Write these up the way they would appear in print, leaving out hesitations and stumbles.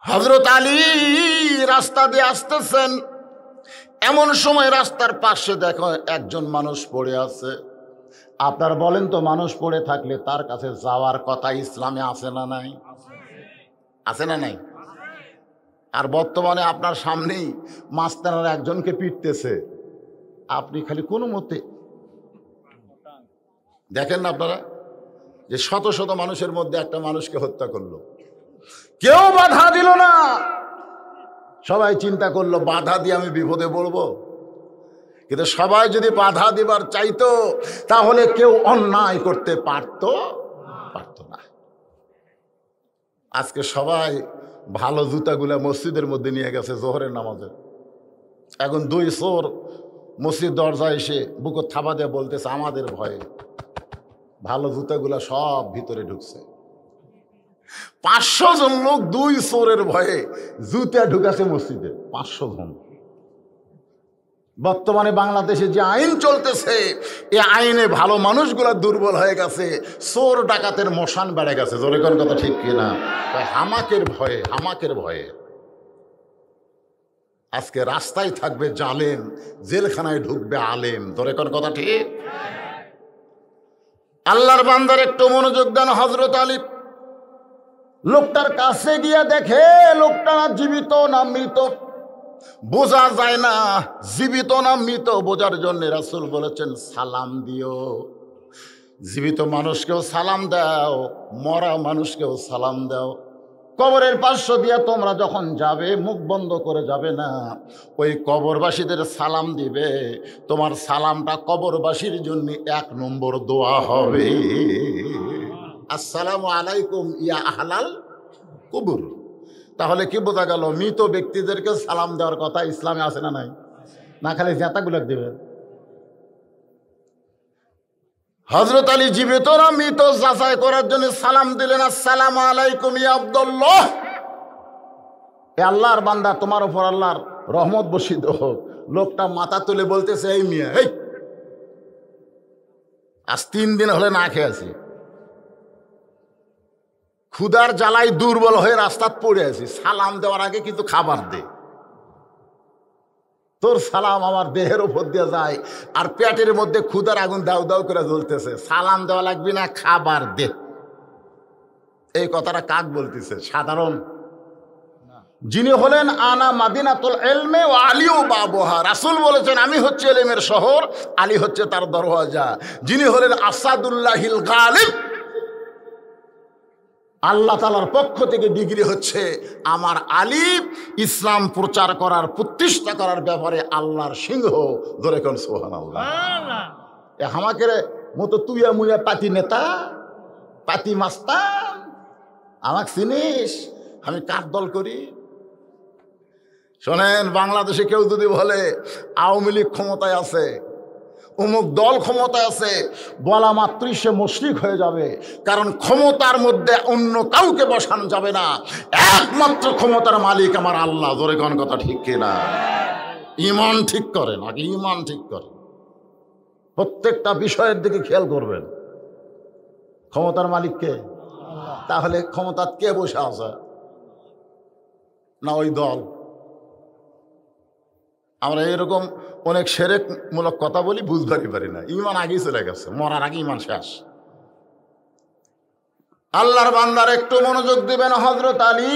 হযরত আলী রাস্তা দিয়ে আসতেছেন, এমন সময় রাস্তার পাশে দেখো একজন মানুষ পড়ে আছে। আপনার বলেন তো, মানুষ পড়ে থাকলে তার কাছে যাওয়ার কথা ইসলামে আছে না নাই? আছে না নাই? আর বর্তমানে আপনার সামনেই মাস্টাররা একজনকে পিটতেছে, আপনি খালি কোনো মতে দেখেন না আপনারা যে শত শত মানুষের মধ্যে একটা মানুষকে হত্যা করলো, কেউ বাধা দিল না। সবাই চিন্তা করলো বাধা দিয়ে আমি বিপদে পড়বো, কিন্তু সবাই যদি বাধা দিবার চাইতো তাহলে কেউ অন্যায় করতে পারতো না। আজকে সবাই ভালো জুতাগুলা মসজিদের মধ্যে নিয়ে গেছে জোহরের নামাজে। এখন দুই চোর মসজিদ দরজায় এসে বুকো থাবা দিয়ে বলতেছে আমাদের ভয়ে ভালো জুতাগুলা সব ভিতরে ঢুকছে। 500 জন লোক দুই চোরের ভয়ে জুতা ঢুকাছে মসজিদে, 500 জন। বর্তমানে বাংলাদেশে যে আইন চলতেছে, এই আইনে ভালো মানুষগুলা দুর্বল হয়ে গেছে, চোর ডাকাতের মশান বেড়ে গেছে। জোরে কোন কথা ঠিক কিনা? হামাকের ভয়ে আজকে রাস্তায় থাকবে জালেম, জেলখানায় ঢুকবে আলেম। জোরে কোন কথা ঠিক? আল্লাহর বান্দার একটু মনোযোগ দেন। হযরত আলী লোকটার কাছে গিয়ে দেখে লোকটা জীবিত না মৃত বোঝা যায় না। জীবিত না মৃত বোঝার জন্য রাসূল বলেছেন সালাম দিও। জীবিত মানুষকেও সালাম দাও, মরা মানুষকেও সালাম দাও। কবরের পার্শ্ব দিয়ে তোমরা যখন যাবে মুখ বন্ধ করে যাবে না, ওই কবরবাসীদের সালাম দিবে। তোমার সালামটা কবরবাসীর জন্য 1 নম্বর দোয়া হবে। আসসালামু আলাইকুম ইয়া আহলাল কবর। তাহলে কি বোঝা গেল? মৃত ব্যক্তিদেরকে সালাম দেওয়ার কথা ইসলামে আছে না নাই? না খালি জেতাগুলো দেবে। হযরত আলী জীবিত না মৃত যাচাই করার জন্য সালাম দিলেন, আসসালামু আলাইকুম ইয়া আব্দুল্লাহ। এ আল্লাহর বান্দা, তোমার উপর আল্লাহর রহমত বর্ষিত হোক। লোকটা মাথা তুলে বলতেছে, এই মিয়া, এই আজ 3 দিন হলে না খেয়ে আছি, ক্ষুধার জ্বালায় দুর্বল হয়ে রাস্তায় পড়ে আছি, সালাম দেওয়ার আগে কিন্তু খাবার দে। তোর সালাম আমার দেহের উপর দিয়ে যায় আর পেটের মধ্যে ক্ষুধার আগুন দাউ দাউ করে জ্বলতেছে, সালাম দেওয়া লাগবে না, খাবার দে। এই কথাটা কাক বলতেছে? সাধারণ যিনি হলেন আনা মাদিনাতুল ইলমে ওয়া আলিউ বাবুহা। রাসূল বলেছেন আমি হচ্ছে ইলমের শহর, আলী হচ্ছে তার দরওয়াজা। যিনি হলেন আসাদুল্লাহিল গালিব, আল্লাহ তাআলার পক্ষ থেকে ডিগ্রি হচ্ছে আমার আলী। ইসলাম প্রচার করার, প্রতিষ্ঠা করার ব্যাপারে আল্লাহর সিংহ। ধরে কোন সুবহানাল্লাহ। আমাকে মতো তুইয়া মুইয়া পাতি নেতা, পাতি মাস্তান, আমাকে চিনিস? আমি কার দল করি? শোনেন, বাংলাদেশে কেউ যদি বলে আওয়ামী লীগ ক্ষমতায় আছে, অমুক দল ক্ষমতায় আছে, বলা মাত্রই সে মুশরিক হয়ে যাবে। কারণ ক্ষমতার মধ্যে অন্য কাউকে বসানো যাবে না, একমাত্র ক্ষমতার মালিক আমার আল্লাহ। জোরে কোন কথা ঠিক কিনা? ঈমান ঠিক করেন, আগে ঈমান ঠিক করেন। প্রত্যেকটা বিষয়ের দিকে খেয়াল করবেন। ক্ষমতার মালিক কে? তাহলে ক্ষমতা কে বসে আছে? না ওই দল? আমরা এরকম অনেক শিরকমূলক কথা বলি, বুঝতে পারি না। ঈমান আগেই চলে গেছে, মরার আগে ঈমান শেষ। আল্লাহর বান্দার একটু মনোযোগ দিবেন। হযরত আলী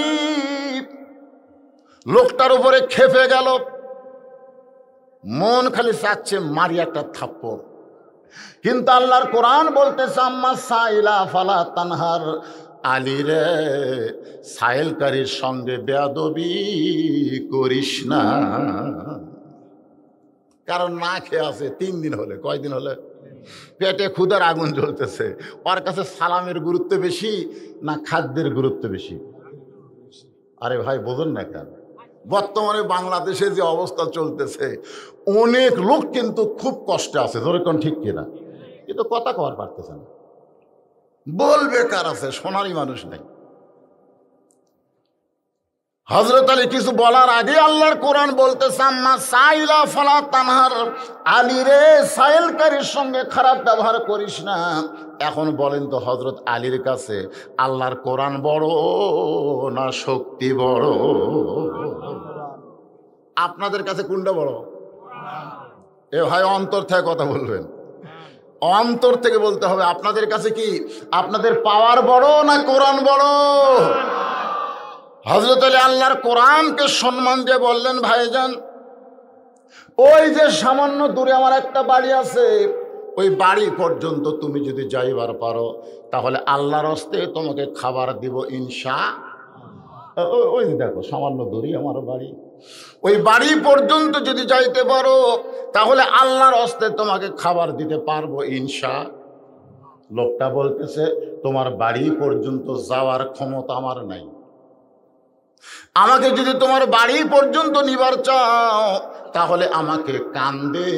লোকটার উপরে খেপে গেল, মন খালি চাচ্ছে মারি একটা থাপ্পড়। কিন্তু আল্লাহর কোরআন বলতেছে আম্মা সাইলা ফালা তানহার। আলী রে, সাইলকারীর সঙ্গে বেয়াদবি করিস না। কারণ না খেয়ে আছে 3 দিন হলে, কয়দিন হলে, পেটে ক্ষুধার আগুন জ্বলতেছে। ওর কাছে সালামের গুরুত্ব বেশি না খাদ্যের গুরুত্ব বেশি? আরে ভাই বোঝেন না কেন? বর্তমানে বাংলাদেশে যে অবস্থা চলতেছে, অনেক লোক কিন্তু খুব কষ্টে আছে। ধরে কোন ঠিক কিনা? কিন্তু কথা কওয়ার পারতেছে না, বলবে কার আছে? শোনারই মানুষ নেই। হযরত আলী কিছু বলার আগে আল্লাহর কোরআন বলতেছে, আম্মা সাইলা ফালা তানহার, আলী রে সাইলকারীর সঙ্গে খারাপ ব্যবহার করিস না। এখন বলেন তো হযরত আলীর কাছে আল্লাহর কোরআন বড় না শক্তি বড়? আপনাদের কাছে কোনটা বড়? এ ভাই অন্তর থেকে কথা বলবেন, অন্তর থেকে বলতে হবে। আপনাদের কাছে কি আপনাদের পাওয়ার বড় না কোরআন বড়? হযরত আলী আল্লাহর কোরআনকে সম্মান দিয়ে বললেন, ভাইজান ওই যে সামান্য দূরে আমার একটা বাড়ি আছে, ওই বাড়ি পর্যন্ত তুমি যদি যাইবার পারো তাহলে আল্লাহর হস্তে তোমাকে খাবার দিব ইনশাআল্লাহ। ওই যে দেখো সামান্য দূরে আমার বাড়ি, ওই বাড়ি পর্যন্ত যদি যাইতে পারো তাহলে আল্লাহর হস্তে তোমাকে খাবার দিতে পারবো ইনশাআল্লাহ। লোকটা বলতেছে, তোমার বাড়ি পর্যন্ত যাওয়ার ক্ষমতা আমার নাই, আমাকে যদি তোমার বাড়ি পর্যন্ত নিবার চাও তাহলে আমাকে কান্দে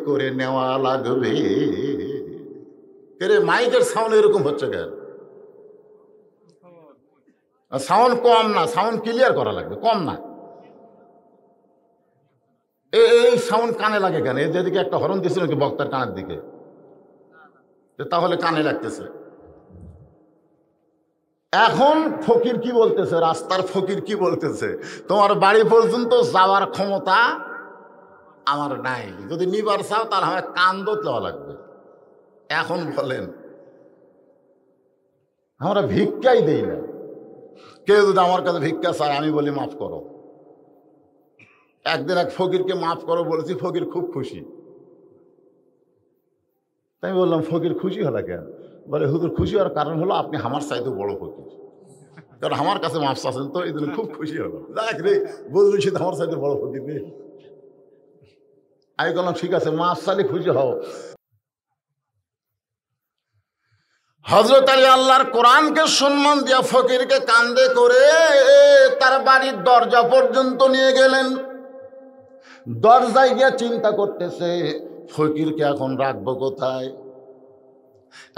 করে নেওয়া লাগবে। মাইকের সাউন্ড এরকম হচ্ছে কেন? সাউন্ড কম না, সাউন্ড ক্লিয়ার করা লাগবে, কম না। এই সাউন্ড কানে লাগে কেন? যেদিকে একটা হরণ দিয়েছিল নাকি বক্তার কানের দিকে, তাহলে কানে লাগতেছে। এখন ফকির কি বলতেছে, রাস্তার ফকির কি বলতেছে, তোমার বাড়ি পর্যন্ত যাওয়ার ক্ষমতা আমার নাই, যদি নিবার চাও তাহলে আমার কান্দত লওয়া লাগবে। এখন বলেন, আমরা ভিক্ষাই দেই না, কেউ যদি আমার কাছে ভিক্ষা চায় আমি বলি মাফ করো। একদিন এক ফকিরকে মাফ করো বলেছি, ফকির খুব খুশি। তাই আমি বললাম, ফকির খুশি হলো কেন? বলে, হুজুর খুশি হওয়ার কারণ হলো আপনি আমার চাইতে বড় ফকির, কারণ আমার কাছে মাফ চাচ্ছেন তো, এই জন্য খুব খুশি হলো। দেখ রে বললি সে আমার চাইতে বড় ফকির রে। আমি বললাম, ঠিক আছে মাফ চাইলে খুশি হও। হযরত আলী আল্লাহর কোরআনকে সম্মান দিয়া ফকিরকে কান্দে করে তার বাড়ির দরজা পর্যন্ত নিয়ে গেলেন। দরজায় গিয়ে চিন্তা করতেছে, ফকিরকে এখন রাখবো কোথায়?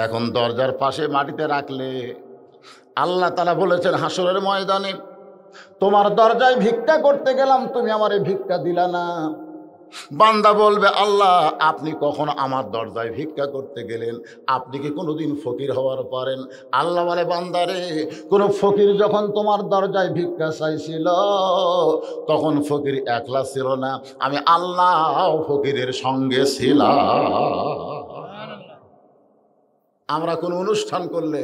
এখন দরজার পাশে মাটিতে রাখলে আল্লাহ তাআলা বলেছেন হাসরের ময়দানে, তোমার দরজায় ভিক্ষা করতে গেলাম, তুমি আমারে ভিক্ষা দিলা না। বান্দা বলবে, আল্লাহ আপনি কখন আমার দরজায় ভিক্ষা করতে গেলেন? আপনি কি কোনোদিন ফকির হওয়ার পারেন? আল্লাহ বলে, বান্দারে কোনো ফকির যখন তোমার দরজায় ভিক্ষা চাইছিল তখন ফকির একলা ছিল না, আমি আল্লাহ ফকিরের সঙ্গে ছিলাম। আমরা কোনো অনুষ্ঠান করলে,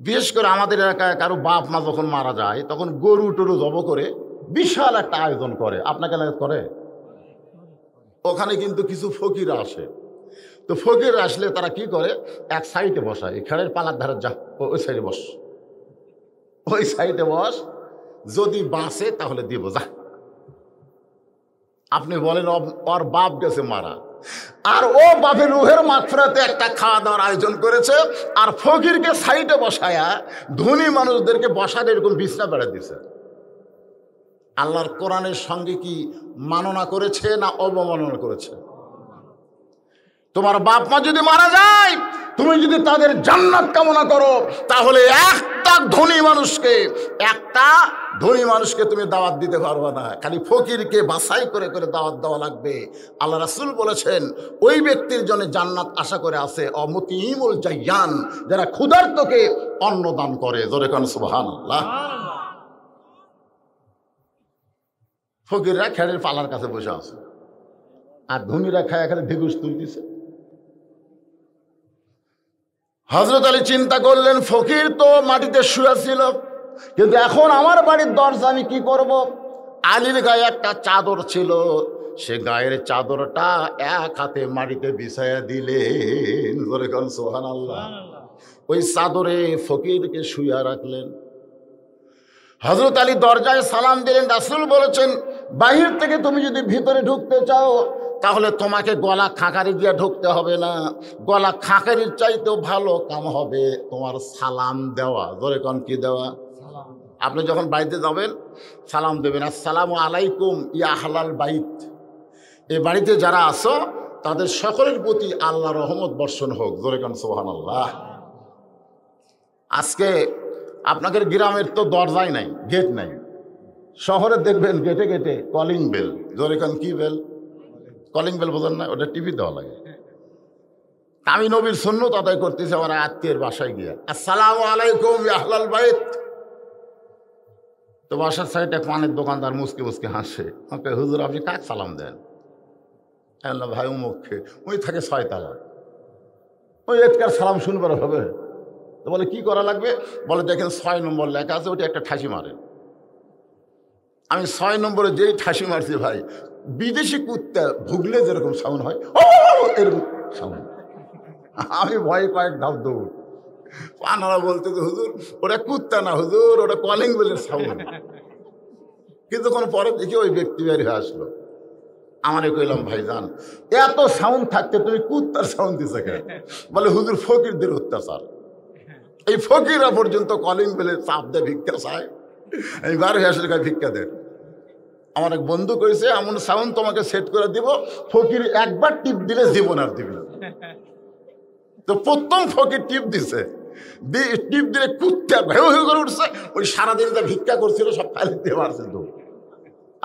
বিশেষ করে আমাদের এলাকায় কারো বাপ মা যখন মারা যায় তখন গরু টরু জব করে বিশাল একটা আয়োজন করে। আপনাকে করে? ওখানে কিন্তু কিছু ফকির আসে। তো ফকির আসলে তারা কি করে, এক সাইডে বসায়, খেড়ের পালার ধারে যা, ওই সাইডে বস, ওই সাইডে বস, যদি বাঁচে তাহলে দিব যা। আপনি বলেন ওর বাপ গেছে মারা, আর ও বাপের রুহের মাগফিরাতে একটা খাওয়া দাওয়ার আয়োজন করেছে, আর ফকিরকে সাইডে বসায়া ধনী মানুষদেরকে বসার এরকম বিছনা বেড়া দিছে। আল্লাহর কোরআনের সঙ্গে কি মাননা করেছে না অবমাননা করেছে? তোমার বাপ মা যদি মারা যায়, তুমি যদি তাদের জান্নাত কামনা করো, তাহলে একটা ধনী মানুষকে তুমি দাওয়াত দিতে পারবে না, খালি ফকিরকে বাছাই করে করে দাওয়াত দেওয়া লাগবে। আল্লাহ রাসূল বলেছেন, ওই ব্যক্তির জন্য জান্নাত আশা করে আছে অমতিমুল জায়ান, যারা ক্ষুধার্তকে অন্ন দান করে। জোরে কোন সুবহানাল্লাহ। ফকিররা খেড়ের পালার কাছে বসে আছে, আর ধনীরা খায় খালি ঢেকুস তুলতেছে। হযরত আলী চিন্তা করলেন, ফকির তো মাটিতে শুয়ে ছিল, কিন্তু এখন আমার বাড়ির দরজা আমি কি করব? আলীর গায়ে একটা চাদর ছিল, সে গায়ের চাদরটা এক হাতে মাটিতে বিছায়া দিলেন। সুবহানাল্লাহ। ওই চাদরে ফকিরকে শুইয়া রাখলেন। হযরত আলী দরজায় সালাম দিলেন। রাসূল বলেছেন, বাহির থেকে তুমি যদি ভিতরে ঢুকতে চাও তাহলে তোমাকে গলা খাঁকারি দিয়ে ঢুকতে হবে না, গলা খাঁকারির চাইতেও ভালো কাম হবে তোমার সালাম দেওয়া। ধরে কোন কি দেওয়া? আপনি যখন বাড়িতে যাবেন সালাম দেবেন, আসসালামু আলাইকুম ইয়া আহলাল বাইত, এই বাড়িতে যারা আছো তাদের সকলের প্রতি আল্লাহর রহমত বর্ষণ হোক। জোরে কোন সুবহানাল্লাহ। আজকে আপনাদের গ্রামের তো দরজাই নাই, গেট নাই, শহরে দেখবেন গেটে গেটে কলিং বেল, জোরে কান কি বেল? কলিং বেল বোঝেন না? ওটা টিভি দেওয়া লাগে। আমি নবীর সুন্নত আদায় করতেছি আমার আত্মীয়ের বাসায় গিয়া, আসসালামু আলাইকুম ইয়া আহলাল বাইত। তো বাসার সাইডে এক পানের দোকানদার মুসকে মুসকে হাসে, ওকে হুজুর আপনি কাক সালাম দেন? আল্লাহ ভাই মুখে ওই থাকে 6 তালা, ওই একটার সালাম শুনবার হবে। তো বলে কি করা লাগবে? বলে দেখেন 6 নম্বর লেখা আছে, ওটা একটা ঠাসি মারেন। আমি 6 নম্বরে যেই ঠাসি মারছি ভাই, বিদেশি কুত্তা ভুগলে যেরকম সাউন্ড হয় ও এরকম সাউন্ড। আমি ভয়ে কয়েক ধাপ দৌড়। পানারা বলতে তো হুজুর ওটা কুত্তা না হুজুর, ওটা কলিং বেলের সাউন্ড। কিন্তু কোনো পরে দেখি ওই ব্যক্তি বের হয়ে আসলো। আমারে কইলাম ভাইজান এত সাউন্ড থাকতে তুমি কুত্তার সাউন্ড দিছে কেন? বলে হুজুর ফকিরদের অত্যাচার, এই ফকিররা পর্যন্ত কলিং বেলের চাপ দেয়, ভিক্ষা চায়। আমি বার হয়ে আসলে ভিক্ষা দেন। আমার এক বন্ধু কইছে এমন সাউন্ড তোমাকে সেট করে দিব, ফকির একবার টিপ দিলে জীবন আর দিবি না। তো প্রথম ফকির টিপ দিছে, টিপ দিলে কুত্তা ভেউ ভেউ করে উঠছে। ওই সারাদিন যা ভিক্ষা করছিল সব খালি দিয়ে মারছে তো।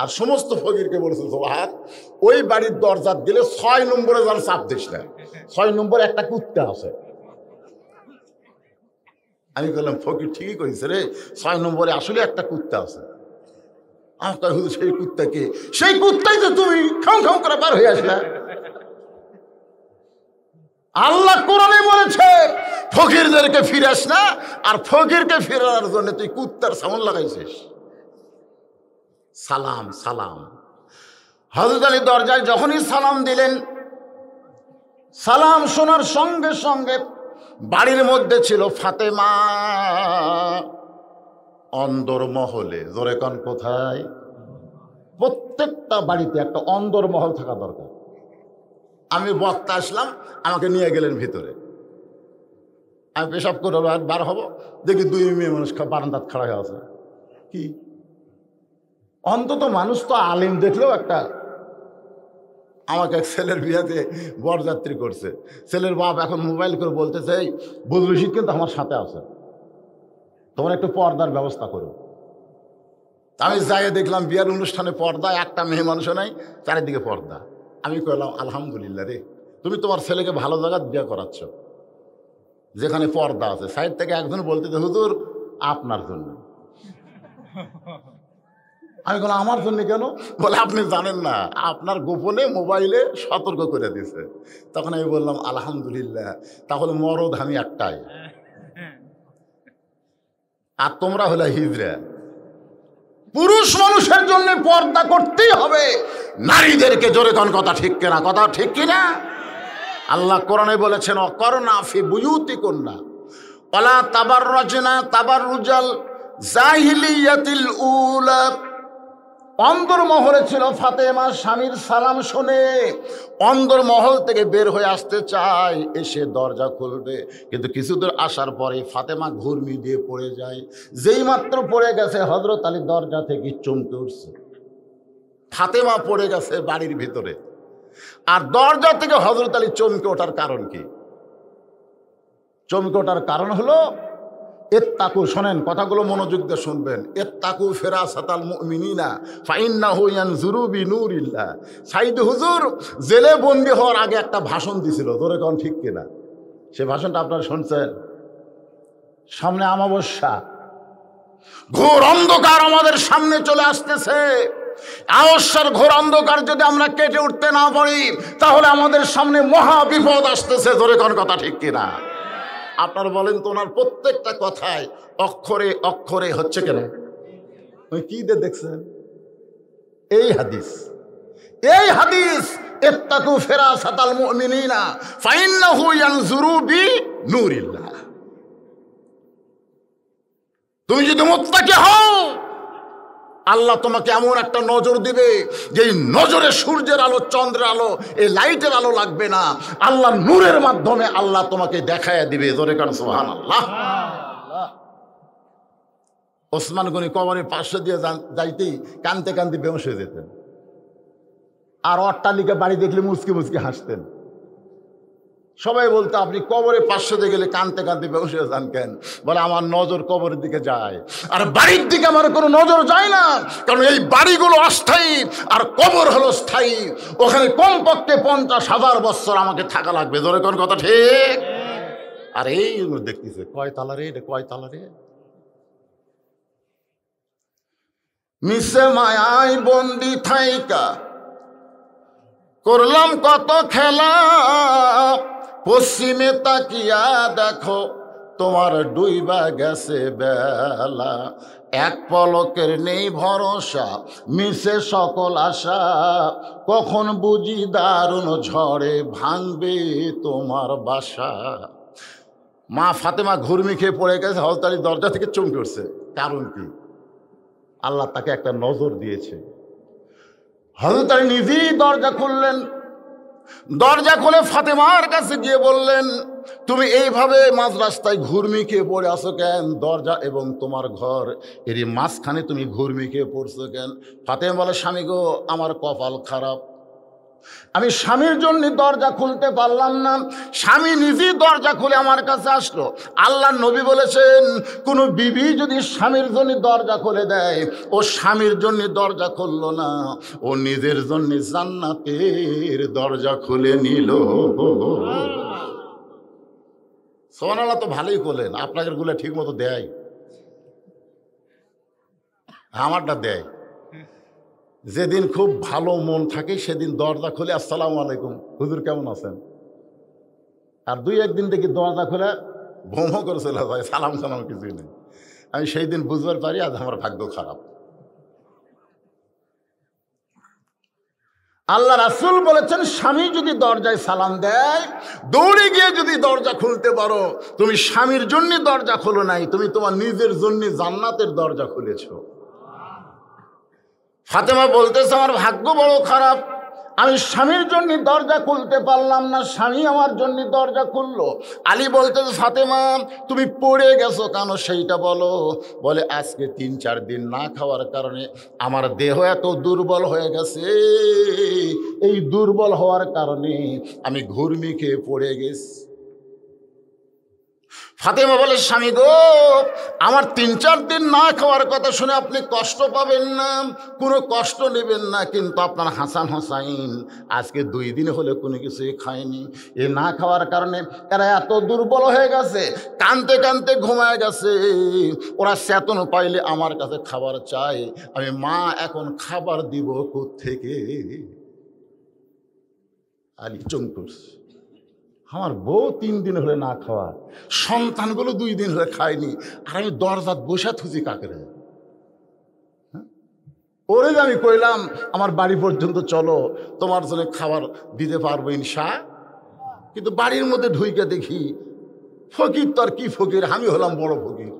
আর সমস্ত ফকিরকে বলেছে সোহার ওই বাড়ির দরজা দিলে 6 নম্বরে যার চাপ দিস না, 6 নম্বরে একটা কুত্তা আছে। আমি বললাম ফকির ঠিকই কইছে রে, 6 নম্বরে আসলে একটা কুত্তা আছে। আমার হুজুর সেই কুত্তাকে, সেই কুত্তাই তো তুমি খাও খাও করে বার হয়ে আসলা। আল্লাহ কোরআনে বলেছে ফকিরদেরকে ফিরাস না, আর ফকিরকে ফেরানোর জন্য তুই কুত্তার সাউন্ড লাগাইছিস। সালাম সালাম। হযরত আলী দরজায় যখনই সালাম দিলেন, সালাম শোনার সঙ্গে সঙ্গে বাড়ির মধ্যে ছিল ফাতেমা অন্দরমহলে। জোরে কোন কোথায়? প্রত্যেকটা বাড়িতে একটা অন্দরমহল থাকা দরকার। আমি বক্তা আসলাম, আমাকে নিয়ে গেলেন ভিতরে। আমি পেশাব করে বার হব, দেখি 2 মেয়ে মানুষ বারান্দাত খাড়া হয়ে আছে। কি অন্তত মানুষ তো আলিম দেখলেও একটা। আমাকে এক ছেলের বিয়াতে বরযাত্রী করছে, ছেলের বাপ এখন মোবাইল করে বলতেছে এই বদরুল রশিদ কিন্তু আমার সাথে আছে, তোমরা একটু পর্দার ব্যবস্থা করো। আমি যাই দেখলাম বিয়ার অনুষ্ঠানে পর্দা, একটা মেয়ে মানুষও নাই, চারিদিকে পর্দা। আমি কইলাম আলহামদুলিল্লাহ রে, তুমি তোমার ছেলেকে ভালো জায়গায় বিয়ে করাচ্ছ যেখানে পর্দা আছে। সাইড থেকে একজন বলতে হুজুর আপনার জন্য। আমি বললাম আমার জন্য কেন? বলে আপনি জানেন না, আপনার গোপনে মোবাইলে সতর্ক করে দিছে। তখন আমি বললাম আলহামদুলিল্লাহ, তাহলে মরদ আমি একটাই, আর তোমরা হলে হিজড়া। পুরুষ মানুষের জন্য পর্দা করতেই হবে, নারীদেরকে জোরে কোন কথা ঠিক কিনা? কথা ঠিক কিনা? আল্লাহ কোরআনে বলেছেন অকরনা ফি বুয়ুতিকুন্না ওয়ালা তাবাররাজনা তাবাররুজাল জাহিলিয়াতিল উলা। অন্দরমহলে ছিল ফাতেমা, স্বামীর সালাম শুনে অন্দরমহল থেকে বের হয়ে আসতে চায়, এসে দরজা খুলবে, কিন্তু কিছু দূর আসার পরে ফাতেমা ঘুরমি দিয়ে পড়ে যায়। যেই মাত্র পড়ে গেছে হযরত আলী দরজা থেকে চমকে উঠছে। ফাতেমা পড়ে গেছে বাড়ির ভিতরে, আর দরজা থেকে হযরত আলী চমকে ওঠার কারণ কি? চমকে ওঠার কারণ হলো ইত্তাকু, শোনেন কথাগুলো মনোযোগ দিয়ে শুনবেন। ইত্তাকু ফিরাসাতাল মুমিনিনা ফাইন্নাহু ইয়ানজুরু বিনুরিল্লাহ। সাইদ হুজুর জেলে বন্দী হওয়ার আগে একটা ভাষণ দিছিল, ধরে কোন ঠিক কিনা? সে ভাষণটা আপনারা শুনছেন? সামনে অমাবস্যা, ঘোর অন্ধকার আমাদের সামনে চলে আসতেছে। অমাবস্যার ঘোর অন্ধকার যদি আমরা কেটে উঠতে না পারি, তাহলে আমাদের সামনে মহা বিপদ আসতেছে। ধরে কোন কথা ঠিক কিনা? আপনারা বলেন তো, ওনার প্রত্যেকটা কথায় অক্ষরে অক্ষরে হচ্ছে কেন? ওই কি দেখছেন? এই হাদিস, এই হাদিস ইত্তাকু ফিরাসাতাল মুমিনিনা ফাইন্নাহু ইয়ানজুরু বিনুরিল্লাহ। তুমি যদি মুত্তাকি হও, আল্লাহ তোমাকে এমন একটা নজর দিবে যে নজরে সূর্যের আলো, চন্দ্রের আলো, এই লাইটের আলো লাগবে না। আল্লাহ নূরের মাধ্যমে আল্লাহ তোমাকে দেখায় দিবে। জোরে কান সুবহানাল্লাহ। ওসমান গনি কবরের পাশে দিয়ে যাইতেই কানতে কানতে বেহুশ হয়ে যেতেন, আর অট্টালিকা বাড়ি দেখলে মুচকি মুচকি হাসতেন। সবাই বলতো আপনি কবরে 500 গেলে কানতে কানতে বেহুশ হয়ে যান কেন? বলে আমার নজর কবরের দিকে যায়, আর বাড়ির দিকে আমার কোনো নজর যায় না, কারণ এই বাড়িগুলো অস্থায়ী আর কবর হলো স্থায়ী। ওখানে কমপক্ষে 50,000 বছর আমাকে থাকা লাগবে। ধরে কোন কথা ঠিক? আর এই দেখতেছে কয় তালা রে, এটা কয় তালা রে। মিশে মায়াই বন্দি থাইকা করলাম কত খেলা, পশ্চিমে তাকিয়া দেখো তোমার ডুইবা গেছে বেলা। এক পলকের নেই ভরসা, মিশে সকল আশা, কখন বুঝি দারুণ ঝড়ে ভাঙবে তোমার বাসা। মা ফাতেমা ঘুরমি খেয়ে পড়ে গেছে, হযরত আলী দরজা থেকে চমকে উঠছে। কারণ কি? আল্লাহ তাকে একটা নজর দিয়েছে। হযরত আলী নিজেই দরজা খুললেন। দরজা খুলে ফাতেমার কাছে গিয়ে বললেন, তুমি এইভাবে মাঝ রাস্তায় ঘুরমি খেয়ে পড়ে আসো কেন? দরজা এবং তোমার ঘর এরই মাঝখানে তুমি ঘুরমি খেয়ে পড়ছো কেন? ফাতেমা বলে, স্বামী গো, আমার কপাল খারাপ, আমি স্বামীর জন্য দরজা খুলতে পারলাম না। স্বামী নিজেই দরজা খুলে আমার কাছে আসলো। আল্লাহ নবী বলেছেন, কোনো বিবি যদি স্বামীর জন্য দরজা খুলে দেয়, ও স্বামীর জন্য দরজা খুললো না, ও নিজের জন্য জান্নাতের দরজা খুলে নিল। সুবহানাল্লাহ। তো ভালোই করলেন, আপনাদের গুলো ঠিক মতো দেয়, আমারটা দেয়। যেদিন খুব ভালো মন থাকে সেদিন দরজা খুলে আসসালামু আলাইকুম হুজুর কেমন আছেন, আর দুই একদিন দেখি দরজা খুলে ভোমো করে চলে যায়, সালাম সালাম কিছুই নেই। আমি সেই দিন বুঝবার পারি আজ আমার ভাগ্য খারাপ। আল্লাহ রাসূল বলেছেন, স্বামী যদি দরজায় সালাম দেয়, দৌড়ে গিয়ে যদি দরজা খুলতে পারো, তুমি স্বামীর জন্য দরজা খোলো নাই, তুমি তোমার নিজের জন্য জান্নাতের দরজা খুলেছো। ফাতেমা বলতেছে, আমার ভাগ্য বড় খারাপ, আমি স্বামীর জন্য দরজা খুলতে পারলাম না, স্বামী আমার জন্য দরজা খুললো। আলী বলতেছে, ফাতেমা তুমি পড়ে গেছো কেন সেইটা বলো। বলে, আজকে 3-4 দিন না খাওয়ার কারণে আমার দেহ এত দুর্বল হয়ে গেছে, এই দুর্বল হওয়ার কারণে আমি ঘুরমি খেয়ে পড়ে গেছি। ফাতেমা বলে, স্বামী গো, আমার 3-4 দিন না খাওয়ার কথা শুনে আপনি কষ্ট পাবেন না, কোনো কষ্ট নেবেন না, কিন্তু আপনার হাসান হোসাইন আজকে 2 দিন হলে কোনো কিছুই খায়নি। এ না খাওয়ার কারণে এরা এত দুর্বল হয়ে গেছে, কানতে কানতে ঘুমায় গেছে। ওরা চেতন পাইলে আমার কাছে খাবার চায়, আমি মা এখন খাবার দিব কোত্থেকে? আলী চমকুস, আমার বউ 3 দিন হলে না খাওয়া, সন্তানগুলো 2 দিন হলে খায়নি, আর আমি দরজাত বসা থুজি কাকেরে। ওরে আমি কইলাম, আমার বাড়ি পর্যন্ত চলো, তোমার জন্য খাবার দিতে পারবো ইনশা। কিন্তু বাড়ির মধ্যে ঢুইকে দেখি ফকির, তো আর কি ফকির, আমি হলাম বড় ফকির।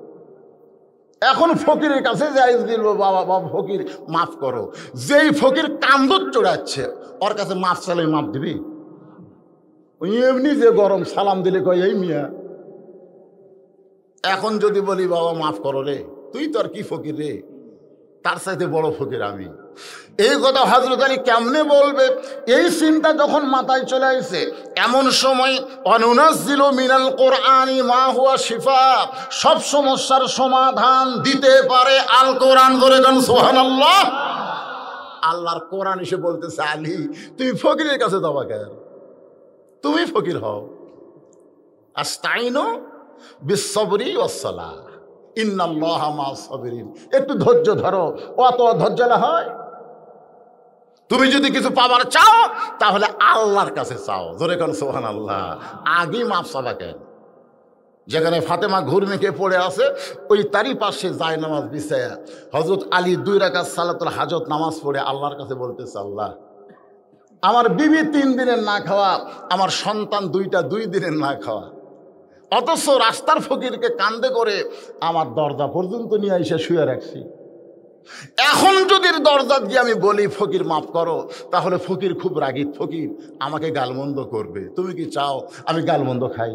এখন ফকিরের কাছে যাই দিল, বাবা বাবা ফকির মাফ করো। যেই ফকির কান্দর চড়াচ্ছে, ওর কাছে মাফ চালে মাফ দিবি? এমনি যে গরম, সালাম দিলে কয় এই মিয়া। এখন যদি বলি বাবা মাফ করো রে, তুই তো আর কি ফকির রে, তার সাথে বড় ফকির আমি। এই কথা হযরত আলী কেমনে বলবে, এই চিন্তা যখন মাথায় চলে আসে, এমন সময় অনুনাজ্জিলু মিনাল কোরআনি মা হুয়া শিফা, সব সমস্যার সমাধান দিতে পারে আল কোরআন। করে গান সুবহানাল্লাহ। আল্লাহর কোরআন এসে বলতেছে, আলী তুমি ফকিরের কাছে যাবা কেন? তুমি ফকির হও। আস্তাইনু বিসসবরি ওয়াসসালাহ ইন্নাল্লাহা মা'আস সাবিরিন। একটু ধৈর্য ধরো, অত ধৈর্য না হয়। তুমি যদি কিছু পাবার চাও তাহলে আল্লাহর কাছে চাও। জোরে কোন সুবহানাল্লাহ। আগে মাফ চাবা কেন? যেখানে ফাতেমা ঘুরমি খেয়ে পড়ে আছে, ওই তারই পাশে যায় নামাজ বিছায়া হযরত আলী 2 রাকাত সালাতুল হাজত নামাজ পড়ে আল্লাহর কাছে বলতেছে, আল্লাহ আমার বিবি 3 দিনের না খাওয়া, আমার সন্তান 2টা 2 দিনের না খাওয়া, অথচ রাস্তার ফকিরকে কান্দে করে আমার দরজা পর্যন্ত নিয়ে এসে শুয়ে রাখছি। এখন যদি দরজা দিয়ে আমি বলি ফকির মাফ করো, তাহলে ফকির খুব রাগী ফকির আমাকে গালমন্দ করবে। তুমি কি চাও আমি গালমন্দ খাই?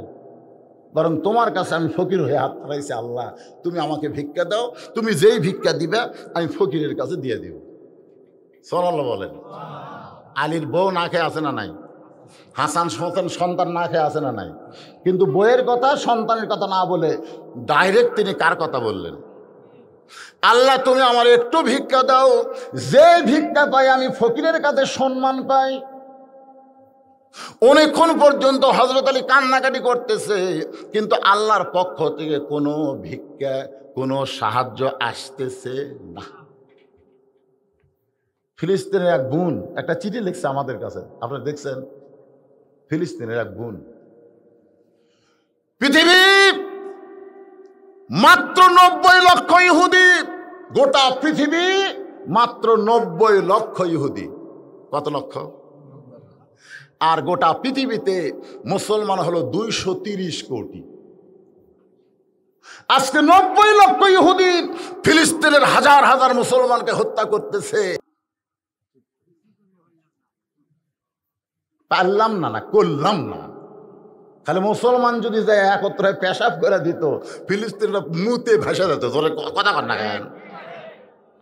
বরং তোমার কাছে আমি ফকির হয়ে হাত ধরাইছি, আল্লাহ তুমি আমাকে ভিক্ষা দাও, তুমি যেই ভিক্ষা দিবা আমি ফকিরের কাছে দিয়ে দিব। সুবহানাল্লাহ বলেন। আলীর বউ না খেয়ে আছে না নাই? হাসান সন্তান না খেয়ে আসে না নাই, কিন্তু বইয়ের কথা সন্তানের কথা না বলে ডাইরেক্ট তিনি কার কথা বললেন? আল্লাহ তুমি আমার একটু ভিক্ষা দাও, যে ভিক্ষা পাই আমি ফকিরের কাছে সম্মান পাই। অনেকক্ষণ পর্যন্ত হযরত আলী কান্নাকাটি করতেছে, কিন্তু আল্লাহর পক্ষ থেকে কোনো ভিক্ষা কোনো সাহায্য আসতেছে না। ফিলিস্তিনের এক বোন একটা চিঠি লিখছে আমাদের কাছে, আপনারা দেখছেন? ফিলিস্তিনের এক বোন, পৃথিবী মাত্র 90 লক্ষ ইহুদি, গোটা পৃথিবী মাত্র 90 লক্ষ ইহুদি। কত লক্ষ? আর গোটা পৃথিবীতে মুসলমান হলো 230 কোটি। আজকে 90 লক্ষ ইহুদি ফিলিস্তিনের হাজার হাজার মুসলমানকে হত্যা করতেছে। পারলাম না, করলাম না। খালি মুসলমান যদি যায় একত্রে পেশাব করে দিত, ফিলিস্তিনরা মুতে ভেসে যেত। জোরে কথা কর না কেন?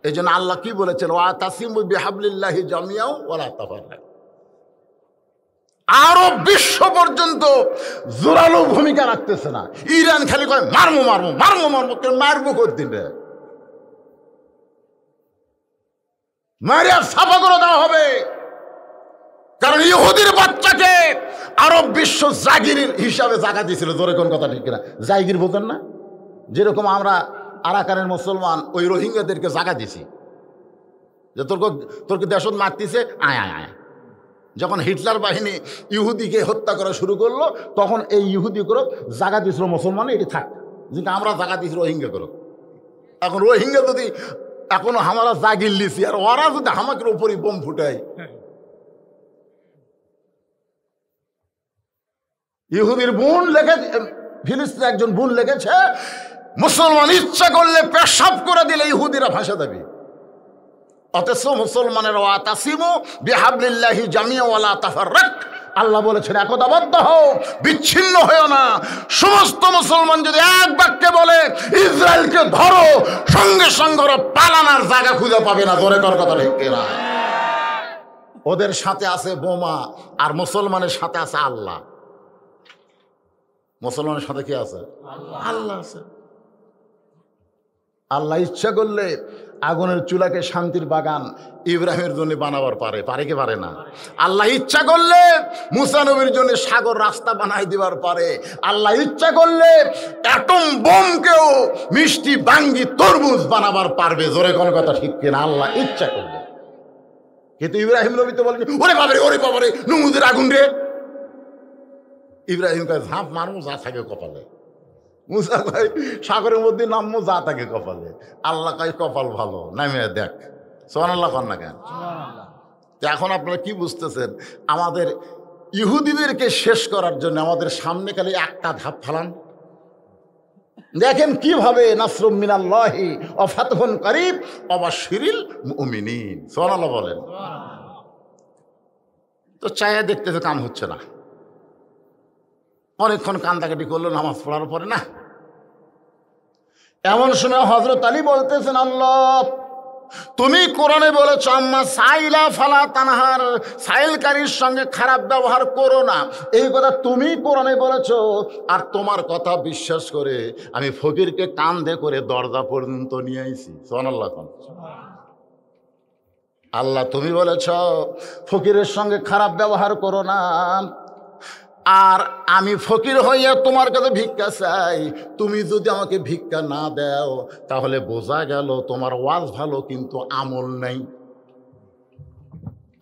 এই জন্য আল্লাহ কি বলেছেন? ওয়াতাসিমু বিহাবলিল্লাহি জামিআও ওয়ালা তাফাররাকু। আরব বিশ্ব পর্যন্ত জোরালো ভূমিকা রাখতেছে না। ইরান খালি কয় মারমো মারমো মারমো মারমো, কেন মারবো কতদিন রে? মারিয়া সাফা করে দেওয়া হবে। কারণ ইহুদির বাচ্চাকে আরব বিশ্ব জাগির হিসাবে জায়গা দিয়েছিল। জোরে কোন কথা ঠিক কিনা? জাগির বোঝেন না? যেরকম আমরা আরাকানের মুসলমান ওই রোহিঙ্গাদেরকে জায়গা দিছি, যে তোর দেশত মারতিছে, আয় আয় আয়। যখন হিটলার বাহিনী ইহুদিকে হত্যা করা শুরু করলো, তখন এই ইহুদি গ্রুপ জায়গা দিয়েছিল মুসলমান, এটি থাক, যেটা আমরা জায়গা দিয়েছি রোহিঙ্গা গ্রুপ। এখন রোহিঙ্গা যদি এখনো আমরা জাগির লিছি, আর ওরা যদি আমাদের উপরই বোম ফুটায়। ইহুদির বোন লেখে, ফিলিস্তিনের একজন বোন লিখেছে, মুসলমান ইচ্ছা করলে পেশাব করে দিলে ইহুদিরা ভাষা দেবে। অথচ মুসলমানের ওয়াতাসিমু বিহাবলিল্লাহি জামিআও ওয়ালা তাফাররাকু, আল্লাহ বলেছেন একতাবদ্ধ হও, বিচ্ছিন্ন হয়েও না। সমস্ত মুসলমান যদি এক বাক্যে বলে ইসরায়েলকে ধরো, সঙ্গে সঙ্গে ওরা পালানোর জায়গা খুঁজে পাবে না। জোরে কর কথা ঠিক কিনা? ওদের সাথে আছে বোমা, আর মুসলমানের সাথে আছে আল্লাহ। মুসলমানের সাথে কি আছে? আল্লাহ আছে। আল্লাহ ইচ্ছা করলে আগুনের চুলাকে শান্তির বাগান ইব্রাহিমের জন্য বানাবার পারে, পারে কি পারে না? আল্লাহ ইচ্ছা করলে মুসা নবীর জন্য সাগর রাস্তা বানাই দিবার পারে। আল্লাহ ইচ্ছা করলে অ্যাটম বোমকেও মিষ্টি বাঙ্গি তরমুজ বানাবার পারবে। জোরে কোন কথা ঠিক কিনা? আল্লাহ ইচ্ছা করলে। কিন্তু ইব্রাহিম নবী তো বলেন, ওরে বাবারে নমরুদের আগুন রে। ইব্রাহিম কয় ঝাঁপ মারমু, যা থাকে কপালে। মুসা কয় সাগরের মধ্যে নামবো, যা থাকে কপালে। আল্লাহ কয় কপাল ভালো, নামে দেখ। সুবহানাল্লাহ কন না কেন? এখন আপনারা কি বুঝতেছেন? আমাদের ইহুদিদেরকে শেষ করার জন্য আমাদের সামনে খালি একটা ধাপ ফালান। দেখেন কিভাবে নাসরুম মিনাল্লাহি ওয়া ফাতহুন করিব ওয়া বাশশিরিল মুমিনিন। সুবহানাল্লাহ বলেন। তো চায়া দেখতেছে, কাম হচ্ছে না। অনেকক্ষণ কান্দাকাটি করলো, নামাজ পড়ার পরে না। এমন সময় হযরত আলী বলতেছেন, আল্লাহ তুমি কোরআনে বলেছো আম্মা সাইলা ফালা তানহার, সাইলকারীর সঙ্গে খারাপ ব্যবহার করো না। এই কথা তুমি কোরআনে বলেছো, আর তোমার কথা বিশ্বাস করে আমি ফকিরকে কাঁধে করে দরজা পর্যন্ত নিয়ে আইছি। সুবহানাল্লাহ। আল্লাহ তুমি বলেছ ফকিরের সঙ্গে খারাপ ব্যবহার করো না, আর আমি ফকির হইয়া তোমার কাছে ভিক্ষা চাই। তুমি যদি আমাকে ভিক্ষা না দাও, তাহলে বোঝা গেল তোমার ওয়াজ ভালো কিন্তু আমল নাই।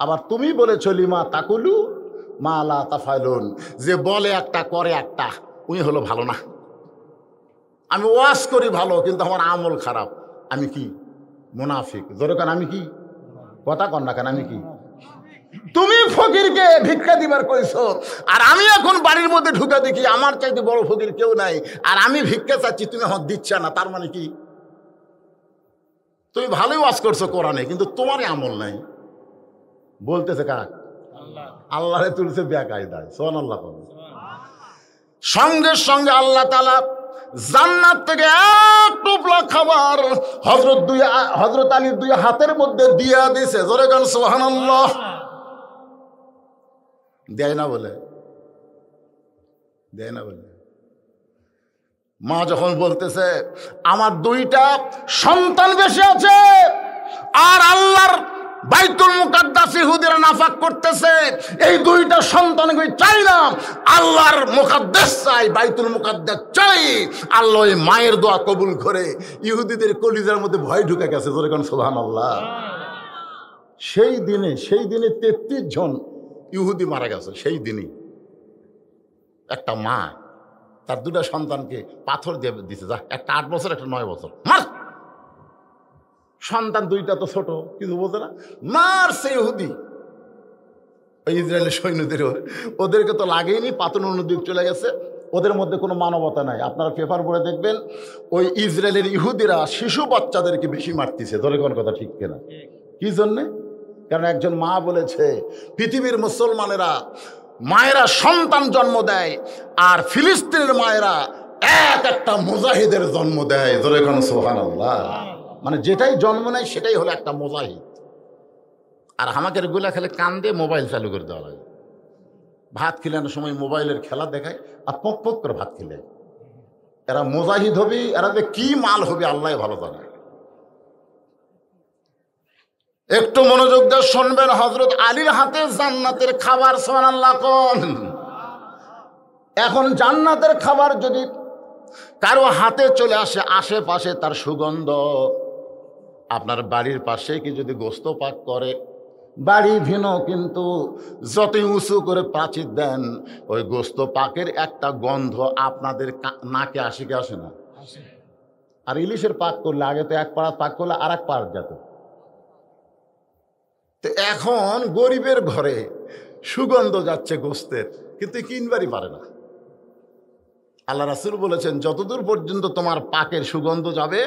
আবার তুমি বলেছ লিমা তাকুলু মা লা তাফালুন, যে বলে একটা করে একটা, উনি হলো ভালো না। আমি ওয়াজ করি ভালো, কিন্তু আমার আমল খারাপ। আমি কি মুনাফিক? জোরে কেন? আমি কি? কথা কন না কেন? আমি কি? তুমি ফকিরকে ভিক্ষা দিবার কইছো, আর আমি এখন বাড়ির মধ্যে ঢুকে দেখি আমার চাইতে বড় ফকির কেউ নাই, আর আমি ভিক্ষা চাচ্ছি, তুমি আমার দিচ্ছ না। তার মানে কি? তুমি ভালোই ওয়াজ করছো কোরআনে, কিন্তু তোমারই আমল নাই। বলতেছে কাক? আল্লাহরে তুলছে বেকায়দায়। সুবহানাল্লাহ। সঙ্গে সঙ্গে আল্লাহ তাআলা জান্নাত থেকে এক টোপলা খাবার হযরত আলীর দুই হাতের মধ্যে দিয়া দিয়েছে। জোরে গান সুবহানাল্লাহ। দেয় না বলে, দেয় না বলে। মা যখন বলতেছে আমার দুইটা সন্তান বেশি আছে আর আল্লাহর বাইতুল মুকাদ্দাস ইহুদিরা নাফাক করতেছে, এই দুইটা সন্তানকে চাই না, আল্লাহর মুকাদ্দাস চাই, বাইতুল মুকাদ্দাস চাই, আল্লাহ ওই মায়ের দোয়া কবুল করে ইহুদিদের কলিজার মধ্যে ভয় ঢুকে গেছে। জোরে কোন সুবহানাল্লাহ। সেই দিনে 33 জন ইহুদি মারা গেছে। সেই দিনই একটা মা তার দুটা সন্তানকে পাথর দিয়ে দিছে, যা একটা 8 বছর একটা 9 বছর, মার। সন্তান দুইটা তো ছোট, কিছু বোঝে না, মারছে ইহুদি। ওই ইসরায়েলের সৈন্যদের ওদেরকে তো লাগেইনি, পাথর অন্যদিক চলে গেছে। ওদের মধ্যে কোনো মানবতা নাই। আপনারা পেপার পড়ে দেখবেন ওই ইসরায়েলের ইহুদিরা শিশু বাচ্চাদেরকে বেশি মারতেছে। ধরে কোন কথা ঠিক কিনা? কি জন্যে? কারণ একজন মা বলেছে পৃথিবীর মুসলমানেরা মায়েরা সন্তান জন্ম দেয় আর ফিলিস্তিনের মায়েরা একটা মুজাহিদের জন্ম দেয়। ধরে কোন সুবহানাল্লাহ। মানে যেটাই জন্ম নেয় সেটাই হলো একটা মুজাহিদ। আর আমাদের গুলা খেলে কান দিয়ে মোবাইল চালু করে দেওয়া লাগে। ভাত খিলানোর সময় মোবাইলের খেলা দেখায় আর পক পক করে ভাত খিলে। এরা মুজাহিদ হবে, এরা যে কি মাল হবে আল্লাহ ভালো জানে। একটু মনোযোগ দিয়ে শুনবেন, হযরত আলীর হাতে জান্নাতের খাবার, সুবহানাল্লাহ কোন। এখন জান্নাতের খাবার যদি কারো হাতে চলে আসে, আশেপাশে তার সুগন্ধ, আপনার বাড়ির পাশে কি যদি গোস্ত পাক করে, বাড়ি ভিন্ন কিন্তু যতই উঁচু করে প্রাচীর দেন, ওই গোস্ত পাকের একটা গন্ধ আপনাদের নাকে আসে কি আসে না? আর ইলিশের পাক করলে আগে তো এক পাড়া পাক করলে আর এক পাড়া যেত। তো এখন গরিবের ঘরে সুগন্ধ যাচ্ছে গোস্তের, কিন্তু কিনবারই পারে না। আল্লাহ রাসূল বলেছেন যতদূর পর্যন্ত তোমার পাকের সুগন্ধ যাবে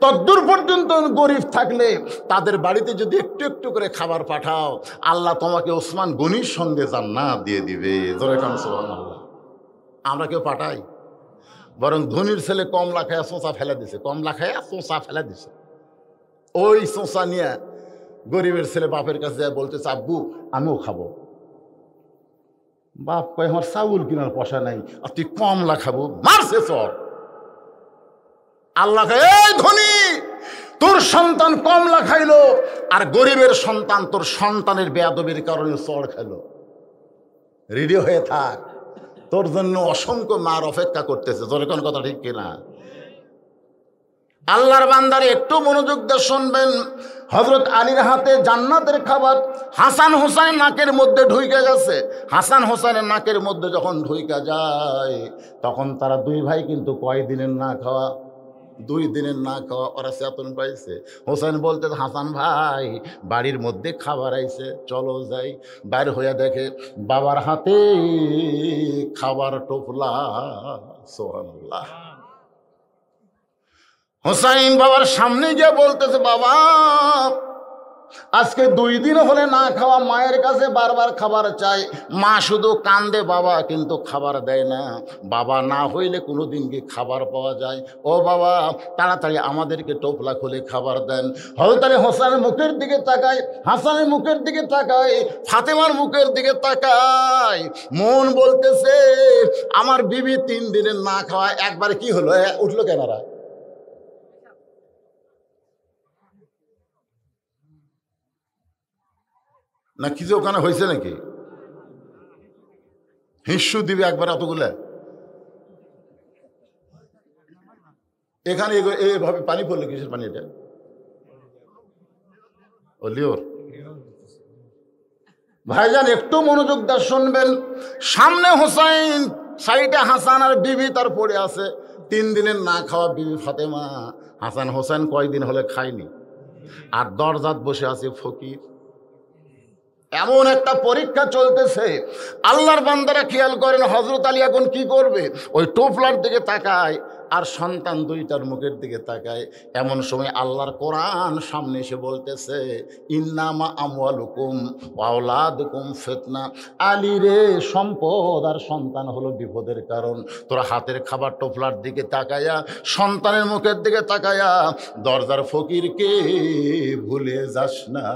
ততদূর পর্যন্ত গরিব থাকলে তাদের বাড়িতে যদি একটু একটু করে খাবার পাঠাও, আল্লাহ তোমাকে ওসমান গনির সঙ্গে জান্নাত দিয়ে দিবে। জোরে কান সুবহানাল্লাহ। আমরা কেউ পাঠাই? বরং ধনির ছেলে কমলা খায়া সোঁচা ফেলে দিছে, কমলা খায়া সোঁচা ফেলে দিছে। ওই সোঁচা নিয়ে গরিবের ছেলে বাপের কাছে যায় বলতেছে আব্বু আমিও খাবো। বাপ কয় আমার চাউল কেনার পয়সা নাই আর তুই কমলা খাবো, মারছে চর। আল্লাহ এই ধনী তোর সন্তান কমলা খাইলো আর গরিবের সন্তান তোর সন্তানের বেয়াদবির কারণে চর খাইলো। রেডি হয়ে থাক, তোর জন্য অসংখ্য মার অপেক্ষা করতেছে। জোরে কোন কথা ঠিক কিনা? আল্লাহর বান্দারে একটু মনোযোগ দিয়ে শুনবেন, হযরত আলীর হাতে জান্নাতের খাবার হাসান হোসেনের নাকের মধ্যে ঢুইকে গেছে। হাসান হোসেনের নাকের মধ্যে যখন ঢুইকা যায় তখন তারা দুই ভাই কিন্তু কয় দিনের না খাওয়া, 2 দিনের না খাওয়া, ওরা চেতন পাইছে। হোসেন বলতে হাসান ভাই বাড়ির মধ্যে খাবার আইছে, চলো যাই। বাইর হইয়া দেখে বাবার হাতে খাবার টোপলা। সুবহানাল্লাহ। হোসাইন বাবার সামনে গিয়ে বলতেছে বাবা আজকে 2 দিন হলে না খাওয়া, মায়ের কাছে বারবার খাবার চাই, মা শুধু কান্দে বাবা কিন্তু খাবার দেয় না। বাবা না হইলে কোনোদিন কি খাবার পাওয়া যায়? ও বাবা তাড়াতাড়ি আমাদেরকে টোপলা খুলে খাবার দেন। হযরত আলী হোসেনের মুখের দিকে তাকায়, হাসানের মুখের দিকে তাকায়, ফাতেমার মুখের দিকে তাকায়। মন বলতেছে আমার বিবি 3 দিনের না খাওয়া, একবার কি হলো উঠলো কেনারা? না কিছু ওখানে হয়েছে নাকি? হিস্যু দিবে একবার এতগুলা? এখানে এইভাবে পানি পড়লে কিসের পানি এটা? ও লিওর। ভাইজান একটু মনোযোগ দিয়ে শুনবেন, সামনে হোসাইন, সাইডে হাসান আর বিবি তার পড়ে আছে। 3 দিনের না খাওয়া বিবি ফাতেমা। হাসান হোসেন কয়দিন হলে খায়নি, আর দরজাত বসে আছে ফকির। এমন একটা পরীক্ষা চলতেছে। আল্লাহর বান্দারা খেয়াল করেন হযরত আলী এখন কি করবে? ওই টোপলার দিকে তাকায় আর সন্তান 2টার মুখের দিকে তাকায়। এমন সময় আল্লাহর কোরআন সামনে এসে বলতেছে ইন্নামা আমওয়ালুকুম ওয়া আওলাদুকুম ফিতনা। আলী রে সম্পদ আর সন্তান হলো বিপদের কারণ। তোরা হাতের খাবার টোপলার দিকে তাকায়া, সন্তানের মুখের দিকে তাকায়া দরজার ফকিরকে ভুলে যাস না।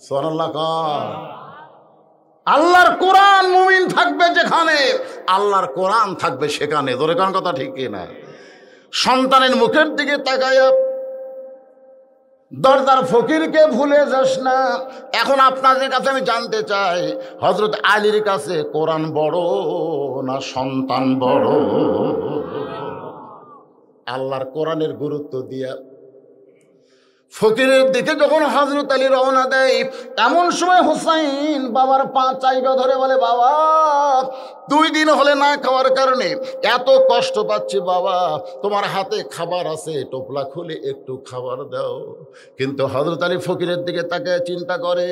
সুবহানাল্লাহ। আল্লাহর কোরআন মুমিন থাকবে যেখানে, আল্লাহর কোরআন থাকবে সেখানে। ধরে কোন কথা ঠিক কিনা? সন্তানের মুখের দিকে তাকায়া দরদার ফকিরকে ভুলে যাস না। এখন আপনাদের কাছে আমি জানতে চাই, হযরত আলীর কাছে কোরআন বড় না সন্তান বড়? আল্লাহর কোরআনের গুরুত্ব দিয়া ফকিরের দিকে যখন হযরত আলী রওনা দেয়, এমন সময় হুসাইন বাবার পা চাইবা ধরে বলে, বাবা 2 দিন হলে না খাওয়ার কারণে এত কষ্ট পাচ্ছি, বাবা তোমার হাতে খাবার আছে, টোপলা খুলে একটু খাবার দাও। কিন্তু হযরত আলী ফকিরের দিকে তাকে চিন্তা করে,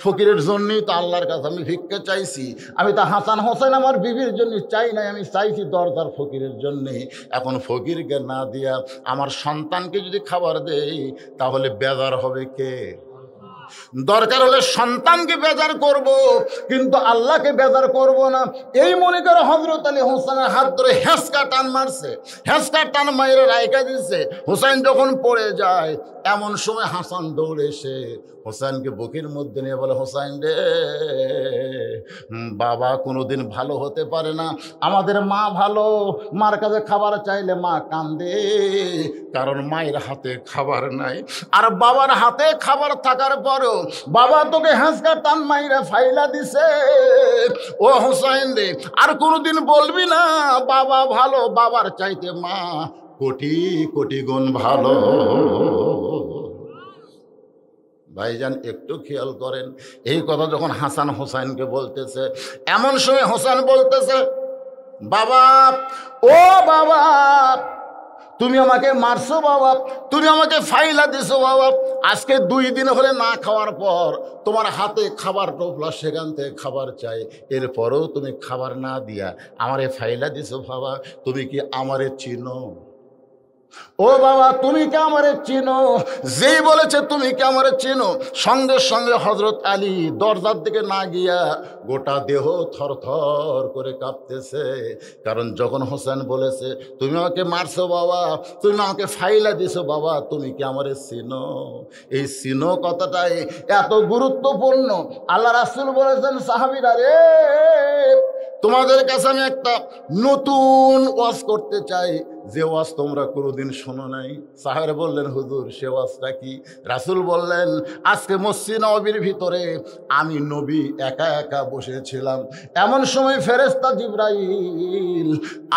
ফকিরের জন্যই তো আল্লাহর কাছে আমি ভিক্ষা চাইছি, আমি তো হাসান হোসেন আমার বিবির জন্য চাই নাই, আমি চাইছি দরদার ফকিরের জন্যে। এখন ফকিরকে না দিয়া আমার সন্তানকে যদি খাবার দেই তাহলে বেজার হবে কে? দরকার হলে সন্তানকে বেজার করব, কিন্তু আল্লাহকে বেজার করব না। এই মনে করে হযরত আলী হোসেনের হাত ধরে হেঁচকা টান মারছে, হেঁচকা টান মাইরে রাইকা দিচ্ছে। হুসাইন যখন পড়ে যায়, এমন সময় হাসান দৌড়ে এসে হোসেনকে বুকের মধ্যে নিয়ে বলে, হোসেন রে, বাবা কোনোদিন ভালো হতে পারে না, আমাদের মা ভালো, মার কাছে খাবার চাইলে মা কান্দে, কারণ মায়ের হাতে খাবার নাই। আর বাবার হাতে খাবার থাকার পরও বাবা তোকে হেঁচকা টান মাইরা ফাইলা দিছে। ও হোসেন রে, আর কোনোদিন বলবি না বাবা ভালো, বাবার চাইতে মা কোটি কোটি গুণ ভালো। ভাইজান একটু খেয়াল করেন, এই কথা যখন হাসান হোসেনকে বলতেছে, এমন সময় হোসেন বলতেছে, বাবা ও বাবা তুমি আমাকে মারছো বাবা, তুমি আমাকে ফাইলা দিছো বাবা, আজকে 2 দিন হলে না খাওয়ার পর তোমার হাতে খাবার টোপলা, সেখান থেকে খাবার চাই, এরপরেও তুমি খাবার না দিয়া আমারে ফাইলা দিছো বাবা, তুমি কি আমারে চিনো? ও বাবা তুমি কি আমারে চিনো? যেই বলেছে তুমি কি আমারে চিনো, সঙ্গে সঙ্গে হযরত আলী দরজার দিকে না গিয়া গোটা দেহ থরথর করে কাঁপতেছে। কারণ যখন হোসেন বলেছে তুমি আমাকে মারছো বাবা, তুমি আমাকে ফাইলা দিছো বাবা, তুমি কি আমারে চিনো, এই চিনো কথাটাই এত গুরুত্বপূর্ণ। আল্লাহ রাসূল বলেছেন, সাহাবীরা রে, তোমাদের কাছে আমি একটা নতুন ওয়াজ করতে চাই, যে ওয়াজ তোমরা কোনোদিন শোনো নাই। সাহাবারা বললেন, হুজুর সে ওয়াজটা কি? রাসূল বললেন, আজকে মসজিদ নববীর ভিতরে আমি নবী একা একা বসেছিলাম, এমন সময় ফেরেশতা জিবরাইল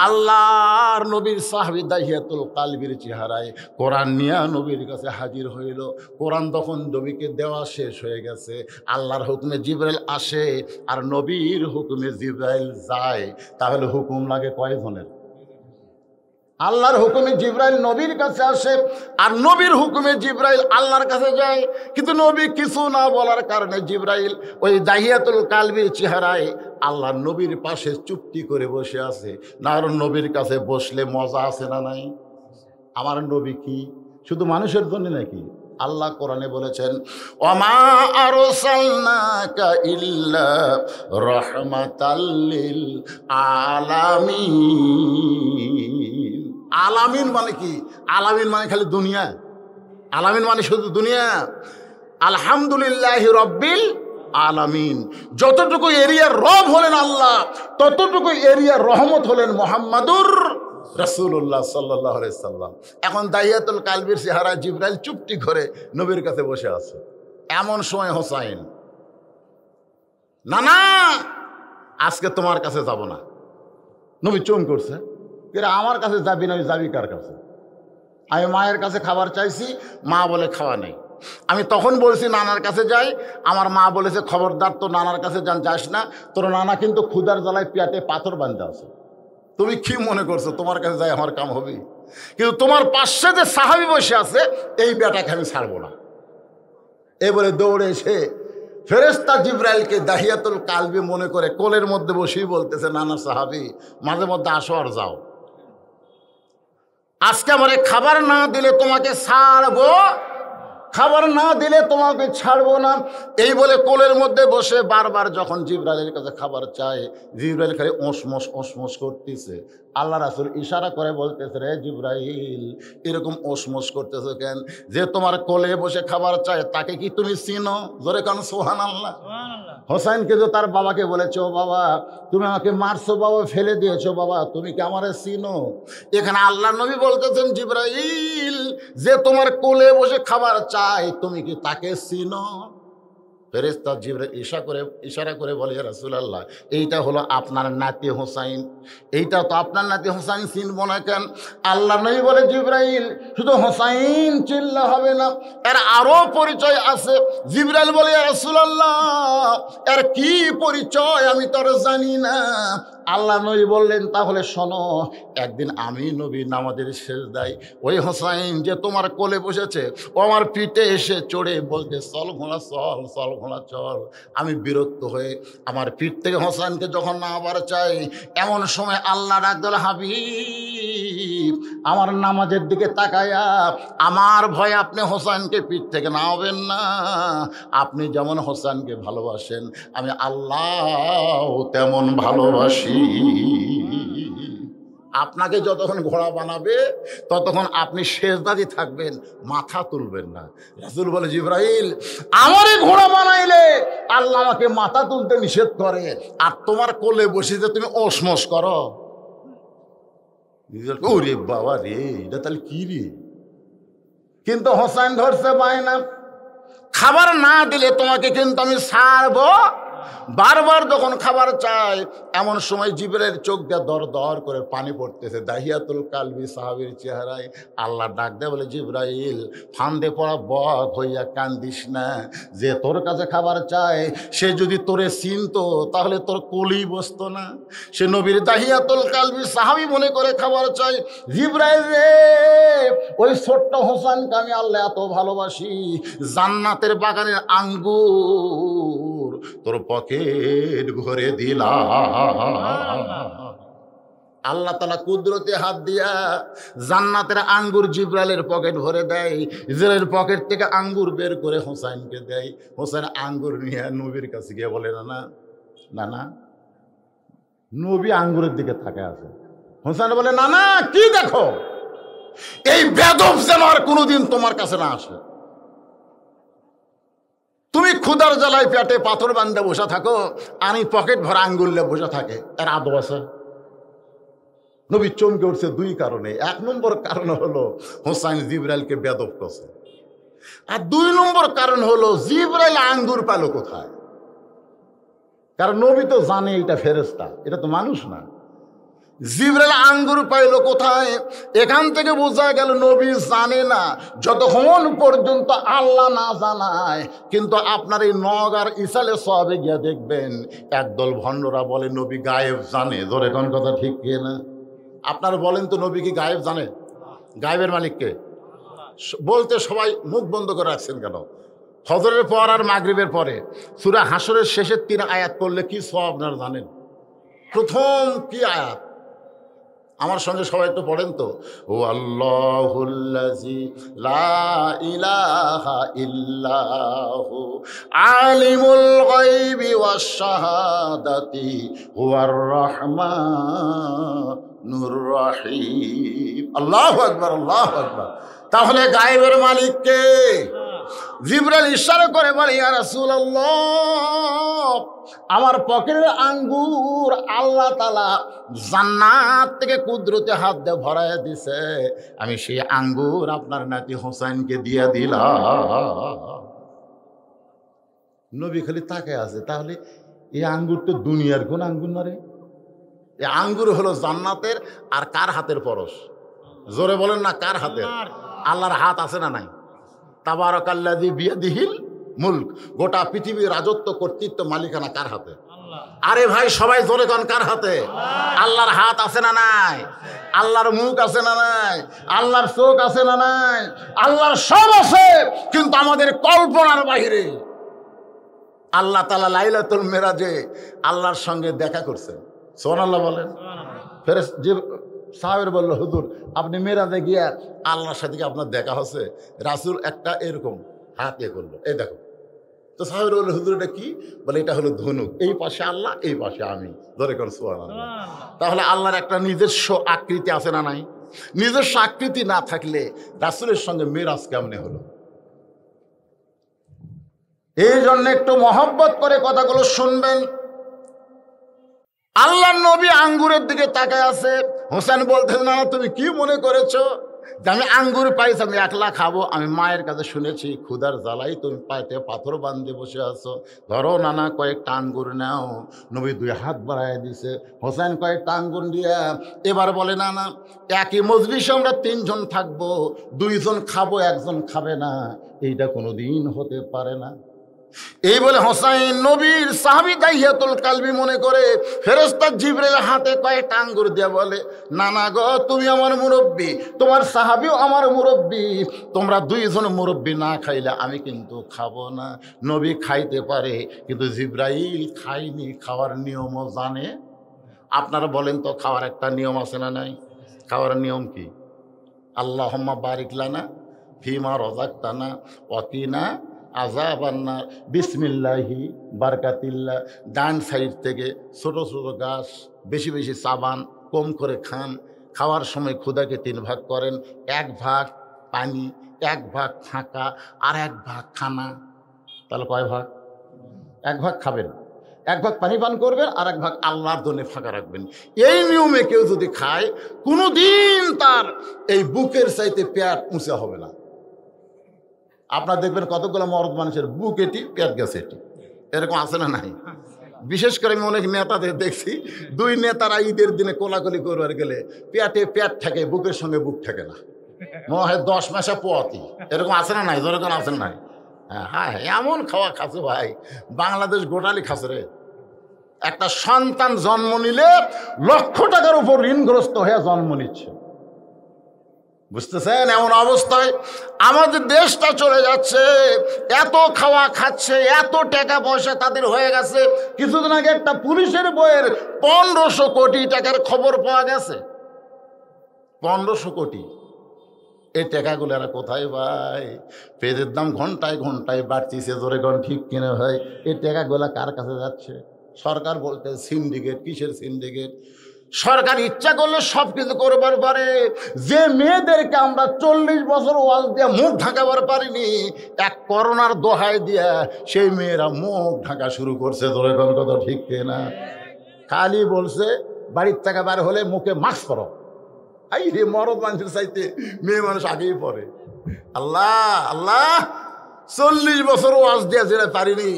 আল্লাহর নবীর সাহাবী দাহিয়াতুল কালবির চেহারায় কোরআন নিয়ে নবীর কাছে হাজির হইল। কোরআন তখন নবীকে দেওয়া শেষ হয়ে গেছে। আল্লাহর হুকুমে জিবরাইল আসে আর নবীর হুকুমে জিবরাইল যায়, তাহলে হুকুম লাগে কয়জনের? আল্লাহর হুকুমে জিবরাইল নবীর কাছে আসে আর নবীর হুকুমে জিবরাইল আল্লাহর কাছে যায়। কিন্তু নবী কিছু না বলার কারণে জিবরাইল ওই দাহিয়াতুল কালবির চেহারায় আল্লাহর নবীর পাশে চুপটি করে বসে আছে। না, আর নবীর কাছে বসলে মজা আছে না নাই? আমার নবী কি শুধু মানুষের জন্য নাকি? আল্লাহ কোরআনে বলেছেন, ওমা আরসালনাকা ইল্লা রাহমাতাল লিল আলামিন। আলামিন মানে কি? আলামিন মানে খালি দুনিয়া, আলামিন মানে শুধু দুনিয়া। আলহামদুলিল্লাহি রাব্বিল আলামিন, যতটুকু এরিয়ার রব হলেন আল্লাহ, ততটুকু এরিয়ার রহমত হলেন মুহাম্মাদুর রাসূলুল্লাহ সাল্লাল্লাহু আলাইহি সাল্লাম। এখন দাহিয়াতুল কালবির চেহারা জিবরাইল চুপটি করে নবীর কাছে বসে আছে। এমন সময় হোসাইন, না না আজকে তোমার কাছে যাব না। নবী চুম করছে, আমার কাছে যাবি না, যাবি কার কাছে? আমি মায়ের কাছে খাবার চাইছি, মা বলে খাওয়া নেই। আমি তখন বলছি নানার কাছে যাই, আমার মা বলেছে খবরদার তো নানার কাছে যাস না, তোর নানা কিন্তু ক্ষুধার জ্বালায় পেটে পাথর বাঁধতে আছে। তুমি কি মনে করছো তোমার কাছে যাই আমার কাম হবে? কিন্তু তোমার পাশে যে সাহাবী বসে আছে এই বেটাকে আমি ছাড়বো না। এবারে দৌড়ে এসে ফেরেশতা জিবরাইলকে দাহিয়াতুল কালবি মনে করে কোলের মধ্যে বসেই বলতেছে, নানা সাহাবী মাঝে মধ্যে আসো আর যাও, আজকে আমারে খাবার না দিলে তোমাকে ছাড়বো, খাবার না দিলে তোমাকে ছাড়বো না। এই বলে কোলের মধ্যে বসে বারবার যখন জিবরাইলের কাছে খাবার চায়, জিবরাইল খালি ওসমস ওসমস করতেছে আল্লাহ রাসূল ইশারা করে বলতেছে, রে জিবরাইল, এরকম ওসমোস করতেছো কেন? যে তোমার কোলে বসে খাবার চায় তাকে কি তুমি চিনো? জোরে কান সুবহানাল্লাহ। হোসাইনকে যে তার বাবাকে বলেছো, বাবা তুমি আমাকে মারছো, বাবা ফেলে দিয়েছো, বাবা তুমি কি আমারে চিনো? এখানে আল্লাহ নবী বলতেছেন, জিবরাইল, যে তোমার কোলে বসে খাবার চায় তুমি কি তাকে চিনো? ফেরেশতা জিবরাইল ইশারা করে বলে, ইয়া রাসূলুল্লাহ, এইটা হলো আপনার নাতি হোসাইন। এইটা তো আপনার নাতি হোসাইন, চিনব না কেন? আল্লাহ নবী বলে, জিবরাইল, শুধু হোসাইন চিনলে হবে না, এর আরো পরিচয় আছে। জিবরাইল বলে, ইয়া রাসূলুল্লাহ, এর কি পরিচয় আমি তো আর জানি না। আল্লাহ নবী বললেন, তাহলে শোনো, একদিন আমি নবী নামাজের সেজদায় ওই হোসাইন যে তোমার কোলে বসেছে, ও আমার পিঠে এসে চড়ে বলতে, চল ঘোড়া চল, চল ঘোড়া চল। আমি বিরক্ত হয়ে আমার পিঠ থেকে হোসাইনকে যখন নামাবার চাই, এমন সময় আল্লাহ ডাক দিল, হাবিব, আমার নামাজের দিকে তাকায়া, আমার ভয়ে আপনি হোসাইনকে পিঠ থেকে নামাবেন না। আপনি যেমন হোসাইনকে ভালোবাসেন, আমি আল্লাহ তেমন ভালোবাসি। আপনাকে যতক্ষণ ঘোড়া বানাবে ততক্ষণ আপনি সেজদাদি থাকবেন, মাথা তুলবেন না। রাসূল বলে, জিবরাইল, আমারে ঘোড়া বানাইলে আল্লাহ আমাকে মাথা তুলতে নিষেধ করে, আর তোমার কোলে বসিতে তুমি ওসমস করো। ওরে বাবা রে, এটা তাহলে কি রে? কিন্তু হোসাইন ধরছে বায়না, খাবার না দিলে তোমাকে কিন্তু আমি ছাড়বো। বারবার যখন খাবার চায়, এমন সময় জিবরাইল চোখ দিয়ে দর দর করে পানি পড়তেছে, দাহিয়াতুল কালবি সাহাবীর চেহারায়। আল্লাহ ডাক দেয়, বলে, জিবরাইল, ফান্দে পড়া বক হইয়া কান্দিস না। যে তোর কাছে খাবার চায় সে যদি তোরে চিনতো তাহলে তোর কোলেই বসতো না। সে নবীর দাহিয়াতুল কালবি সাহাবী মনে করে খাবার চাই। জিবরাইল রে, ওই ছোট্ট হোসেনকে আমি আল্লাহ এত ভালোবাসি, জান্নাতের বাগানের আঙ্গুর তোর পকেট ভরে দিলাম। আল্লাহ তাআলা কুদরতে হাত দিয়া জান্নাতের আঙ্গুর জিবরাইলের পকেট ভরে দেয়। জিবরাইলের পকেট থেকে আঙ্গুর বের করে হোসাইনকে দেয়। হোসাইন আঙ্গুর নিয়ে নবীর কাছে গিয়ে বলে, না না না, নবী আঙ্গুরের দিকে থাকে আছে। হোসাইন বলে, না না, কি দেখো, এই বেদব যেন আর কোনোদিন তোমার কাছে না আসে। তুমি ক্ষুধার জ্বালায় পেটে পাথর বান্ধে বসে থাকো, আমি পকেট ভরা আঙ্গুল বসে থাকে, এর আদব আছে? নবী চমকে উঠছে দুই কারণে। এক নম্বর কারণ হলো হোসাইন জিবরাইলকে বেদব করছে, আর দুই নম্বর কারণ হলো জিবরাইল আঙ্গুর পেল কোথায়? কারণ নবী তো জানে এটা ফেরেশতা, এটা তো মানুষ না। জিবরাইল আঙ্গুর পাইল কোথায়? এখান থেকে বোঝা গেল নবী জানে না, যতক্ষণ পর্যন্ত আল্লাহ না জানায়। কিন্তু আপনার এই নওগাঁর ইসালে সবে গিয়ে দেখবেন, একদল ভণ্ডরা বলে নবী গায়েব জানে। ধরে কোন কথা ঠিক কি না? আপনারা বলেন তো, নবী কি গায়েব জানে? গায়েবের মালিককে বলতে সবাই মুখ বন্ধ করে রাখছেন কেন? ফজরের পর আর মাগরিবের পরে সূরা হাসরের শেষের 3 আয়াত পড়লে কি সওয়াব আপনারা জানেন? প্রথম কি আয়াত? আমার সঙ্গে সবাই একটু পড়েন তো। ও আল্লাহুল্লাযী লা ইলাহা ইল্লাহু আলিমুল গায়বি ওয়াশ শাহাদাতি হুয়ার রাহমানুর রহিম। আল্লাহু আকবার, আল্লাহু আকবার। তাহলে গায়েবের মালিক কে? জিবরাইল ইশারা করে বলে, ইয়া রাসূলুল্লাহ, আমার পকেটের আঙ্গুর আল্লাহ তাআলা জান্নাত থেকে কুদরতে হাত দিয়ে ভরাইয়া দিছে, আমি সেই আঙ্গুর আপনার নাতি হোসেনকে দিয়ে দিলাম। নবী খালি তাকায় আছে। তাহলে এই আঙ্গুর তো দুনিয়ার কোন আঙ্গুর না রে? এই আঙ্গুর হলো জান্নাতের। আর কার হাতের পরশ? জোরে বলেন না, কার হাতের? আল্লাহর হাত আছে না নাই? তাবারাকাল্লাযী বিয়াদিহিল মুলক, গোটা পৃথিবীর রাজত্ব, কর্তৃত্ব, মালিকানা কার হাতে? আরে ভাই সবাই জোরে কোন কার হাতে? আল্লাহর হাত আছে না নাই? আল্লাহর মুখ আছে না নাই? আল্লাহর চোখ আছে না নাই? আল্লাহর সব আছে, কিন্তু আমাদের কল্পনার বাইরে। আল্লাহ তাআলা লাইলাতুল মেরাজে আল্লাহর সঙ্গে দেখা করছেন। সুবহানাল্লাহ বলেন। ফেরেশতা যে সাহাবের বলল, হুজুর আপনি মেরাজে গিয়া আল্লাহর সাথে আপনার দেখা হচ্ছে? রাসূল একটা এরকম হাত করলো, এই দেখো তো সাহাবীরা বলল, হুজুর এটা কি? বলে এটা হলো ধনুক, এই পাশে আল্লাহ, এই পাশে আমি। ধরে কোন সুবহানাল্লাহ। তাহলে আল্লাহর একটা নিজস্ব আকৃতি আছে না নাই? নিজস্ব আকৃতি না থাকলে রাসূলের সঙ্গে মেরাজ কেমনে হলো? এই জন্য একটু মহব্বত করে কথাগুলো শুনবেন। আল্লাহর নবী আঙ্গুরের দিকে তাকায় আছে। হোসেন বলতেন, না তুমি কি মনে করেছো যে আমি আঙ্গুর পাইছি আমি একলা খাবো? আমি মায়ের কাছে শুনেছি ক্ষুধার জ্বালাই তুমি পাইতে পাথর বান্ধে বসে আছো, ধরো নানা কয়েকটা আঙ্গুর নাও। নবী 2 হাত বাড়ায় দিছে। হোসেন কয়েকটা আঙ্গুর দিয়া এবার বলে, না না, একই মজলিসে আমরা 3 জন থাকবো, 2 জন খাবো, 1 জন খাবে না, এইটা কোনোদিন হতে পারে না। এই বলে হোসাইন নবীর সাহাবী দাইয়াতুল কালবি মনে করে ফেরেশতা জিবরাইল হাতে কয়েকটা আঙ্গুর দিয়ে বলে, না না গো, তুমি আমার মুরব্বী, তোমার সাহাবীও আমার মুরব্বী, তোমরা 2 জন মুরব্বী না খাইলে আমি কিন্তু খাবো না। নবী খাইতে পারে কিন্তু জিবরাইল খায়নি, খাওয়ার নিয়মও জানে। আপনারা বলেন তো, খাওয়ার একটা নিয়ম আছে না নাই? খাওয়ার নিয়ম কি? আল্লাহুম্মা বারিক লানা ফিমা রাযাকতানা ওয়াকিনা আযাবান্নার, বিসমিল্লাহি বারকাতিল্লাহ। ডান সাইড থেকে ছোট ছোট গাছ, বেশি বেশি চাবান, কম করে খান। খাওয়ার সময় ক্ষুধাকে 3 ভাগ করেন, 1 ভাগ পানি, 1 ভাগ ফাঁকা, আর 1 ভাগ খানা। তাহলে কয় ভাগ? 1 ভাগ খাবেন, 1 ভাগ পানি পান করবেন, আর 1 ভাগ আল্লাহর জন্য ফাঁকা রাখবেন। এই নিয়মে কেউ যদি খায়, কোনোদিন তার এই বুকের চাইতে পেট উঁচা হবে না। আপনার দেখবেন কতগুলো মরদ মানুষের বুক এটি, পেট গেছে এটি, এরকম আছে না নাই? বিশেষ করে আমি অনেক নেতাদের দেখছি, 2 নেতারা ঈদের দিনে কোলাকুলি করবার গেলে পেটে পেট থাকে, বুকের সঙ্গে বুক থাকে না, মনে হয় 10 মাসে পোয়াতি। এরকম আছে না নাই? যেরকম আছে না নাই? হ্যাঁ হ্যাঁ, এমন খাওয়া খাচ্ছে ভাই, বাংলাদেশ গোটালি খাচ্ছে রে। একটা সন্তান জন্ম নিলে লক্ষ টাকার উপর ঋণগ্রস্ত হয়ে জন্ম নিচ্ছে, বুঝতেছেন? এমন অবস্থায় আমাদের দেশটা চলে যাচ্ছে। এত খাওয়া খাচ্ছে, এত টাকা পয়সা তাদের হয়ে গেছে। কিছুদিন আগে একটা পুলিশের বইয়ের 1500 কোটি টাকার খবর পাওয়া গেছে। 1500 কোটি। এই টাকাগুলো এরা কোথায় ভাই? পেঁয়াজের দাম ঘন্টায় ঘন্টায় বাড়তিছে, জোরে গণ ঠিক কিনে ভাই? এই টাকাগুলা কার কাছে যাচ্ছে? সরকার বলতে সিন্ডিকেট। কিসের সিন্ডিকেট? সরকার ইচ্ছা করলে সব কিছু করবার পারে। যে মেয়েদেরকে আমরা 40 বছর ওয়াজ দিয়ে মুখ ঢাকাবার পারিনি, এক করোনার দোহাই দিয়া সেই মেয়েরা মুখ ঢাকা শুরু করছে। ধরে কোন কথা ঠিক না? খালি বলছে বাড়ির থেকে বার হলে মুখে মাস্ক পরো। এই রে, মরদ মানুষের চাইতে মেয়ে মানুষ আগেই পড়ে। আল্লাহ আল্লাহ, 40 বছর ওয়াজ দিয়ে যেটা পারিনি,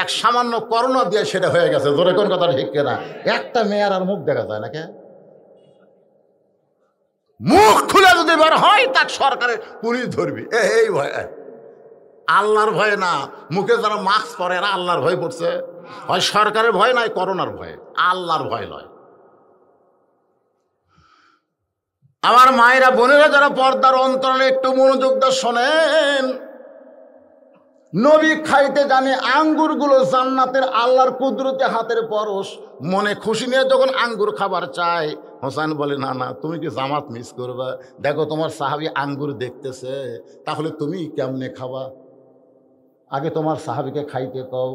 এক সামান্য করোনা দিয়ে সেটা হয়ে গেছে। ধরে কোন কথা ঠিক না? একটা মেয়ের আর মুখ দেখা যায় না। কে মুখ খুলে যদি বের হয়, তার সরকারের পুলিশ ধরবি, এই ভয়। আল্লাহর ভয় না, মুখে যারা মাস্ক পরে এরা আল্লাহর ভয় পড়ছে। হয় সরকারের ভয়, নয় করোনার ভয়, আল্লাহর ভয় নয়। আমার মায়েরা, বোনেরা যারা পর্দার অন্তরালে একটু মনোযোগ দিয়ে শোনেন, নবী খাইতে জানে আঙ্গুরগুলো জান্নাতের আল্লাহর কুদরতে হাতের পরশ। মনে খুশি নিয়ে যখন আঙ্গুর খাবার চায়, হোসেন বলে, না না, তুমি কি জামাত মিস করবা? দেখো তোমার সাহাবী আঙ্গুর দেখতেছে, তাহলে তুমি কেমনে খাবা? আগে তোমার সাহাবীকে খাইতে কও।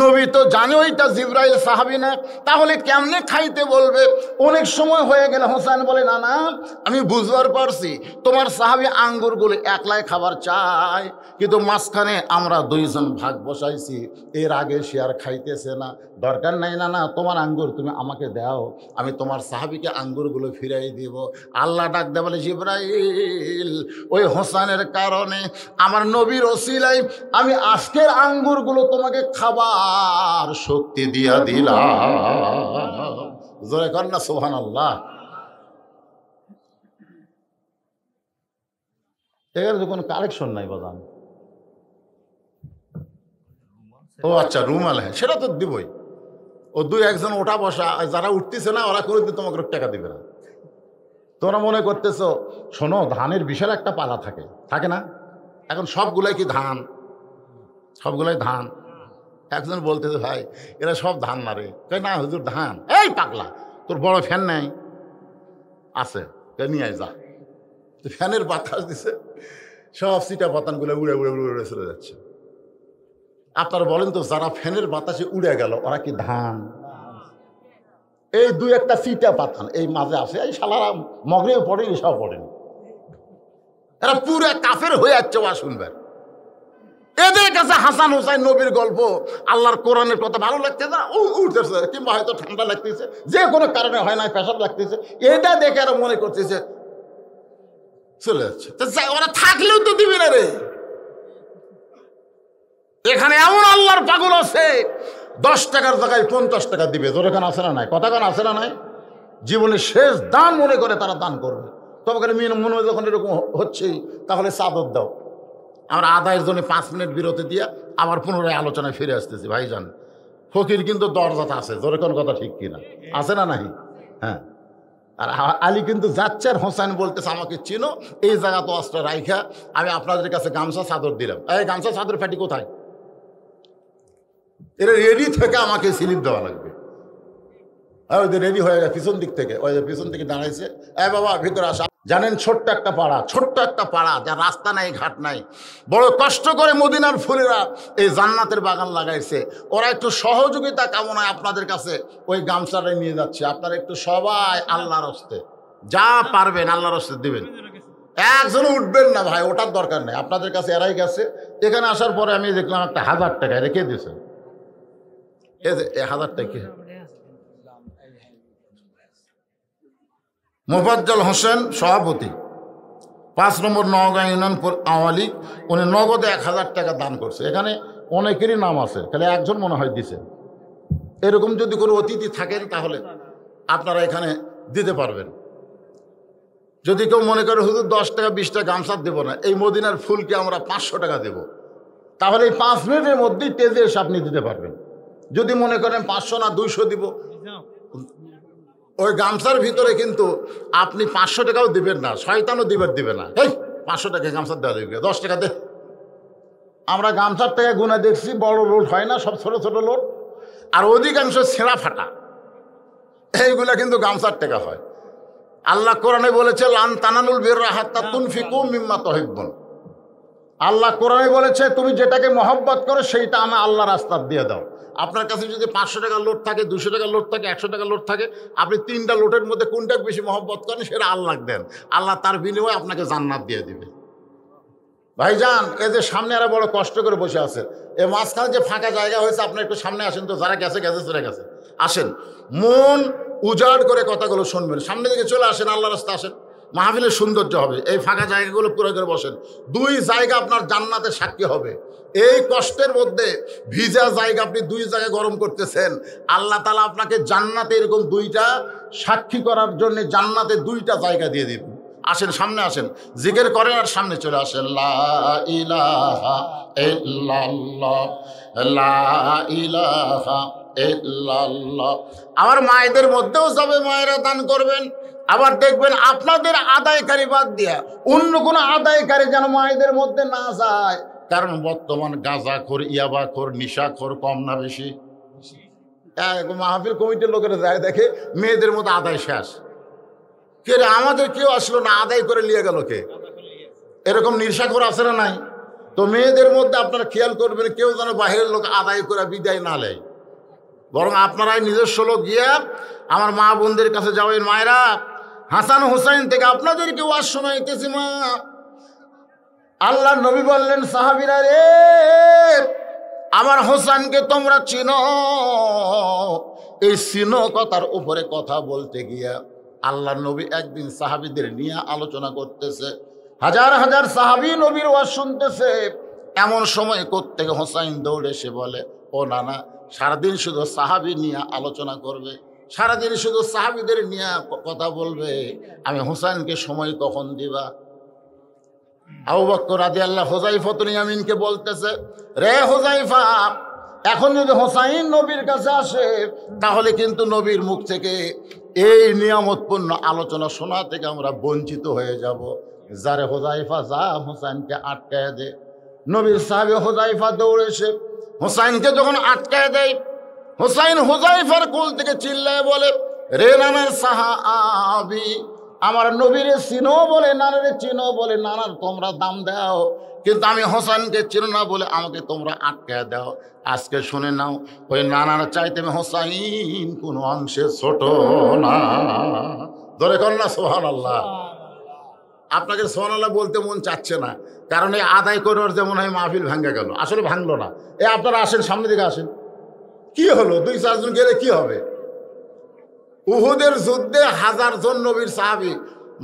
নবী তো জানে ওইটা জিবরাইল সাহাবী না, তাহলে কেমনে খাইতে বলবে? অনেক সময় হয়ে গেলে হোসেন বলে, না না, আমি বুঝবার পারছি তোমার সাহাবী আঙ্গুরগুলো একলাই খাবার চায়, কিন্তু মাঝখানে আমরা 2 জন ভাগ বসাইছি, এর আগে সে আর খাইতেছে না। দরকার নাই, না না, তোমার আঙ্গুর তুমি আমাকে দাও, আমি তোমার সাহাবীকে আঙ্গুরগুলো ফিরাই দিব। আল্লাহ ডাক দে বলে, জিবরাইল, ওই হোসেনের কারণে আমার নবীর ওসিলায় আমি আজকের আঙ্গুরগুলো তোমাকে খাবার শক্তি দিয়া দিলাম। জোরে কর না সুবহানাল্লাহ। এর যখন কালেকশন নাই বাজান। ও আচ্ছা, রুমাল, হ্যাঁ সেটা তো দিবই। ও 2-1 জন ওঠা বসা, যারা উঠতেছে না ওরা করে তোমাকে টাকা দিবে না। তোমরা মনে করতেছো, শোনো, ধানের বিশাল একটা পালা থাকে, থাকে না? এখন সবগুলাই কি ধান? সবগুলাই ধান? একজন বলতেছে, ভাই এরা সব ধান না রে। না হুজুর ধান। এই পাগলা, তোর বড় ফ্যান নাই? আছে, নিয়ে আয় যা। ফ্যানের বাতাস দিছে, সব সিটা পাতানগুলো উড়ে উড়ে উড়ে উড়ে চলে যাচ্ছে। আপনারা বলেন তো, যারা ফ্যানের বাতাসে উড়ে গেল ওরা কি ধান? এই দুই একটা চিটা পাতান এই মাঝে আছে, এই শালারা মগরেও পড়েনি, সব পড়েনি, এরা পুরো কাফের হয়ে যাচ্ছে ওয়া শুনবেন। এদের কাছে হাসান হুসাইন নবীর গল্প, আল্লাহর কোরআনের কথা ভালো লাগতেছে না, উঠতেছে, কিংবা হয়তো ঠান্ডা লাগতেছে, যে কোনো কারণে হয় না, পেশাব লাগতেছে, এটা দেখে আর মনে করতেছে চলে যাচ্ছে। ওরা থাকলেও তো দিবি না রে। এখানে এমন আল্লাহর পাগল আছে 10 টাকার জায়গায় 50 টাকা দিবে, তোর এখানে আসে না নাই, কথা কান আসে না নাই, জীবনের শেষ দান মনে করে তারা দান করবে। তবে মনে হয় যখন এরকম হচ্ছে তাহলে চাদর দাও। আমরা আদায়ের জন্য 5 মিনিট বিরতি দিয়ে আবার পুনরায় আলোচনায় ফিরে আসতেছি। ভাইজান, ফকির কিন্তু দরজাতে আছে, তোর কোন কথা ঠিক কিনা, আছে না নাই? হ্যাঁ, আর আলী কিন্তু যাচ্ছে, আর হোসেন বলতেছে আমাকে চিনো, এই জায়গা তো অস্ত্র রাইখা আমি আপনাদের কাছে গামছা চাদর দিলাম, এই গামছা চাদর ফ্যাটি কোথায়? এরা রেডি থেকে আমাকে স্লিপ দেওয়া লাগবে। ওই যে রেডি হয়ে গেছে পিছন দিক থেকে, ওই যে পিছন থেকে দাঁড়াইছে, এই বাবা ভিতরে আসা। জানেন ছোট্ট একটা পাড়া, যার রাস্তা নাই, ঘাট নাই, বড় কষ্ট করে মদিনার ফুলেরা এই জান্নাতের বাগান লাগাইছে। ওরা একটু সহযোগিতা কামনায় আপনাদের কাছে ওই গামছাটা নিয়ে যাচ্ছে। আপনারা একটু সবাই আল্লাহর হস্তে যা পারবেন আল্লাহর হস্তে দিবেন, একজন উঠবেন না ভাই, ওটার দরকার নেই, আপনাদের কাছে এরাই গেছে। এখানে আসার পরে আমি দেখলাম একটা 1000 টাকা রেখে দিয়েছে, এই যে 1000 টাকা মোফাজ্জল হোসেন সভাপতি, 5 নম্বর নওগাঁ ইউনিয়ন আওয়ামী লীগ, উনি নগদে 1000 টাকা দান করছে। এখানে অনেকেরই নাম আছে, খালি একজন মনে হয় দিছে। এরকম যদি কোনো অতিথি থাকেন তাহলে আপনারা এখানে দিতে পারবেন। যদি কেউ মনে করে হুজুর 10 টাকা 20 টাকা গামছা দেবো না, এই মদিনার ফুলকে আমরা 500 টাকা দেব, তাহলে এই 5 মিনিটের মধ্যেই তেজে এসে আপনি দিতে পারবেন। যদি মনে করেন 500 না 200 দিব, ওই গামছার ভিতরে কিন্তু আপনি 500 টাকাও দিবেন না, শয়তানও দিবে না। এই 500 টাকা গামছা দেওয়া দেবে, 10 টাকা দে। আমরা গামছার টাকা গুণা দেখছি, বড় লোড হয় না, সব ছোট ছোট লোড, আর অধিকাংশ ছেঁড়া ফাটা, এইগুলা কিন্তু গামছার টাকা হয়। আল্লাহ কোরআনে বলেছে লান তানালুল বিররা হাত্তা তুনফিকু মিম্মা তুহিব্বুন। আল্লাহ কোরআনে বলেছে তুমি যেটাকে মহব্বত করো সেইটা আমি আল্লাহ রাস্তা দিয়ে দাও। আপনার কাছে যদি 500 টাকা লোড থাকে, 200 টাকা লোড থাকে, 100 টাকা লোড থাকে, আপনি 3টা লোটের মধ্যে কোনটা বেশি মহব্বত করেন সেটা আল্লাহ দেন, আল্লাহ তার বিনিময়ে আপনাকে জান্নাত দিয়ে দিবে। ভাইজান, এই যে সামনে এরা বড় কষ্ট করে বসে আছে, এই মাঝখানে যে ফাঁকা জায়গা হয়েছে, আপনি একটু সামনে আসেন তো, যারা গেছে চলে গেছে, আসেন, মন উজাড় করে কথাগুলো শুনবেন, সামনে দিকে চলে আসেন, আল্লাহ রাস্তা আসেন, মাহফিলের সৌন্দর্য হবে। এই ফাঁকা জায়গাগুলো পুরো করে বসেন, 2 জায়গা আপনার জান্নাতে সাক্ষী হবে। এই কষ্টের মধ্যে ভিজা জায়গা আপনি 2 জায়গায় গরম করতেছেন, আল্লাহ তাআলা আপনাকে জান্নাতে এরকম 2টা সাক্ষী করার জন্য জান্নাতে 2টা জায়গা দিয়ে দিবেন। আসেন, সামনে আসেন, জিকির করেন আর সামনে চলে আসেন। লা ইলাহা ইল্লাল্লাহ, লা ইলাহা ইল্লাল্লাহ। আমার মায়েদের মধ্যেও যাবে, মায়েরা দান করবেন। আবার দেখবেন আপনাদের আদায়কারী বাদ দিয়া অন্য কোনো আদায়কারী যেন মায়েদের মধ্যে না যায়, কারণ বর্তমান গাঁজাখোর, ইয়াবাখোর, নিশাখোর কম না বেশি? মাহফিল কমিটির লোকেরা যায়, দেখে মেয়েদের মধ্যে আদায় শেষ। কে রে, আমাদের কেউ আসলো না, আদায় করে নিয়ে গেল কে? এরকম নিশাখোর আছে না নাই? তো মেয়েদের মধ্যে আপনারা খেয়াল করবেন, কেউ যেন বাহিরের লোক আদায় করে বিদায় না নেয়, বরং আপনারাই নিজস্ব লোক গিয়া আমার মা বোনদের কাছে যাবেন। মায়েরা, হাসান হুসাইন থেকে আপনাদেরকে ওয়াজ শোনাইতেছি। মা, আল্লাহ নবী বললেন সাহাবীরা রে, আমার হোসেনকে তোমরা চিনো। এই চিনো কথার উপরে কথা বলতে গিয়া আল্লাহ নবী একদিন সাহাবীদের নিয়ে আলোচনা করতেছে, হাজার হাজার সাহাবী নবীর ওয়াজ শুনতেছে। এমন সময় কোত্থেকে হোসেন দৌড়ে এসে বলে, ও নানা, সারাদিন শুধু সাহাবী নিয়ে আলোচনা করবে, সারাদিন শুধু সাহাবীদের নিয়ে কথা বলবে, আমি হোসেনকে সময় কখন দিবা? আবু বকর রাদিয়াল্লাহু হুযায়ফাতুল ইয়ামিনকে বলতেছে, রে হুযায়ফা, এখন যদি হোসাইন নবীর কাছে আসে তাহলে কিন্তু নবীর মুখ থেকে এই নিয়ামতপূর্ণ আলোচনা শোনা থেকে আমরা বঞ্চিত হয়ে যাব। যারে হুযায়ফা, যা হোসাইনকে আটকায় দে। নবীর সাহাবী হুযায়ফা দৌড়ে এসে হোসাইনকে যখন আটকায় দেয়, হোসাইন হুযায়ফার কোল থেকে চিল্লায় বলে, রে নানার সাহাবী, আমার নবীরে চিনো বলে নানারে চিনো বলে নানার তোমরা দাম দাও, কিন্তু আমি হোসেনকে চিনো না বলে আমাকে তোমরা আটকে দাও। আজকে শুনে নাও, ওই নানার চাইতে হোসাইন কোনো অংশে ছোট না। ধরে কর না সুবহানাল্লাহ। আপনাকে সুবহানাল্লাহ বলতে মন চাচ্ছে না, কারণ এই আদায় করার যেমন হয় মাহফিল ভাঙ্গা গেল, আসলে ভাঙলো না। আপনারা আসেন, সামনের দিকে আসেন। কি হলো, 2-4 জন গেলে কি হবে? উহুদের যুদ্ধে 1000 জন নবীর সাহাবী,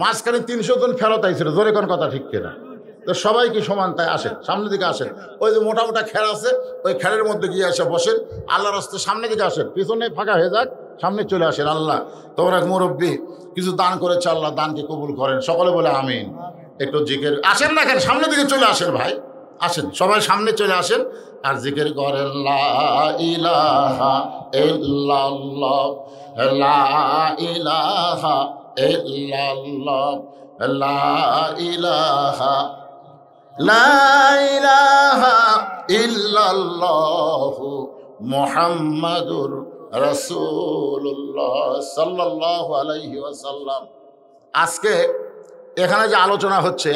মাঝখানে 300 জন ফেরত আইছিল। জোরে কোন কথা ঠিক কিনা? তো সবাই কি সমান? তাই আসেন, সামনের দিকে আসেন। ওই যে মোটা মোটা খের আছে, ওই খেরের মধ্যে গিয়ে এসে বসেন। আল্লাহর রাস্তায় সামনের দিকে আসেন, পিছনে ফাঁকা হয়ে যাক, সামনে চলে আসেন। আল্লাহ তোমরা মুরব্বী কিছু দান করেছে, আল্লাহ দানকে কবুল করেন। সকলে বলে আমিন। একটু জিকির আসেন না কেন, সামনের দিকে চলে আসেন ভাই, আসেন সবাই সামনে চলে আসেন আর জিকির করেন লা ইলাহা ইল্লাল্লাহ, লা ইলাহা ইল্লাল্লাহ, লা ইলাহা, লা ইলাহা ইল্লাল্লাহ মুহাম্মাদুর রাসূলুল্লাহ সাল্লাল্লাহু আলাইহি ওয়াসাল্লাম। আজকে এখানে যে আলোচনা হচ্ছে,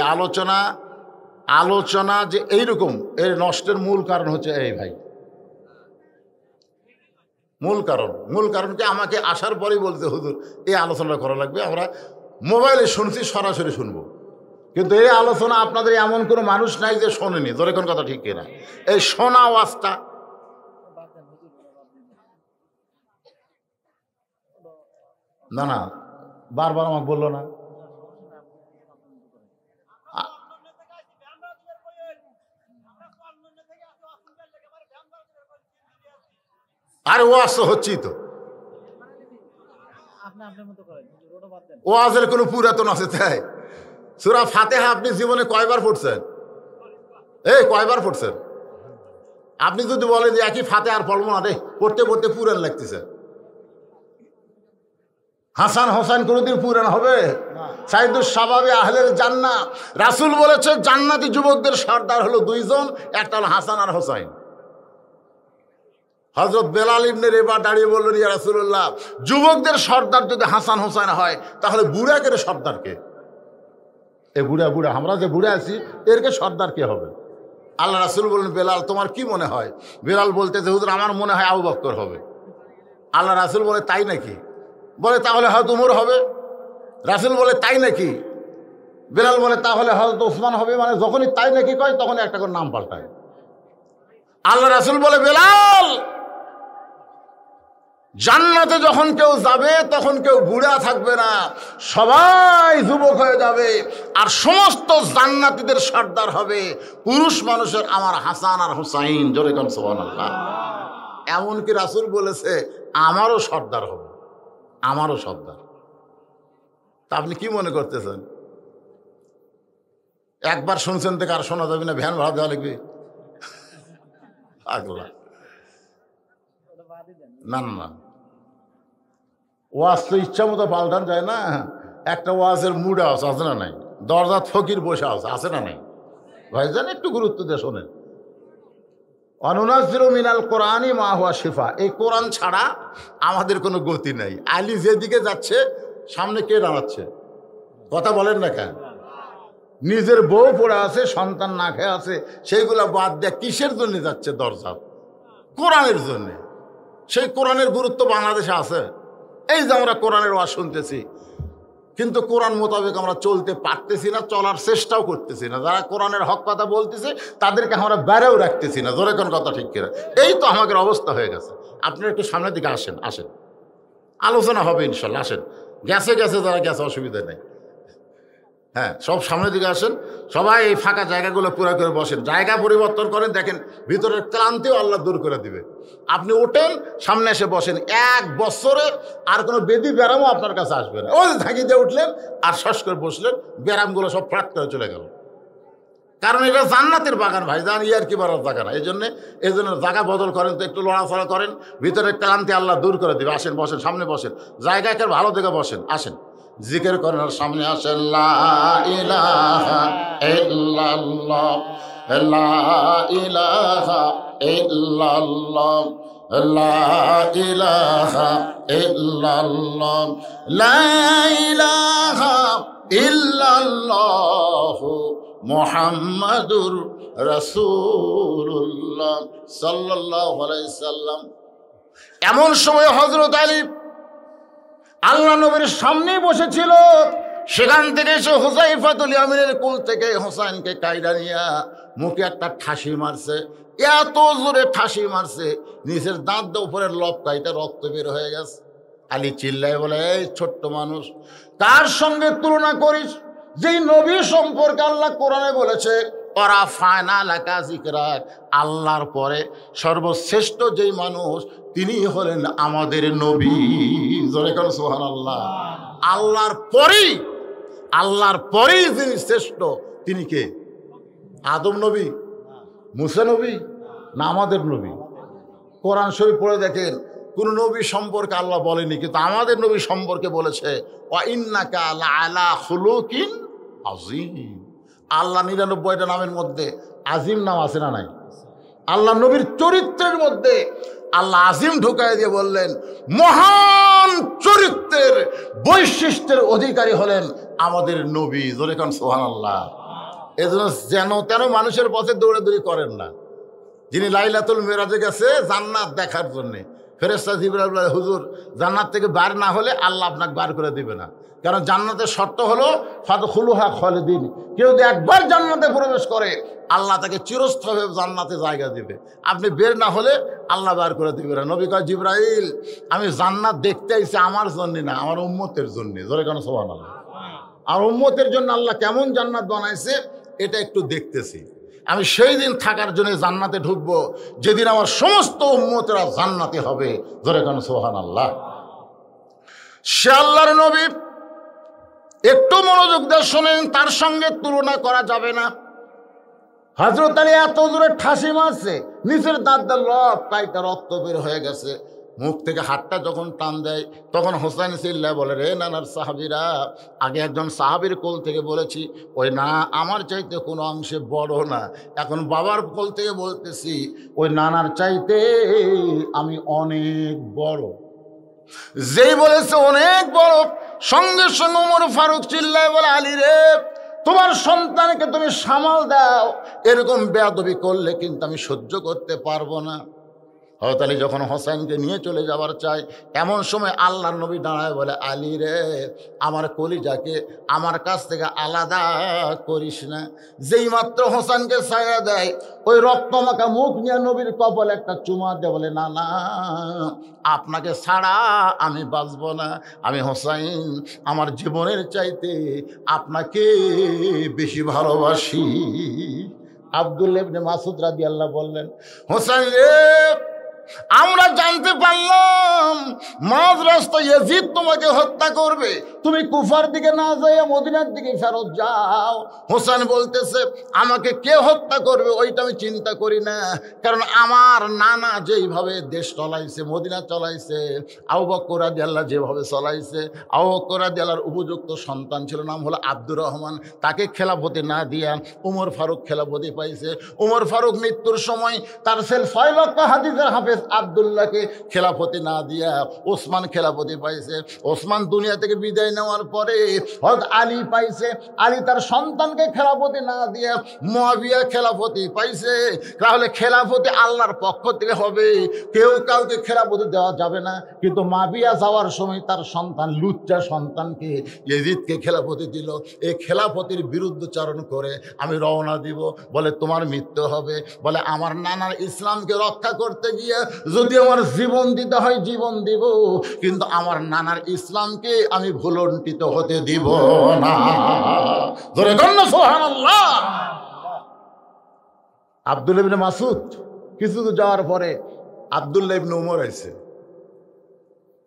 আলোচনা যে এইরকম, এর নষ্টের মূল কারণ হচ্ছে এই ভাই, মূল কারণ কি আমাকে আসার পরেই বলতে, হুজুর এই আলোচনা করা লাগবে। আমরা মোবাইলে শুনছি, সরাসরি শুনবো, কিন্তু এই আলোচনা আপনাদের এমন কোনো মানুষ নাই যে শোনেনি। ধরে কোন কথা ঠিক কিনা? এই শোনা ওয়াজটা না বারবার আমাকে বললো না। আরে ওয়াজ তো হচ্ছেই তো, ওয়াজের কোনো পুরাতন আছে তাই? সূরা ফাতিহা আপনি জীবনে কয়বার পড়ছেন? কয়বার পড়ছেন? আপনি যদি বলেন যে একই ফাতিহা আর পড়বো না রে, পড়তে পড়তে পুরান লাগতেছে। হাসান হোসেন কোনোদিন পুরান হবে? সাইদুস শাবাবে আহলের জান্নাহ। রাসূল বলেছে জান্নাতি যুবকদের সর্দার হলো 2 জন, একটা হলো হাসান আর হোসাইন। হযরত বেলাল ইবনে রেবা দাঁড়িয়ে বললেন, ইয়া রাসূলুল্লাহ, যুবকদের সর্দার যদি হাসান হোসেন হয়, তাহলে বুড়াকে সর্দার কে? এ বুড়া আমরা যে বুড়া আছি, এরকে সর্দার কে হবে? আল্লাহ রাসূল বললেন, বেলাল তোমার কি মনে হয়? বেলাল বলতেছে, হুজুর আমার মনে হয় আবু বকর হবে। আল্লাহ রাসূল বলে, তাই নাকি? বলে তাহলে হয়তো উমর হবে। রাসূল বলে, তাই নাকি? বেলাল বলে, তাহলে হয়তো ওসমান হবে। মানে যখনই তাই নাকি কয়, তখন একটা করে নাম পাল্টায়। আল্লাহ রাসূল বলে, বেলাল, জান্নাতে যখন কেউ যাবে তখন কেউ বুড়া থাকবে না, সবাই যুবক হয়ে যাবে, আর সমস্ত জান্নাতীদের সর্দার হবে পুরুষ মানুষের আমার হাসান আর হুসাইন। জোরে কোন সুবহানাল্লাহ। এমনকি রাসূল বলেছে আমারও সর্দার হবে, আমারও সর্দার। তা আপনি কি মনে করতেছেন? একবার শুনছেন থেকে আর শোনা যাবে না? ভ্যান ভাড়া দেওয়া লাগবে? না, ওয়াজ তো ইচ্ছা মতো পাল্টান যায় না। একটা ওয়াজের মুড আছে না নাই? দরজাত ফকির বসে আছে না নাই? ভাইজান একটু গুরুত্ব দিয়ে শোনেন। অনুনাজ্জিলু মিনাল কোরআনি মা হুয়া শিফা। এই কোরআন ছাড়া আমাদের কোনো গতি নাই। আলী যেদিকে যাচ্ছে, সামনে কে দাঁড়াচ্ছে? কথা বলেন না কেন? নিজের বউ পড়ে আছে, সন্তান না খেয়ে আছে, সেইগুলা বাদ দিয়ে কিসের জন্য যাচ্ছে দরজা? কোরআনের জন্যে। সেই কোরআনের গুরুত্ব বাংলাদেশে আছে। এই যে আমরা কোরআনের ওয়াজ শুনতেছি, কিন্তু কোরআন মোতাবেক আমরা চলতে পারতেছি না, চলার চেষ্টাও করতেছি না। যারা কোরআনের হক কথা বলতেছে তাদেরকে আমরা বেড়েও রাখতেছি না। জোরে কোন কথা ঠিক কিনা? এই তো আমাদের অবস্থা হয়ে গেছে। আপনারা একটু সামনের দিকে আসেন, আলোচনা হবে ইনশাল্লাহ। আসেন, গেছে যারা গেছে, অসুবিধা নেই। হ্যাঁ, সব সামনের দিকে আসেন, সবাই এই ফাঁকা জায়গাগুলো পুরো করে বসেন। জায়গা পরিবর্তন করেন, দেখেন ভিতরের ক্লান্তিও আল্লাহ দূর করে দিবে। আপনি ওঠেন, সামনে এসে বসেন। 1 বছরে আর কোনো বেদি ব্যারামও আপনার কাছে আসবে না। ওই ঝাঁকি দিয়ে উঠলেন আর শ্বাস করে বসলেন, ব্যারামগুলো সব ফ্রাট করে চলে গেল। কারণ এটা জান্নাতের বাগান ভাই, জান ইয়ার কি বাড়ার জায়গা না। এই জন্য জায়গা বদল করেন, তো একটু লড়াচড়া করেন, ভিতরের ক্লান্তি আল্লাহ দূর করে দিবে। আসেন, বসেন, সামনে বসেন, জায়গা একটা ভালো দেখে বসেন। আসেন, জিকির করেন, সামনে আসেন। লা ইলাহা ইল্লাল্লাহ, লা ইলাহা ইল্লাল্লাহ, লা ইলাহা ইল্লাল্লাহ, লা ইলাহা ইল্লাল্লাহ মুহাম্মাদুর রাসূলুল্লাহ সাল্লাল্লাহু আলাইহি সাল্লাম। এমন সময় হযরত আলী আল্লাহ নবীর সামনে বসেছিল। সেখান থেকে এসে হুযায়ফাতুল ইয়ামানের কুল থেকে হোসেনকে কায়দা নিয়ে মুখে একটা ঠাসি মারছে। এত জোরে ঠাসি মারছে, নিচের দাঁত উপরের লবকাইতে রক্ত বের হয়ে গেছে। আলী চিল্লায় বলে, এই ছোট্ট মানুষ, কার সঙ্গে তুলনা করিস? যেই নবী সম্পর্কে আল্লাহ কোরআনে বলেছে ওরা ফায়না লাকা যিকরাক, আল্লাহর পরে সর্বশ্রেষ্ঠ যেই মানুষ তিনি হলেন আমাদের নবী। জোরে করে সুবহানাল্লাহ। আল্লাহর পরেই যিনি শ্রেষ্ঠ তিনি কে? আদম নবী, মুসা নবী না আমাদের নবী? কোরআন শরীফ পড়ে দেখেন, কোন নবী সম্পর্কে আল্লাহ বলেনি, কিন্তু আমাদের নবী সম্পর্কে বলেছে ওয়া ইন্নাকা লাআলা খুলুকিন আযীম। আল্লাহ ৯৯টা নামের মধ্যে আজিম নাম আছে না নাই? আল্লাহ নবীর চরিত্রের মধ্যে আল্লাহ আজিম ঢুকাই দিয়ে বললেন মহান চরিত্রের বৈশিষ্ট্যের অধিকারী হলেন আমাদের নবী। জোরে কোন সুবহানাল্লাহ। এজন্য যেন তেন মানুষের পথে দৌড়াদৌড়ি করেন না। যিনি লাইলাতুল মিরাজে গেছে জান্নাত দেখার জন্য, ফেরেশতা জিবরাইল বলে হুজুর জান্নাত থেকে বার না হলে আল্লাহ আপনাকে বার করে দিবে না, কারণ জান্নাতের শর্ত হলো ফাদখুলুহা খালিদিন। কেউ যদি একবার জান্নাতে প্রবেশ করে আল্লাহ তাকে চিরস্থায়ী জান্নাতে জায়গা দিবে, আপনি বের না হলে আল্লাহ বার করে দিবে না। নবী কয় জিবরাইল আমি জান্নাত দেখতে আইছি আমার জন্য না, আমার উম্মতের জন্য। জোরে কেন সুবহানাল্লাহ। আর উম্মতের জন্য আল্লাহ কেমন জান্নাত বানাইছে এটা একটু দেখতেছি। আমি সেই দিন থাকার জন্য জান্নাতে ঢুকবো যেদিন আমার সমস্ত উম্মতেরা জান্নাতে হবে। জোরে কেন সুবহানাল্লাহ। সে আল্লাহর নবী, একটু মনোযোগ দিয়ে শোনেন, তার সঙ্গে তুলনা করা যাবে না। হযরত আলী এত জোরে ঠাসি মারছে, নিচের দাঁত লব কাইটা রক্ত বের হয়ে গেছে। মুখ থেকে হাতটা যখন টান দেয় তখন হোসেন চিল্লায় বলে, রে নানার সাহাবীরা, আগে একজন সাহাবীর কোল থেকে বলেছি ওই না আমার চাইতে কোনো অংশে বড় না, এখন বাবার কোল থেকে বলতেছি ওই নানার চাইতে আমি অনেক বড়। যেই বলেছে অনেক বড়, সঙ্গে সঙ্গে ওমর ফারুক চিল্লায় বলে, আলী রে তোমার সন্তানকে তুমি সামাল দাও, এরকম বেয়াদবি করলে কিন্তু আমি সহ্য করতে পারবো না। হযরত আলী যখন হোসেনকে নিয়ে চলে যাবার চায়, এমন সময় আল্লাহর নবী দাঁড়ায় বলে, আলী রে আমার কলিজাকে আমার কাছ থেকে আলাদা করিস না। যেই মাত্র হোসেনকে ছায়া দেয়, ওই রক্তমাখা মুখ নিয়ে নবীর কপালে একটা চুমা দিয়ে বলে, না না আপনাকে ছাড়া আমি বাঁচব না, আমি হোসেন আমার জীবনের চাইতে আপনাকে বেশি ভালোবাসি। আব্দুল্লাহ ইবনে মাসউদ রাদিয়াল্লাহু বললেন, হোসেন রে আমরা জানতে পারলাম মাঝ রাস্তায় ইয়াজিদ তোমাকে হত্যা করবে, তুমি কুফার দিকে না যাইয়া মদিনার দিকে ফেরত যাও। হোসেন বলতেছে আমাকে কে হত্যা করবে ওইটা আমি চিন্তা করি না, কারণ আমার নানা যেইভাবে দেশ চলাইছে, মদিনা চলাইছে, আবু বকর রাদিয়াল্লাহু যেভাবে চলাইছে, আবু বকর রাদিয়াল্লাহর উপযুক্ত সন্তান ছিল, নাম হলো আব্দুর রহমান, তাকে খেলাফতি না দিয়া উমর ফারুক খেলাফতি পাইছে। উমর ফারুক মৃত্যুর সময় তার ছেলে ৬ লক্ষ হাদিসের হাফেজ আব্দুল্লাহকে খেলাফতি না দিয়া ওসমান খেলাফতি পাইছে। ওসমান দুনিয়া থেকে বিদায় নেওয়ার পরে হযরত আলী পাইছে। আলী তার সন্তানকে খেলাফতি না দিয়া মুআবিয়া খেলাফতি পাইছে। তাহলে খেলাফতি আল্লাহর পক্ষ থেকে হবে, কেউ কাউকে খেলাফতি দেওয়া যাবে না। কিন্তু মুআবিয়া যাওয়ার সময় তার সন্তান লুচ্চা সন্তানকে ইয়াজিদকে খেলাফতি দিল। এই খেলাফতির বিরুদ্ধচারণ করে আমি রওনা দিব, বলে তোমার মৃত্যু হবে, বলে আমার নানার ইসলামকে রক্ষা করতে গিয়ে যদি আমার জীবন দিতে হয় জীবন দিব, কিন্তু আমার নানার ইসলামকে আমি ভুলন্টিত হতে দিব না। জোরে বলো সুবহানাল্লাহ। আব্দুল্লাহ ইবনে মাসউদ কিছু যাওয়ার পরে আব্দুল্লাহ ইবনে উমর আইছে,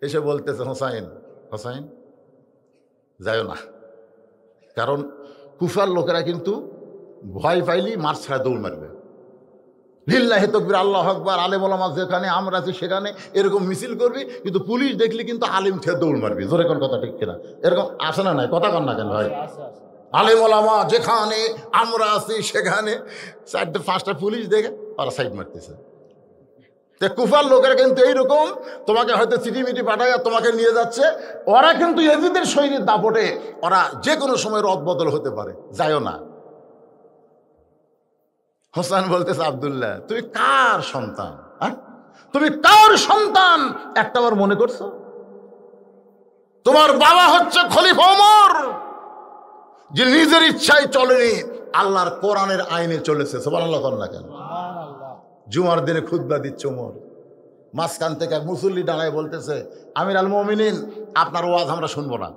এসে বলতেছে হোসাইন হোসাইন যাইও না, কারণ কুফার লোকেরা কিন্তু ভয় পাইলি মার ছাড়া দৌড় মারবে। লিল্লাহি তাকবীর, আল্লাহু আকবার, আলেম ওলামা যেখানে আমরা আছি সেখানে এরকম মিছিল করবি, কিন্তু পুলিশ দেখলি কিন্তু আলেম থেকে দৌড় মারবি। জোরে কোন কথা ঠিক কিনা? এরকম আসে না নাই? কথা কন না কেন ভাই? আলেম ওলামা যেখানে, আমরা আছি সেখানে। 4-5টা পুলিশ দেখে ওরা সাইড মারতেছে। কুফার লোকেরা কিন্তু এইরকম, তোমাকে হয়তো চিঠি পাঠায় তোমাকে নিয়ে যাচ্ছে, ওরা কিন্তু ইয়েজিদের সৈন্যের দাপটে ওরা যে কোনো সময় রদবদল হতে পারে, যাইও না। হোসেন বলতেছে, আব্দুল্লাহ তুমি কার সন্তান? তুমি কার সন্তান একটাবার মনে করছো? তোমার বাবা হচ্ছে খলিফা ওমর, যে নিজের ইচ্ছায় চলেনি, আল্লাহর কোরআনের আইনে চলেছে। সুবহানাল্লাহ না কেন? জুমার দিনে খুতবা দিচ্ছে ওমর, মাঝখান থেকে এক মুসল্লি দাঁড়ায় বলতেছে, আমির আল মুমিনিন আপনার ওয়াজ আমরা শুনবো না।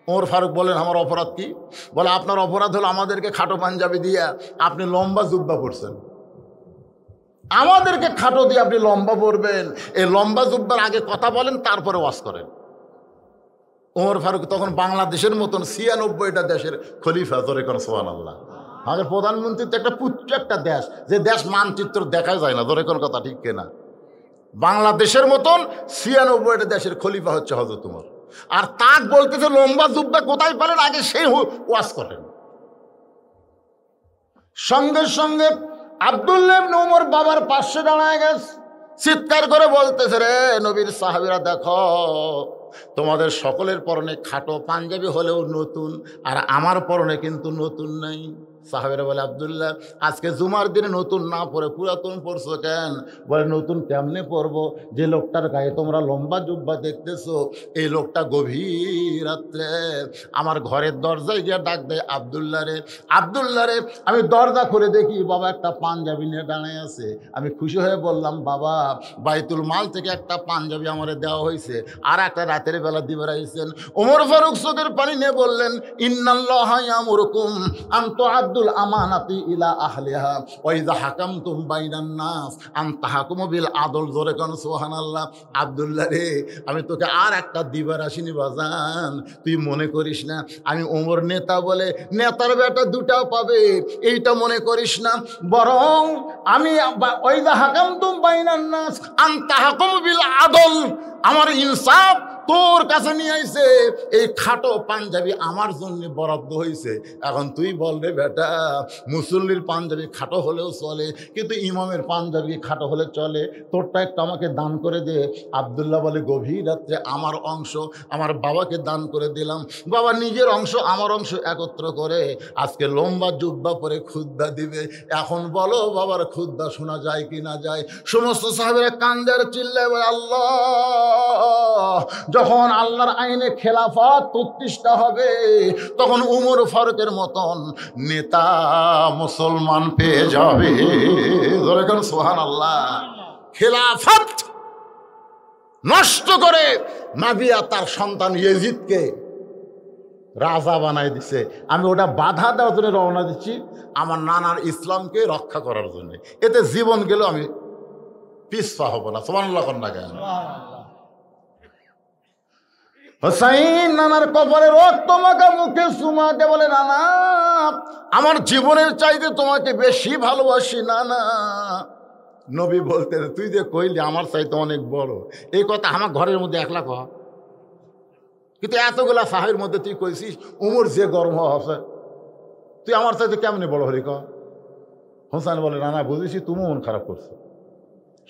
ওমর ফারুক বলেন, আমার অপরাধ কি? বলে, আপনার অপরাধ হলো আমাদেরকে খাটো পাঞ্জাবি দিয়ে আপনি লম্বা জুব্বা পরছেন, আমাদেরকে খাটো দিয়ে আপনি লম্বা পরবেন, এই লম্বা জুব্বার আগে কথা বলেন তারপরে ওয়াজ করেন। ওমর ফারুক তখন বাংলাদেশের মতন 96টা দেশের খলিফা, ধরে কোন সুবহানাল্লাহ। আমাদের প্রধানমন্ত্রী তো একটা পুচ্ছ একটা দেশ, যে দেশ মানচিত্র দেখা যায় না, ধরে কোন কথা ঠিক কিনা? বাংলাদেশের মতন 96টা দেশের খলিফা হচ্ছে হযরত ওমর। আর তাক বলতেছে লম্বা জুব্বা কোথায় পেলেন, আগে সেই ওয়াজ করেন। সঙ্গে সঙ্গে আব্দুল্লাহ ইবনে ওমর বাবার পাশে দাঁড়ায় গেছে, চিৎকার করে বলতেছে, রে নবীর সাহাবীরা দেখো, তোমাদের সকলের পরনে খাটো পাঞ্জাবি হলেও নতুন, আর আমার পরনে কিন্তু নতুন নাই। সাহাবেরা বলে, আব্দুল্লাহ আজকে জুমার দিনে নতুন না পরে পুরাতন পরছো কেন? বলে, নতুন কেমনে পরবো? যে লোকটার গায়ে তোমরা লম্বা জুব্বা দেখতেছো, এই লোকটা গভীর রাত্রে আমার ঘরের দরজায় গিয়ে ডাক দেয়, আব্দুল্লাহ রে, আব্দুল্লাহ রে। আমি দরজা খুলে দেখি বাবা একটা পাঞ্জাবি নিয়ে দাঁড়ায় আছে। আমি খুশি হয়ে বললাম, বাবা বাইতুল মাল থেকে একটা পাঞ্জাবি আমারে দেওয়া হয়েছে, আর একটা রাতের বেলা দিবে রাইছেন। ওমর ফারুক চোখের পানি নিয়ে বললেন, ইন্নাল্লাহা ইয়ামুরুকুম আন তুআদ্দুল আমানাতি ইলা আহলিহা ওয়া ইযা হাকামতুম বাইনান নাস আন তাহকুমু বিল আদল। জোরে কোন সুবহানাল্লাহ। আব্দুল্লাহ রে, আমি তোকে আর একটা দিবার আসিনি বাজান, তুই মনে করিস না আমি ওমর নেতা বলে নেতার বেটা দুটাও পাবে, এইটা মনে করিস না। বরং আমি ওয়া ইযা হাকামতুম বাইনান নাস আন তাহকুমু বিল আদল, আমার ইনসাফ তোর কাছে নিয়ে আইছে। এই খাটো পাঞ্জাবি আমার জন্য বরাদ্দ হয়েছে। এখন তুই বল রে বেটা, মুসল্লির পাঞ্জাবি খাটো হলেও চলে, কিন্তু ইমামের পাঞ্জাবি খাটো হলে চলে, তোরটা একটু আমাকে দান করে দে। আব্দুল্লাহ বলে, গভীর রাত্রে আমার অংশ আমার বাবাকে দান করে দিলাম। বাবা নিজের অংশ আমার অংশ একত্র করে আজকে লম্বা জুব্বা পরে খুতবা দিবে। এখন বলো বাবার খুতবা শোনা যায় কি না যায়? সমস্ত সাহাবীরা কান্দে আর চিল্লায় বলে, আল্লাহ, যখন আল্লাহর আইনে খেলাফত প্রতিষ্ঠা হবে, তখন উমর ফারুকের মতন নেতা মুসলমান পেয়ে যাবে। সুবহানাল্লাহ। খেলাফত নষ্ট করে মাবিয়া তার সন্তান ইয়েজিদকে রাজা বানাই দিছে। আমি ওটা বাধা দেওয়ার জন্য রওনা দিচ্ছি, আমার নানার ইসলামকে রক্ষা করার জন্য। এতে জীবন গেলেও আমি পিছপা হব না। সুবহানাল্লাহ কন্যা কেন? হোসাইন নানার কপালে রক্ত মাখা মুখে চুমা দিয়ে বলে, নানা আমার জীবনের চাইতে তোমাকে বেশি ভালোবাসি নানা। নবী বলতে, তুই যে কইলি আমার চাইতে অনেক বড়, এই কথা আমার ঘরের মধ্যে একলা কহ, কিন্তু এতগুলা সাহেবের মধ্যে তুই কইছিস উমর যে গরম হচ্ছে, তুই আমার চাইতে কেমনি বড় হলি ক? হোসাইন বলে, নানা বুঝেছি তুমি মন খারাপ করছো।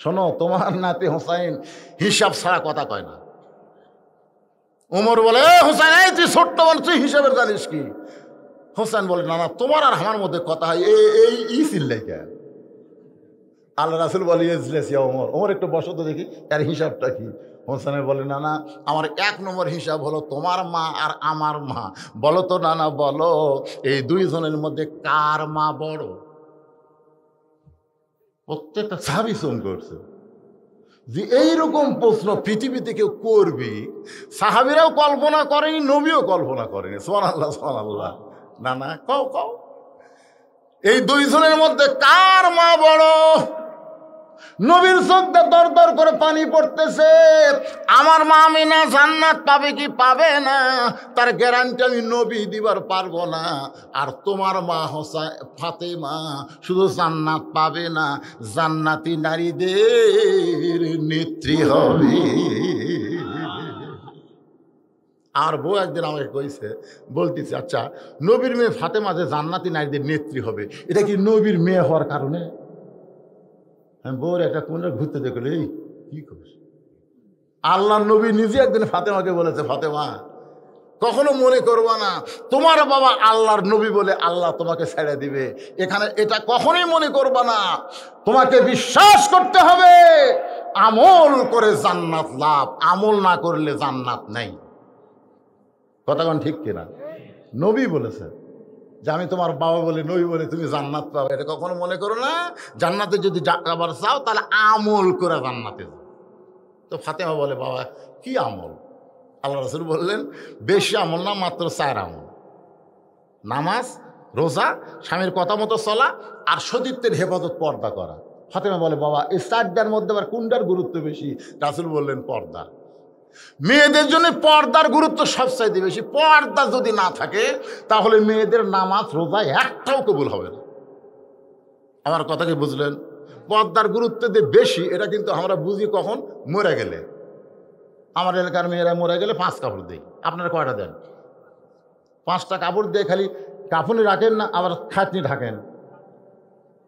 শোনো, তোমার নাতি হোসাইন হিসাব ছাড়া কথা কয় না। উমর বলে, হোসেন এই তুই ছোট্ট মানুষ, তুই হিসাবের জানিস কি? হোসেন বলে, না না, তোমার আর আমার মধ্যে কথা হয় এই চিল্লাই কে? আল্লাহ রাসূল বলে, ওমর ওমর একটু বসো তো দেখি এর হিসাবটা কি। হোসেনে বলে, না না, আমার 1 নম্বর হিসাব হলো তোমার মা আর আমার মা। বলো তো নানা, বলো এই দুইজনের মধ্যে কার মা বড়? প্রত্যেকটা সাহাবী চুম করছে যে এইরকম প্রশ্ন পৃথিবীতে কেউ করবি। সাহাবীরাও কল্পনা করেনি, নবীও কল্পনা করেনি। সুবহানাল্লাহ, সুবহানাল্লাহ। না না, কও কও, এই দুইজনের মধ্যে কার মা বড়? নবীর চোখে দর দর করে পানি পড়তেছে। আমার মা আমিনা জান্নাত পাবে কি পাবে না তার গ্যারান্টি আমি নবী দিবার পারবো না। আর তোমার মা ফাতেমা শুধু জান্নাত পাবে না, জান্নাতি নারীদের নেত্রী হবে। আর বউ একদিন আমাকে কইছে, বলতেছে, আচ্ছা নবীর মেয়ে ফাতেমা যে জান্নাতি নারীদের নেত্রী হবে, এটা কি নবীর মেয়ে হওয়ার কারণে? আমি বউর একটা কোন ঘুরতে দেখলো, এই কি করছে? আল্লাহ নবী নিজে একদিন ফাতেমাকে বলেছে, ফাতেমা কখনো মনে করবা না তোমার বাবা আল্লাহর নবী বলে আল্লাহ তোমাকে ছেড়ে দিবে। এখানে এটা কখনোই মনে করবা না, তোমাকে বিশ্বাস করতে হবে আমল করে জান্নাত লাভ, আমল না করলে জান্নাত নেই। কথা কোন ঠিক কিনা? নবী বলেছে যে আমি তোমার বাবা বলে নবী বলে তুমি জান্নাত পাবে, এটা কখনো মনে করো না। জান্নাতে যদি যাবার চাও তাহলে আমল করে জান্নাতে যাও। তো ফাতেমা বলে, বাবা কি আমল? আল্লাহ রাসূল বললেন, বেশি আমল না, মাত্র 4 আমল: নামাজ, রোজা, স্বামীর কথা মতো চলা, আর সতীত্বের হেফাজত, পর্দা করা। ফাতেমা বলে, বাবা এই 4টার মধ্যে আবার কোনটার গুরুত্ব বেশি? রাসূল বললেন, পর্দা। মেয়েদের জন্য পর্দার গুরুত্ব সবচাইতে বেশি। পর্দা যদি না থাকে তাহলে মেয়েদের নামাজ, রোজা একটাও কবুল হবে না। আমার কথা কি বুঝলেন? পর্দার গুরুত্ব যে বেশি এটা কিন্তু আমরা বুঝি কখন? মরে গেলে। আমার এলাকার মেয়েরা মরে গেলে 5 কাপড় দেয়। আপনারা কয়টা দেন? 5টা কাপড় দিয়ে খালি কাফনি রাখেন না, আবার খাটনি ঢাকেন।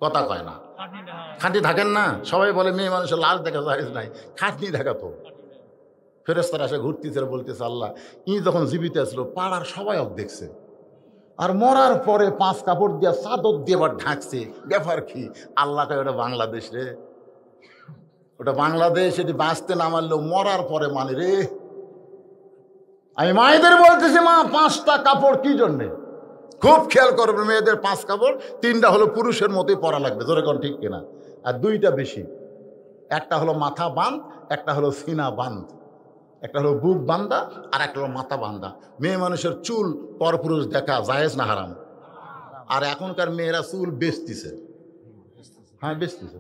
কথা কয় না, খাটনি ঢাকেন না। সবাই বলে মেয়ে মানুষের লাশ দেখা যায় নাই, খাটনি ঢাকা তো। ফেরেশতারা এসে ঘুরতেছে, বলতেছে, আল্লাহ ই যখন জীবিত আসলো পাড়ার সবাই দেখছে, আর মরার পরে 5 কাপড় দিয়ে চাদর দিয়ে আবার ঢাকছে, ব্যাপার কি? আল্লাহটা ওটা বাংলাদেশ রে, ওটা বাংলাদেশ। এটি বাঁচতে না মানলেও মরার পরে মানে রে। আমি মায়েদের বলতেছি, মা 5টা কাপড় কি জন্যে? খুব খেয়াল করবে, মেয়েদের 5 কাপড়, 3টা হলো পুরুষের মতোই পরা লাগবে, জোরে কোন ঠিক কিনা? আর 2টা বেশি, একটা হলো মাথা বাঁধ, একটা হলো সিনা বাঁধ, একটা হলো বুক বান্ধা, আর একটা হলো মাথা বান্ধা। মেয়ে মানুষের চুল পরপুরুষ দেখা জায়েজ না হারাম? আর এখনকার মেয়েরা চুল বেচতিছে। হ্যাঁ বেচতিছে,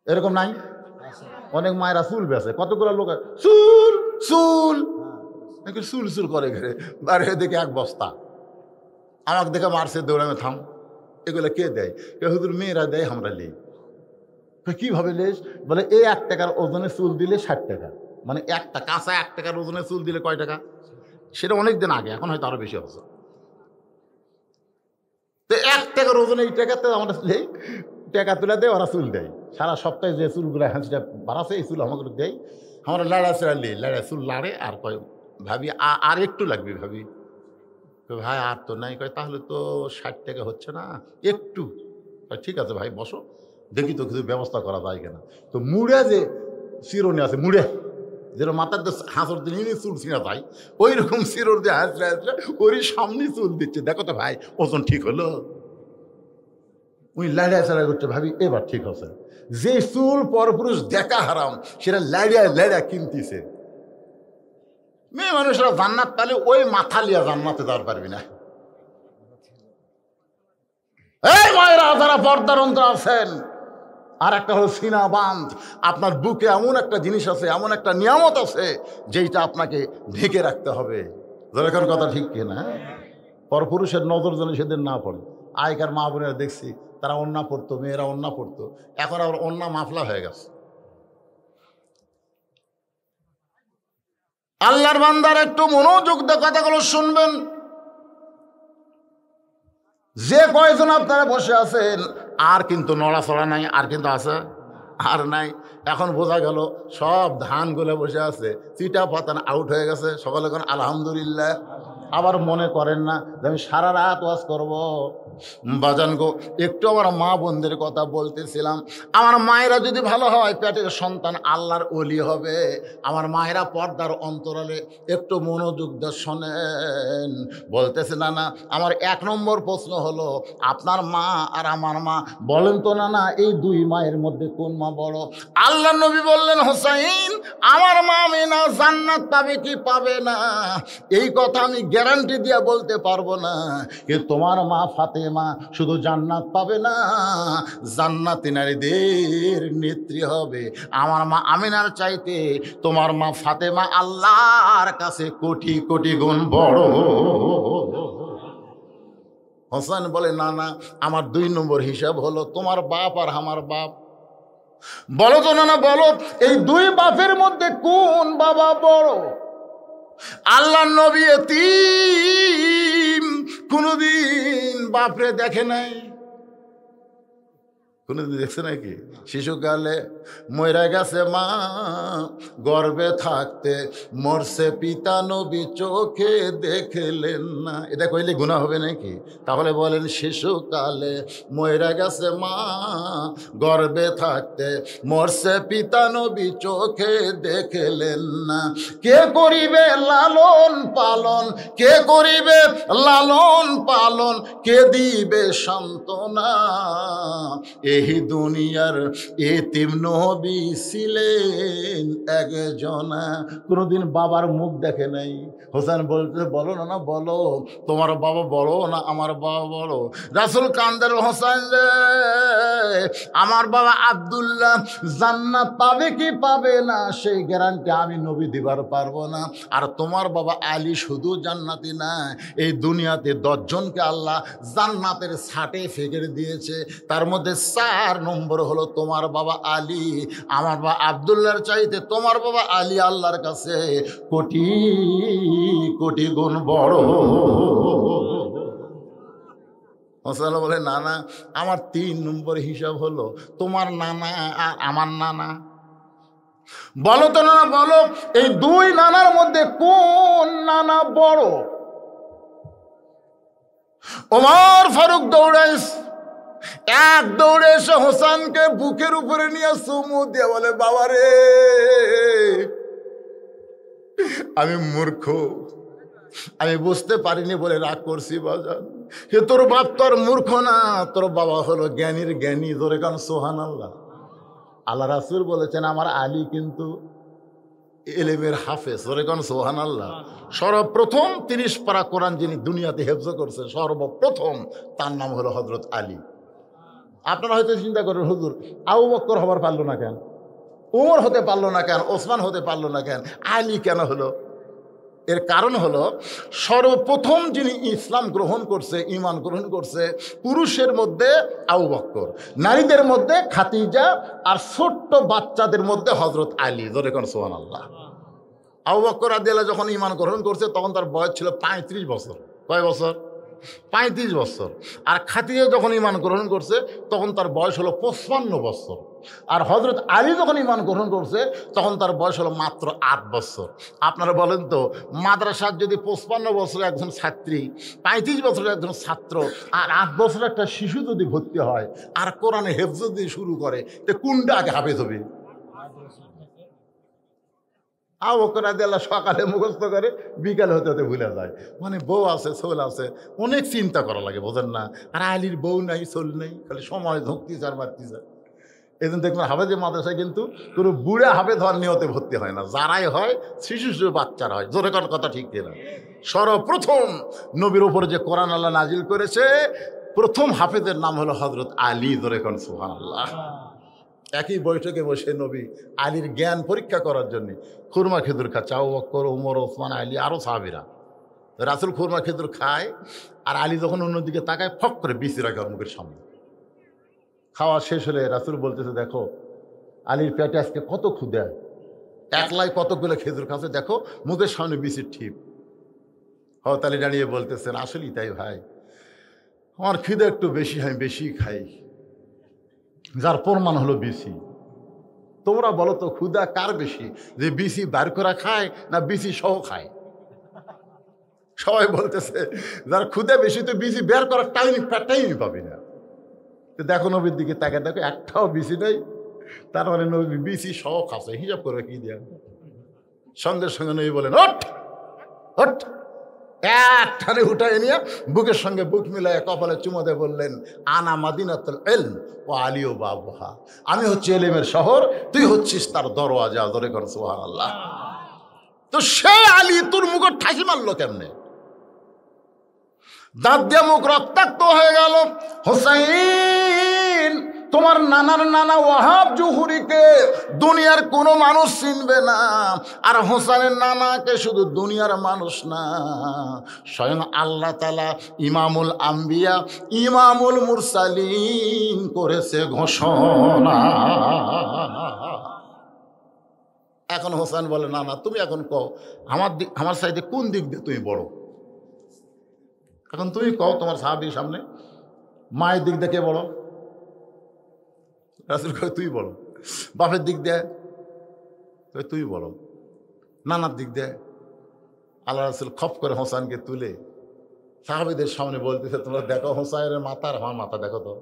এরকম নাই? অনেক মায়েরা চুল বেচে, কতগুলো লোক চুল চুল চুল চুল করে ঘরে বাইরে দেখে 1 বস্তা। আমাকে দেখে মারছে, দৌড়ামে থাম, এগুলো কে দেয়? হুজুর মেয়েরা দেয়, আমরা নেই। কিভাবে লেস? বলে এই 1 টাকার ওজনে চুল দিলে 60 টাকা, মানে একটা কাঁচা 1 টাকার ওজনে চুল দিলে কয় টাকা? সেটা অনেকদিন আগে, এখন হয়তো আরো বেশি হচ্ছে। তো 1 টাকার ওজনে এই টাকাতে আমরা টাকা তুলে দেয়, ওরা চুল দেয়। সারা সপ্তাহে যে চুলগুলো হাঁচিটা বাড়াচ্ছে এই চুল আমাকে দেয়, আমরা লাড়া চেড়া লি, লাড়া চুল লাড়ে। আর কয় ভাবি আর একটু লাগবে, ভাবি ভাই আর তো নাই। কয় তাহলে তো 60 টাকা হচ্ছে না, একটু। ঠিক আছে ভাই বসো, দেখি তো কিছু ব্যবস্থা করা যায় কিনা। তো মুড়ে যে চিরুনি আছে, মুড়ে যেরকম মাথার হাঁসর দিন চুল ছিঁড়া যায়, ওই রকম চিরর দিয়ে হাঁচড়ে হাঁচড়ে ওরই সামনে চুল দিচ্ছে। দেখো তো ভাই ওজন ঠিক হলো? ওই লাড়িয়া চাড়া করছে, ভাবি এবার ঠিক আছে। যে চুল পরপুরুষ দেখা হারাম, সেটা লাড়িয়া লাড়িয়া কিনতেছে। মেয়ে মানুষরা জান্নাত পালে ওই মাথা লিয়া জান্নাতে যাওয়ার পারবি না। এই মায়েরা যারা পর্দার অন্তর আছেন, আর একটা হলো সিনা বাঁধ। আপনার বুকে এমন একটা জিনিস আছে, এমন একটা নিয়ামত আছে যেইটা আপনাকে ঢেকে রাখতে হবে। যেরকম কথা ঠিক কিনা? পরপুরুষের নজর যেন সেদিন না পড়ে। আগেকার মা বোনেরা দেখছি তারা ওন্না পড়তো, মেয়েরা ওন্না পড়তো, এখন আবার ওন্না মাফলা হয়ে গেছে। আল্লাহর বান্দার একটু মনোযোগ দিয়ে কথাগুলো শুনবেন। যে কয়জন আপনারা বসে আছেন, আর কিন্তু নড়াচড়া নাই, আর কিন্তু আছে আর নাই। এখন বোঝা গেল সব ধানগুলো বসে আছে, চিটা পাতান আউট হয়ে গেছে। সকলে এখন আলহামদুলিল্লাহ। আবার মনে করেন না যে আমি সারা রাত ওয়াজ করব। বাজান গো, একটু আমার মা বোনদের কথা বলতেছিলাম। আমার মায়েরা যদি ভালো হয়, পেটের সন্তান আল্লাহর ওলি হবে। আমার মায়েরা পর্দার অন্তরালে একটু মনোযোগ দিয়ে শোনেন। বলতেছে না না, আমার 1 নম্বর প্রশ্ন হলো, আপনার মা আর আমার মা বলেন তো না, এই 2 মায়ের মধ্যে কোন মা বড়? আল্লাহ নবী বললেন, হোসাইন আমার মা আমিনা জান্নাত পাবে কি পাবে না এই কথা আমি গ্যারান্টি দিয়ে বলতে পারবো না। কিন্তু তোমার মা ফাতেমা শুধু জান্নাত পাবে না, জান্নাতি নারীদের নেত্রী হবে। আমার মা আমিনার চাইতে তোমার মা ফাতেমা আল্লাহর কাছে কোটি কোটি গুণ বড়। হোসেন বলে, না না, আমার 2 নম্বর হিসাব হলো তোমার বাপ আর আমার বাপ। বলো তো না, বলো এই 2 বাপের মধ্যে কোন বাবা বড়? আল্লাহ নবী এতিম, কোনদিন বাপরে দেখে নাই। কোনদিন দেখছে নাকি? শিশুকালে মইরা গেছে মা, গর্ভে থাকতে মরছে পিতা, নবী চোখে দেখলেন না। এটা কইলে গুনাহ হবে নাকি? তাহলে বলেন, শিশুকালে মইরা গেছে মা, গর্ভে থাকতে মরছে পিতা, নবী চোখে দেখলেন না। কে করিবে লালন পালন, কে করিবে লালন পালন, কে দিবে সান্ত্বনা? এই দুনিয়ার এতিম নবী ছিলেন একজনা। কোনদিন বাবার মুখ দেখে নাই। হোসেন বলতে, বলো না, না বলো, তোমার বাবা বলো না আমার বাবা বলো। রাসূল কান্দের, হোসেন রে, আমার বাবা আব্দুল্লাহ জান্নাত পাবে কি পাবে না সেই গ্যারান্টি আমি নবী দিবার পারবো না। আর তোমার বাবা আলী শুধু জান্নাতি না, এই দুনিয়াতে 10 জনকে আল্লাহ জান্নাতের সার্টিফিকেট দিয়েছে, তার মধ্যে 4 নম্বর হলো তোমার বাবা আলী। আমার বাবা আব্দুল্লাহর চাইতে তোমার বাবা আলী আল্লাহর কাছে কোটি কোটি গুণ বড়। হোসেন বলে, না না, আমার 3 নম্বর হিসাব হলো তোমার নানা আর আমার নানা। বলো তো নানা, বলো, এই 2 নানার মধ্যে কোন নানা বড়? ওমর ফারুক দৌড়াইস, এক দৌড়ে এসে হোসেনকে বুকের উপরে নিয়ে চুমু দিয়ে বলে, বাবা রে, আমি মূর্খ, আমি বুঝতে পারিনি বলে রাগ করছি বাজান। হে তোর বাপ তোর মূর্খ না, তোর বাবা হলো জ্ঞানীর জ্ঞানী। ধরে কারণ সুবহানাল্লাহ। আল্লাহ রাসূল বলেছেন আমার আলী কিন্তু এলেমের হাফেজ। ধরে কারণ সুবহানাল্লাহ। সর্বপ্রথম 30 পারা কোরআন যিনি দুনিয়াতে হেফজ করছেন, সর্বপ্রথম তার নাম হলো হযরত আলী। আপনারা হয়তো চিন্তা করেন, হুজুর আবু বকর হবার পারলো না কেন, ওমর হতে পারলো না কেন, ওসমান হতে পারলো না কেন, আলী কেন হলো? এর কারণ হলো, সর্বপ্রথম যিনি ইসলাম গ্রহণ করছে, ঈমান গ্রহণ করছে, পুরুষের মধ্যে আবু বকর, নারীদের মধ্যে খাদিজা, আর ছোট্ট বাচ্চাদের মধ্যে হযরত আলী। ধরে কোন সুবহানাল্লাহ। আবু বকর রাদিয়াল্লাহু যখন ঈমান গ্রহণ করছে তখন তার বয়স ছিল 35 বছর। কয় বছর? 35 বছর। আর খাদিজা যখন ঈমান গ্রহণ করছে তখন তার বয়স হলো 55 বছর। আর হযরত আলী যখন ঈমান গ্রহণ করছে তখন তার বয়স হলো মাত্র 8 বছর। আপনারা বলেন তো, মাদ্রাসার যদি 55 বছরের একজন ছাত্রী, 35 বছরের একজন ছাত্র, আর 8 বছরের একটা শিশু যদি ভর্তি হয় আর কোরআনে হেফজ দিয়ে শুরু করে, তো কোনটা আগে হাফেজ হবে? আবু বকর রাদিয়াল্লাহু সকালে মুখস্থ করে, বিকালে হতে হতে ভুলে যায়। মানে বউ আছে, ছোল আছে, অনেক চিন্তা করা লাগে, বোঝেন না? আর আলীর বউ নাই, ছোল নেই, খালি সময় ধুঁকতিছে আর মারতিছে। এই জন্য দেখবেন হাফেজে মাদ্রাসায় কিন্তু কোনো বুড়া হাফেজ হওয়ার নিয়তে ভর্তি হয় না, যারাই হয় শিশু শিশু বাচ্চারা হয়। জোরে কোন কথা ঠিক কিনা? সর্বপ্রথম নবীর উপরে যে কোরআন আল্লাহ নাজিল করেছে, প্রথম হাফেজের নাম হলো হযরত আলী। জোরে কোন সুবহানাল্লাহ। একই বৈঠকে বসে নবী আলীর জ্ঞান পরীক্ষা করার জন্য খুরমা খেজুর খাচ্ছে। আবু বকর, ওমর, ওসমান, আলী, আরও সাহাবীরা। রাসূল খুরমা খেজুর খায়, আর আলী যখন অন্যদিকে তাকায়, ফক করে বিচি রাখে ওর মুখের সামনে। খাওয়া শেষ হলে রাসূল বলতেছে, দেখো আলীর পেটে আজকে কত ক্ষুধা, একলাই কতগুলো খেজুর খাচ্ছে, দেখো মুখের সামনে বিচির ঠিপ। হযরত আলী দাঁড়িয়ে বলতেছেন, আসলেই তাই ভাই, আমার খিদে একটু বেশি, আমি বেশি খাই, যার প্রমাণ হলো বিসি। তোমরা বলো তো, ক্ষুধা কার বেশি, যে বিসি বার করা খায় না বিসি সহ খায়? সবাই বলতেছে যার ক্ষুধা বেশি তো বিসি বের করার টাইমই পাবি না। তো দেখো নবীর দিকে তাকে, দেখো একটাও বিসি নেই, তার মানে নবী বিসি সহ খাচ্ছে। হিসাব করবে কি দিয়া? সঙ্গে সঙ্গে নবী বলেন, ওঠ ওঠ, একটানে উঠায় নিয়ে বুকের সঙ্গে বুক মিলায় কপালে চুমো দিয়ে বললেন, আনা মাদিনাতুল ইলম ও আলিও বাবুহা, আমি হচ্ছি এলেমের শহর, তুই হচ্ছিস তার দরওয়াজা। ধরে কর সুবহানাল্লাহ। তো সে আলী তোর মুখে ঠাসি মারলো কেমনে? দাঁত দিয়ে মুখ রক্তাক্ত হয়ে গেল। হোসেন, তোমার নানার নানা ওয়াহাব জুহুরিকে দুনিয়ার কোনো মানুষ চিনবে না, আর হোসেনের নানাকে শুধু দুনিয়ার মানুষ না, স্বয়ং আল্লাহ তাআলা ইমামুল আম্বিয়া, ইমামুল মুরসালিন করেছে ঘোষণা। এখন হোসেন বলে, না না, তুমি এখন কও আমার সাইডে কোন দিক দিয়ে তুমি বড়, এখন তুমি কও তোমার সাহাবীর সামনে মায়ের দিক দিয়ে কে বড়? রাসূল কয় তুই বড়। বাপের দিক দিয়ে তুই বড়। নানার দিক দিয়ে। আল্লাহ রাসূল খপ করে হোসেনকে তুলে সাহাবীদের সামনে বলতেছে, তোমরা দেখো হোসাইনের মাথা আর আমার মাথা দেখো তো।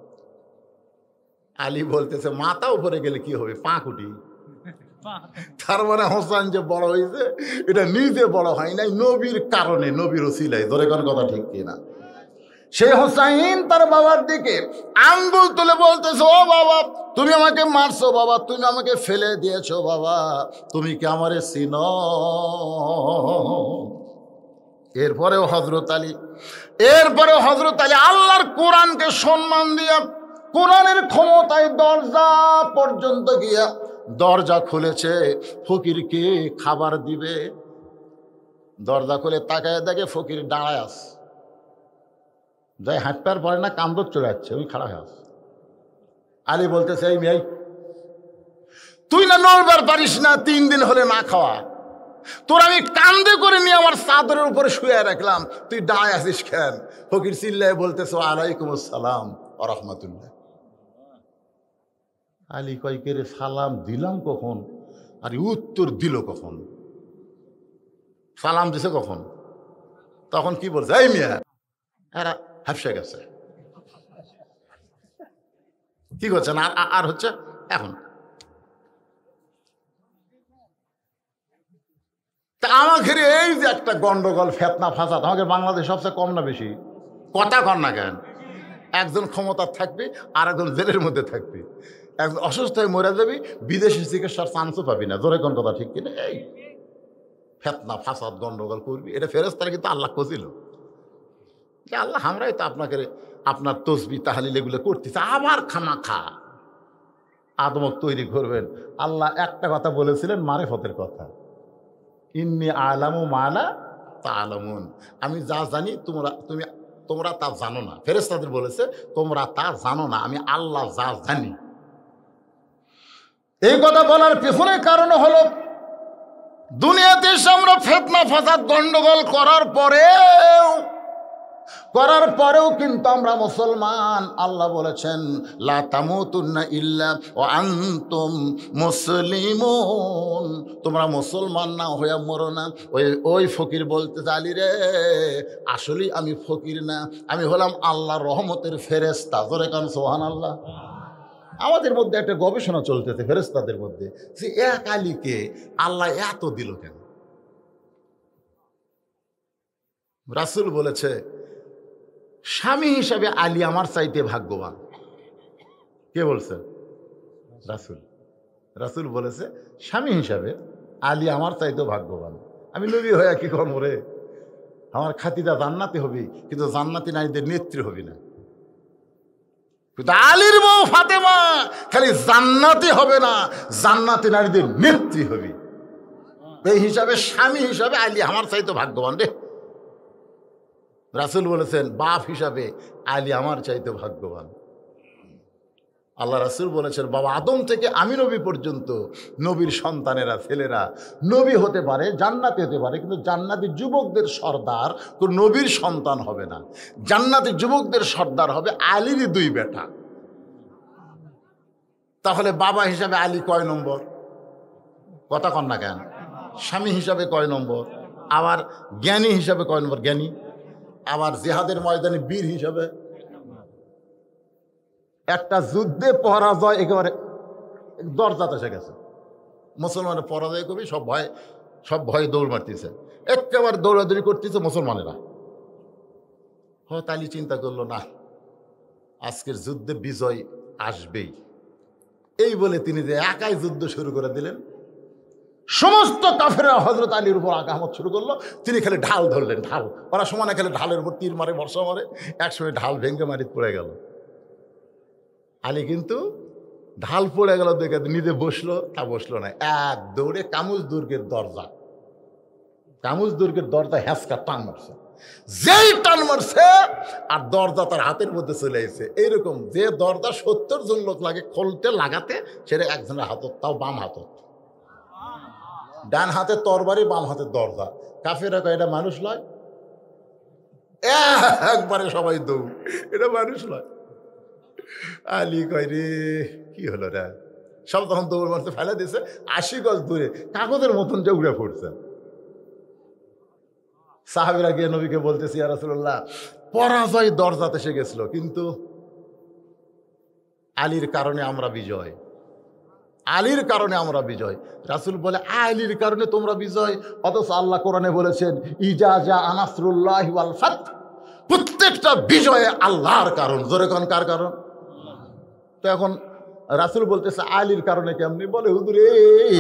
আলী বলতেছে, মাথা উপরে গেলে কি হবে, পা কুটি। তার মানে হোসেন যে বড় হয়েছে এটা নিজে বড় হয় নাই, নবীর কারণে, নবীর ওসিলায়। ধরে কোন কথা ঠিক কিনা? সেই হোসাইন তার বাবার দিকে আঙ্গুল তুলে বলতেছে, ও বাবা, তুমি আমাকে মারছো বাবা, তুমি আমাকে ফেলে দিয়েছো বাবা, তুমি কি আমারে চিনো? এরপরেও হযরত আলী আল্লাহর কোরআনকে সম্মান দিয়া, কোরআনের ক্ষমতায় দরজা পর্যন্ত গিয়া দরজা খুলেছে ফকিরকে খাবার দিবে। দরজা খুলে তাকায় দেখে ফকির দাঁড়ায় আস, যাই হাঁটপার পরে না, কান্দর চলে যাচ্ছে, ওই খাড়া হয়ে আস। আলী বলতেছে, এই মেয়ে, তুই না নড়বার পারিস না, 3 দিন হলে না খাওয়া, তোর আমি কান্দে করে নিয়ে আমার চাদরের উপরে শুয়ে রাখলাম, তুই দাঁড়ায় আসিস কেন? ফকির চিল্লায় বলতেছে, আলাইকুম আসসালাম ওয়া রাহমাতুল্লাহ। আলী কয়, কে রে, সালাম দিলাম কখন আর উত্তর দিল কখন? সালাম দিছে কখন? তখন কি বলছে, এই মিয়া, এরা হাফসে গেছে, কি করছেন আর হচ্ছে এখন। তা আমাকে এই যে একটা গন্ডগোল, ফেতনা ফাসাদ, আমাকে বাংলাদেশ সবচেয়ে কম না বেশি? কথা কর না কেন? একজন ক্ষমতার থাকবি আর একজন জেলের মধ্যে থাকবি, একজন অসুস্থ হয়ে মরে যাবি, বিদেশি চিকিৎসার চান্সও পাবি না। জোরে কোন কথা ঠিক কিনা? এই ফেতনা ফাসাদ গন্ডগোল করবি, এটা ফেরেশতারা কিন্তু আল্লাহ কছিল যে আল্লাহ আমরাই তো আপনাকে আপনার তসবিহ তাহলিল এগুলো করতেছে, আবার খামাখা আদমক তৈরি করবেন। আল্লাহ একটা কথা বলেছিলেন, মারিফতের কথা, ইন্নী আলামু মালা তা'লামুন, আমি যা জানি তোমরা তা জানো না। ফেরেশতাদের বলেছে, তোমরা তা জানো না, আমি আল্লাহ যা জানি। এই কথা বলার পেছনে কারণ হলো, দুনিয়াতে আমরা ফিতনা ফাসাদ গন্ডগোল করার পরেও কিন্তু আমরা মুসলমান। আল্লাহ বলেছেন, লা তামুতুন্না ইল্লা ওয়া আনতুম মুসলিমুন, তোমরা মুসলমান না হয়ে মরো না। ওই ফকির বলতেছে, আলী রে, আসলে আমি ফকির না, আমি হলাম আল্লাহর রহমতের ফেরেশতা। জোরে কান সুবহানাল্লাহ। আমাদের মধ্যে একটা গবেষণা চলতেছে ফেরেশতাদের মধ্যে, যে এক আলীকে আল্লাহ এত দিল কেন? রাসূল বলেছে, স্বামী হিসাবে আলী আমার চাইতে ভাগ্যবান। কে বলছে? রাসূল বলেছে, স্বামী হিসাবে আলী আমার চাইতেও ভাগ্যবান। আমি নবী হয়ে কি করবো রে? আমার খাতিদা জান্নাতি হবি, কিন্তু জান্নাতি নারীদের নেত্রী হবি না। কিন্তু আলীর বউ ফাতেমা খালি জান্নাতি হবে না, জান্নাতি নারীদের নেত্রী হবি। এই হিসাবে স্বামী হিসাবে আলী আমার চাইতে ভাগ্যবান রে। রাসূল বলেছেন, বাপ হিসাবে আলী আমার চাইতে ভাগ্যবান। আল্লাহ রাসূল বলেছেন, বাবা আদম থেকে আমি নবী পর্যন্ত নবীর সন্তানেরা, ছেলেরা নবী হতে পারে, জান্নাতি হতে পারে, কিন্তু জান্নাতি যুবকদের সর্দার কোন নবীর সন্তান হবে না। জান্নাতি যুবকদের সর্দার হবে আলীরই 2 বেটা। তাহলে বাবা হিসাবে আলী কয় নম্বর? কথা কন না কেন? স্বামী হিসাবে কয় নম্বর? আবার জ্ঞানী হিসাবে কয় নম্বর? জ্ঞানী। আবার জিহাদের ময়দানে বীর হিসাবে। একটা যুদ্ধে পরাজয় একেবারে দরজাতে এসে গেছে, মুসলমানের পরাজয় করবি, সব ভয়ে দৌড় মারতেছে, একেবারে দৌড়াদৌড়ি করতেছে মুসলমানেরা। হয়তো আলী চিন্তা করলো, না, আজকের যুদ্ধে বিজয় আসবেই। এই বলে তিনি যে একাই যুদ্ধ শুরু করে দিলেন, সমস্ত কাফেররা হযরত আলীর উপর আঘাত শুরু করলো। তিনি খালি ঢাল ধরলেন, ঢাল। ওরা সমানে খালি ঢালের উপর তীর মারে, বর্ষা মারে, একসময় ঢাল ভেঙে মাটিতে পড়ে গেল। আলী কিন্তু ঢাল পড়ে গেল দেখে নিজে বসলো, তা বসলো না, এক দৌড়ে কামুজ দুর্গের দরজা হ্যাঁচকা টান মারছে। যেই টান মারছে আর দরজা তার হাতের মধ্যে চলে এসেছে। এইরকম যে দরজা 70 জন লোক লাগে খুলতে লাগাতে, সেটা একজনের হাতত, তাও বাম হাতত। ডান হাতে তরবারি, বাম হাতে দরজা। কাফেররা কয় এটা মানুষ নয়, একবারে সবাই দৌড়, এটা মানুষ নয়। আলী কয় রে কি হলো রে, সব তখন দৌড় মারতে ফেলে দিয়েছে, 80 গজ দূরে কাগজের মতন যে উড়ে পড়ছে। সাহাবীরা গিয়ে নবীকে বলতেছি, ইয়া রাসূলুল্লাহ, পরাজয় দরজাতে এসে গেছিল, কিন্তু আলীর কারণে আমরা বিজয়, আলীর কারণে আমরা বিজয়। রাসূল বলে আলীর কারণে তোমরা বিজয়, অথচ আল্লাহ কোরআনে বলেছেন ইজা জা নাসরুল্লাহি ওয়াল ফাত, প্রত্যেকটা বিজয়ে আল্লাহর কারণ। জোরে কোন কার কারণ? তো এখন রাসূল বলতেছে আলীর কারণে কেমনি? বলে হুজুর এই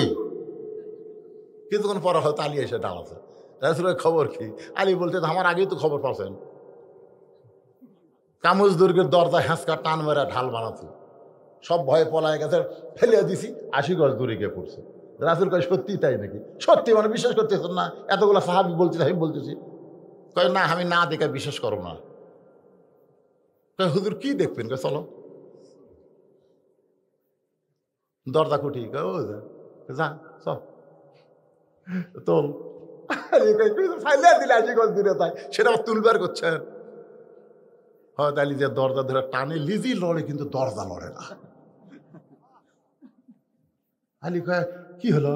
কিছুক্ষণ পরে হয়তো আলী এসে দাঁড়াচ্ছে। রাসূলের খবর কি? আলী বলতে আমার আগেই তো খবর পাচ্ছেন, কামুজ দুর্গের দরজা হ্যাঁচকা টান মেরা ঢাল বানাচ্ছি, সব ভয়ে পলায় গেছে, ফেলে দিছি, 80 গজ দূরে গিয়ে পড়ছে। রাসূল কয় সত্যি তাই নাকি? সত্যি মানে বিশ্বাস করতেছেন না? এতগুলো সাহাবী বলতেছি, আমি বলতেছি। কয় না, আমি না দেখে বিশ্বাস করো না। কয় হুজুর কি দেখবেন? কয় চলো দরজা খুঁটি, যা চল তোল, ফাইলে দিলে 80 গজ দূরে, তাই সেটা তুলবার করছেন। হয়তো আলী যে দরজা ধরে টানে, লিজি লড়ে কিন্তু দরজা লড়ে না। আলী কয় কি হলো?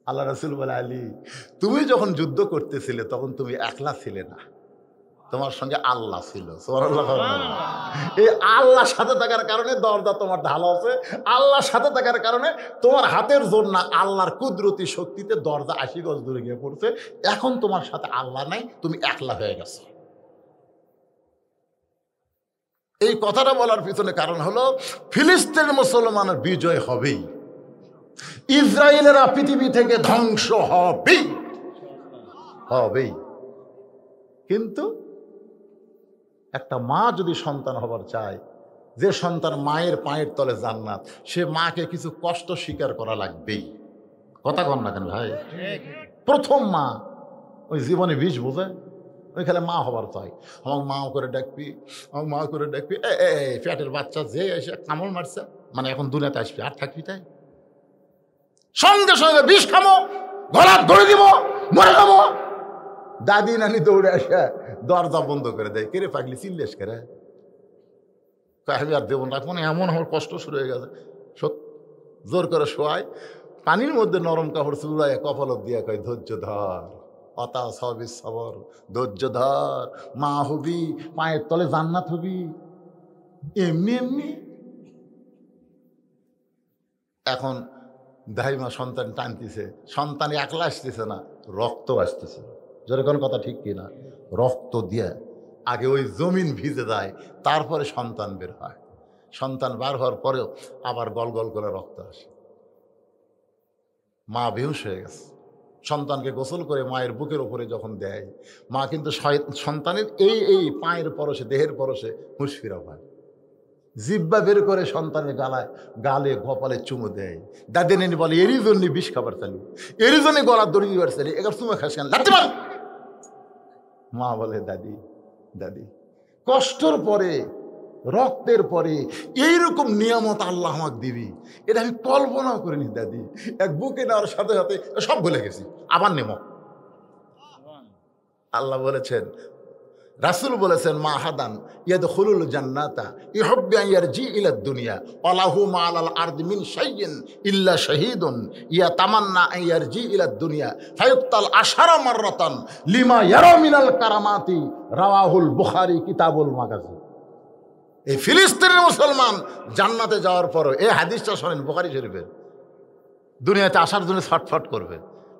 আল্লাহ রাসূল বলে আলী, তুমি যখন যুদ্ধ করতেছিলে তখন তুমি একলা ছিলে না, তোমার সঙ্গে আল্লাহ ছিল। এই আল্লাহর সাথে থাকার কারণে দরজা তোমার ঢালা আছে, আল্লাহর সাথে থাকার কারণে তোমার হাতের জোর না, আল্লাহর কুদরতি শক্তিতে দরজা 80 গজ দূরে গিয়ে পড়ছে। এখন তোমার সাথে আল্লাহ নাই, তুমি একলা হয়ে গেছো। এই কথাটা বলার পিছনে কারণ হলো ফিলিস্তিনের মুসলমানের বিজয় হবেই, ইসরায়েলেরা পৃথিবী থেকে ধ্বংস হবেই হবেই। কিন্তু একটা মা যদি সন্তান হবার চায়, যে সন্তান মায়ের পায়ের তলে জান্নাত, সে মাকে কিছু কষ্ট স্বীকার করা লাগবেই। কথা কন না কেন ভাই? প্রথম মা ওই জীবনে বীজ বোঝে, ওইখানে মা হবার চাই, আমার মা করে ডাকবি, আমার মা করে ডাকবি। পেটের বাচ্চা যে এসে কামড় মারছে, মানে এখন দুনিয়াতে আসবি আর থাকবি, তাই সঙ্গে সঙ্গে বিষ খামো, গলা ধরে দিব, মরে যাবো। দাদি নানি দৌড়ে আসে দরজা বন্ধ করে দেয়, কেরে পাগলি চিল্লেস করে, আমি আর দেবো না, মানে এমন আমার কষ্ট শুরু হয়ে গেছে। জোর করে শোয়ায়, পানির মধ্যে নরম কাপড় চুড়ায় কপালত দিয়ে কয় ধৈর্য ধর, অতা সবই সবর, ধৈর্য ধর, মা হবি, পায়ের তলে জান্নাত হবি। এমনি এমনি এখন দাইমা সন্তান টানতেছে, সন্তান একলা আসতেছে না, রক্ত আসতেছে। যেরকম কথা ঠিক কিনা? রক্ত দিয়ে আগে ওই জমিন ভিজে যায়, তারপরে সন্তান বের হয়। সন্তান বার হওয়ার পরেও আবার গল গল করে রক্ত আসে। মা বেহুশ হয়ে গেছে, সন্তানকে গোসল করে মায়ের বুকের উপরে যখন দেয়, মা কিন্তু সন্তানের এই পায়ের পরশে, দেহের পরশে হুঁশ ফিরা হয়, জিব্বা বের করে সন্তানের গালে কপালে চুমু দেয়। দাদি নানি বলে এরই জন্য বিষ খাবার চালু, এরই জন্য গলার দড়ি দিবার চালি, এবার চুমে খাস কেন? মা বলে দাদি দাদি, কষ্টর পরে, রক্তের পরে এইরকম নিয়ামত আল্লাহ আমাকে দিবি, এটা আমি কল্পনাও করিনি দাদি। এক বুকে নেওয়ার সাথে সাথে সব ভুলে গেছি, আবার নেব। আল্লাহ বলেছেন, রাসূল বলেছেন, মা হাদান ইয়াদখুলুল জান্নাতা ইহুব্বু আন ইয়ারজি ইলা দুনিয়া ওয়ালাহু মা আলাল আরদি মিন শাইইন ইল্লা শাহীদুন ইয়াতামান্না আন ইয়ারজি ইলা দুনিয়া ফায়ুক্তাল আশারা মাররাতান লিমা ইয়ারা মিনাল কারামাতি, রাওয়াহুল বুখারী কিতাবুল মাগাজি। এই ফিলিস্তিনের মুসলমান জান্নাতে যাওয়ার পরও, এই হাদিসটা শোনেন বুখারী শরীফের, দুনিয়াতে আসার জন্য ছটফট করবে।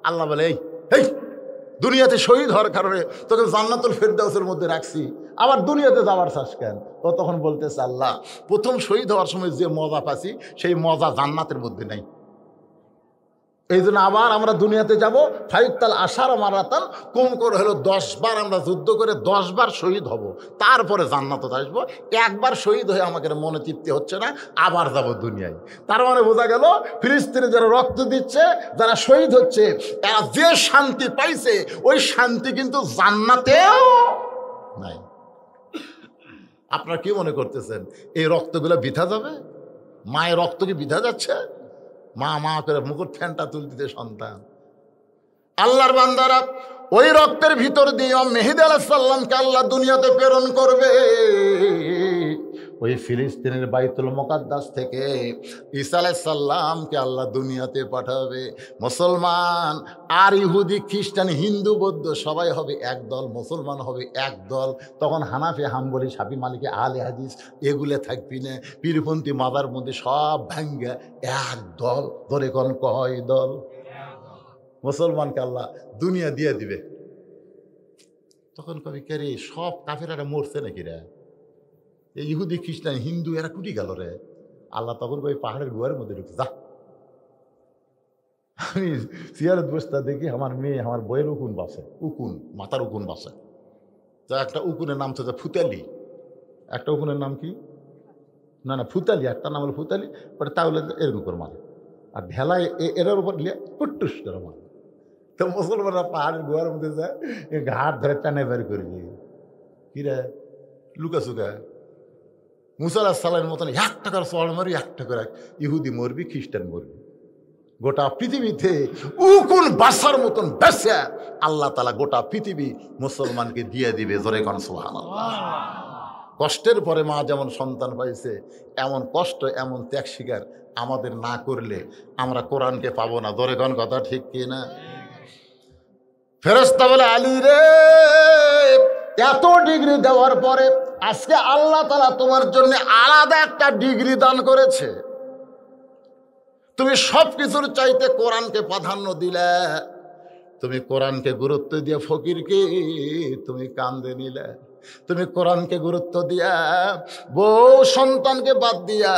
আল্লাহ বলে এই দুনিয়াতে শহীদ হওয়ার কারণে তোকে জান্নাতুল ফেরদাউসের মধ্যে রাখছি, আবার দুনিয়াতে যাওয়ার চাস কেন? ও তখন বলতেছে, আল্লাহ প্রথম শহীদ হওয়ার সময় যে মজা পাচ্ছি সেই মজা জান্নাতের মধ্যে নাই, এই জন্য আবার আমরা দুনিয়াতে যাব। ফায়ুক্তাল আশারা মারাতান, কম করে হলো 10 বার আমরা যুদ্ধ করে 10 বার শহীদ হব, তারপরে জান্নাতে আসবো। একবার শহীদ হয়ে আমাকে মনে তৃপ্তি হচ্ছে না, আবার যাব দুনিয়ায়। তার মানে বোঝা গেল ফিলিস্তিনে যারা রক্ত দিচ্ছে, যারা শহীদ হচ্ছে, এরা যে শান্তি পাইছে ওই শান্তি কিন্তু জান্নাতেও নাই। আপনারা কি মনে করতেছেন এই রক্তগুলো বৃথা যাবে? মায়ের রক্ত কি বৃথা যাচ্ছে? মা মা করে মুকুট ফ্যানটা তুলতে সন্তান। আল্লাহর বান্দারা, ওই রক্তের ভিতর দিয়ে মেহেদী আলাইহিস সালামকে আল্লাহ দুনিয়াতে প্রেরণ করবে। ওই ফিলিস্তিনের বাইতুল মুকাদ্দাস থেকে ঈসা আলাইহিস সালামকে আল্লাহ দুনিয়াতে পাঠাবে। মুসলমান আর ইহুদি খ্রিস্টান হিন্দু বৌদ্ধ সবাই হবে এক দল, মুসলমান হবে এক দল। তখন হানাফি হাম্বলি শাফি মালিকি আহলে হাদিস এগুলো থাকবি না, পীরপন্থী মাদার মধ্যে সব ভাঙ্গা এক দল। ধরে কোন কয় দল? মুসলমানকে আল্লাহ দুনিয়া দিয়ে দিবে। তখন কবি কে রে, সব কাফেরা মরছে নাকি রে? এই ইহুদি খ্রিস্টান হিন্দু এরা কুটি গেল রে? আল্লাহ তখন ওই পাহাড়ের গুহার মধ্যে ঢুকছে। যা, আমি চেয়ারে বসতে দেখি আমার মেয়ে আমার বইয়ের উকুন বাসে, উকুন মাথার উকুন বাসে। যা একটা উকুনের নাম তো ফুতালি, একটা উকুনের নাম কি না না ফুতালি, একটা নাম হলো ফুতালি। ওটা তাহলে এরকম করে মারে, আর ভেলায় এরার উপর লিয়ে কুট্টুস করে মারে। তো মুসলমানরা পাহাড়ের গুহার মধ্যে যায়, ঘাট ধরে টানে বের করে দিয়ে কিরা লুকা চুকা মুসা আলাইহিস সালামের মতন 1 টাকার চড় মারি, 1 টাকার ইহুদি মরবি, খ্রিস্টান মরবি। গোটা পৃথিবীতে উকুন বাসার মতন বেসে আল্লাহ তাআলা গোটা পৃথিবী মুসলমানকে দিয়ে দিবে। জোরে কোন সুবহানাল্লাহ। কষ্টের পরে মা যেমন সন্তান পাইছে, এমন কষ্ট এমন ত্যাগ স্বীকার আমাদের না করলে আমরা কোরআনকে পাবো না। জোরে কোন কথা ঠিক কি না? ফেরেশতা বলে, আলী রে, এত ডিগ্রি দেওয়ার পরে আজকে আল্লাহ তাআলা তোমার জন্য আলাদা একটা ডিগ্রি দান করেছে। তুমি সব কিছুর চাইতে কোরআনকে প্রাধান্য দিলে, তুমি কোরআনকে গুরুত্ব দিয়ে ফকিরকে তুমি কান্দে নিলে, তুমি কোরআনকে গুরুত্ব দিয়া বউ সন্তানকে বাদ দিয়া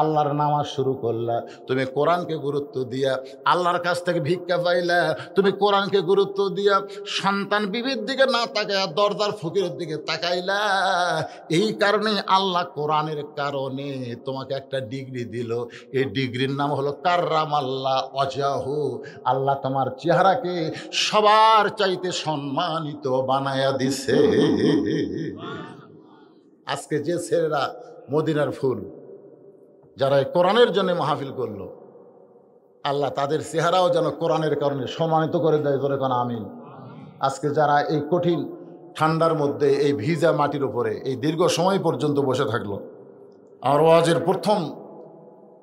আল্লাহর নামাজ শুরু করলা, তুমি কোরআনকে গুরুত্ব দিয়া আল্লাহর কাছ থেকে ভিক্ষা পাইলা, তুমি কোরআনকে গুরুত্ব দিয়া সন্তান বিবির দিকে না তাকায় দরদার ফকিরের দিকে তাকাইলা। এই কারণে আল্লাহ কোরআনের কারণে তোমাকে একটা ডিগ্রি দিল। এই ডিগ্রির নাম হলো কাররামাল্লাহ ওয়াজহু। আল্লাহ তোমার চেহারাকে সবার চাইতে সম্মানিত বানায়া দিছে। আজকে যে ছেলেরা মদিনার ফুল যারা কোরআনের জন্য মাহফিল করলো, আল্লাহ তাদের চেহারাও যেন কোরআনের কারণে সম্মানিত করে দেয়। জোরে কোন আমিন। আজকে যারা এই কঠিন ঠান্ডার মধ্যে এই ভিজা মাটির উপরে এই দীর্ঘ সময় পর্যন্ত বসে থাকলো,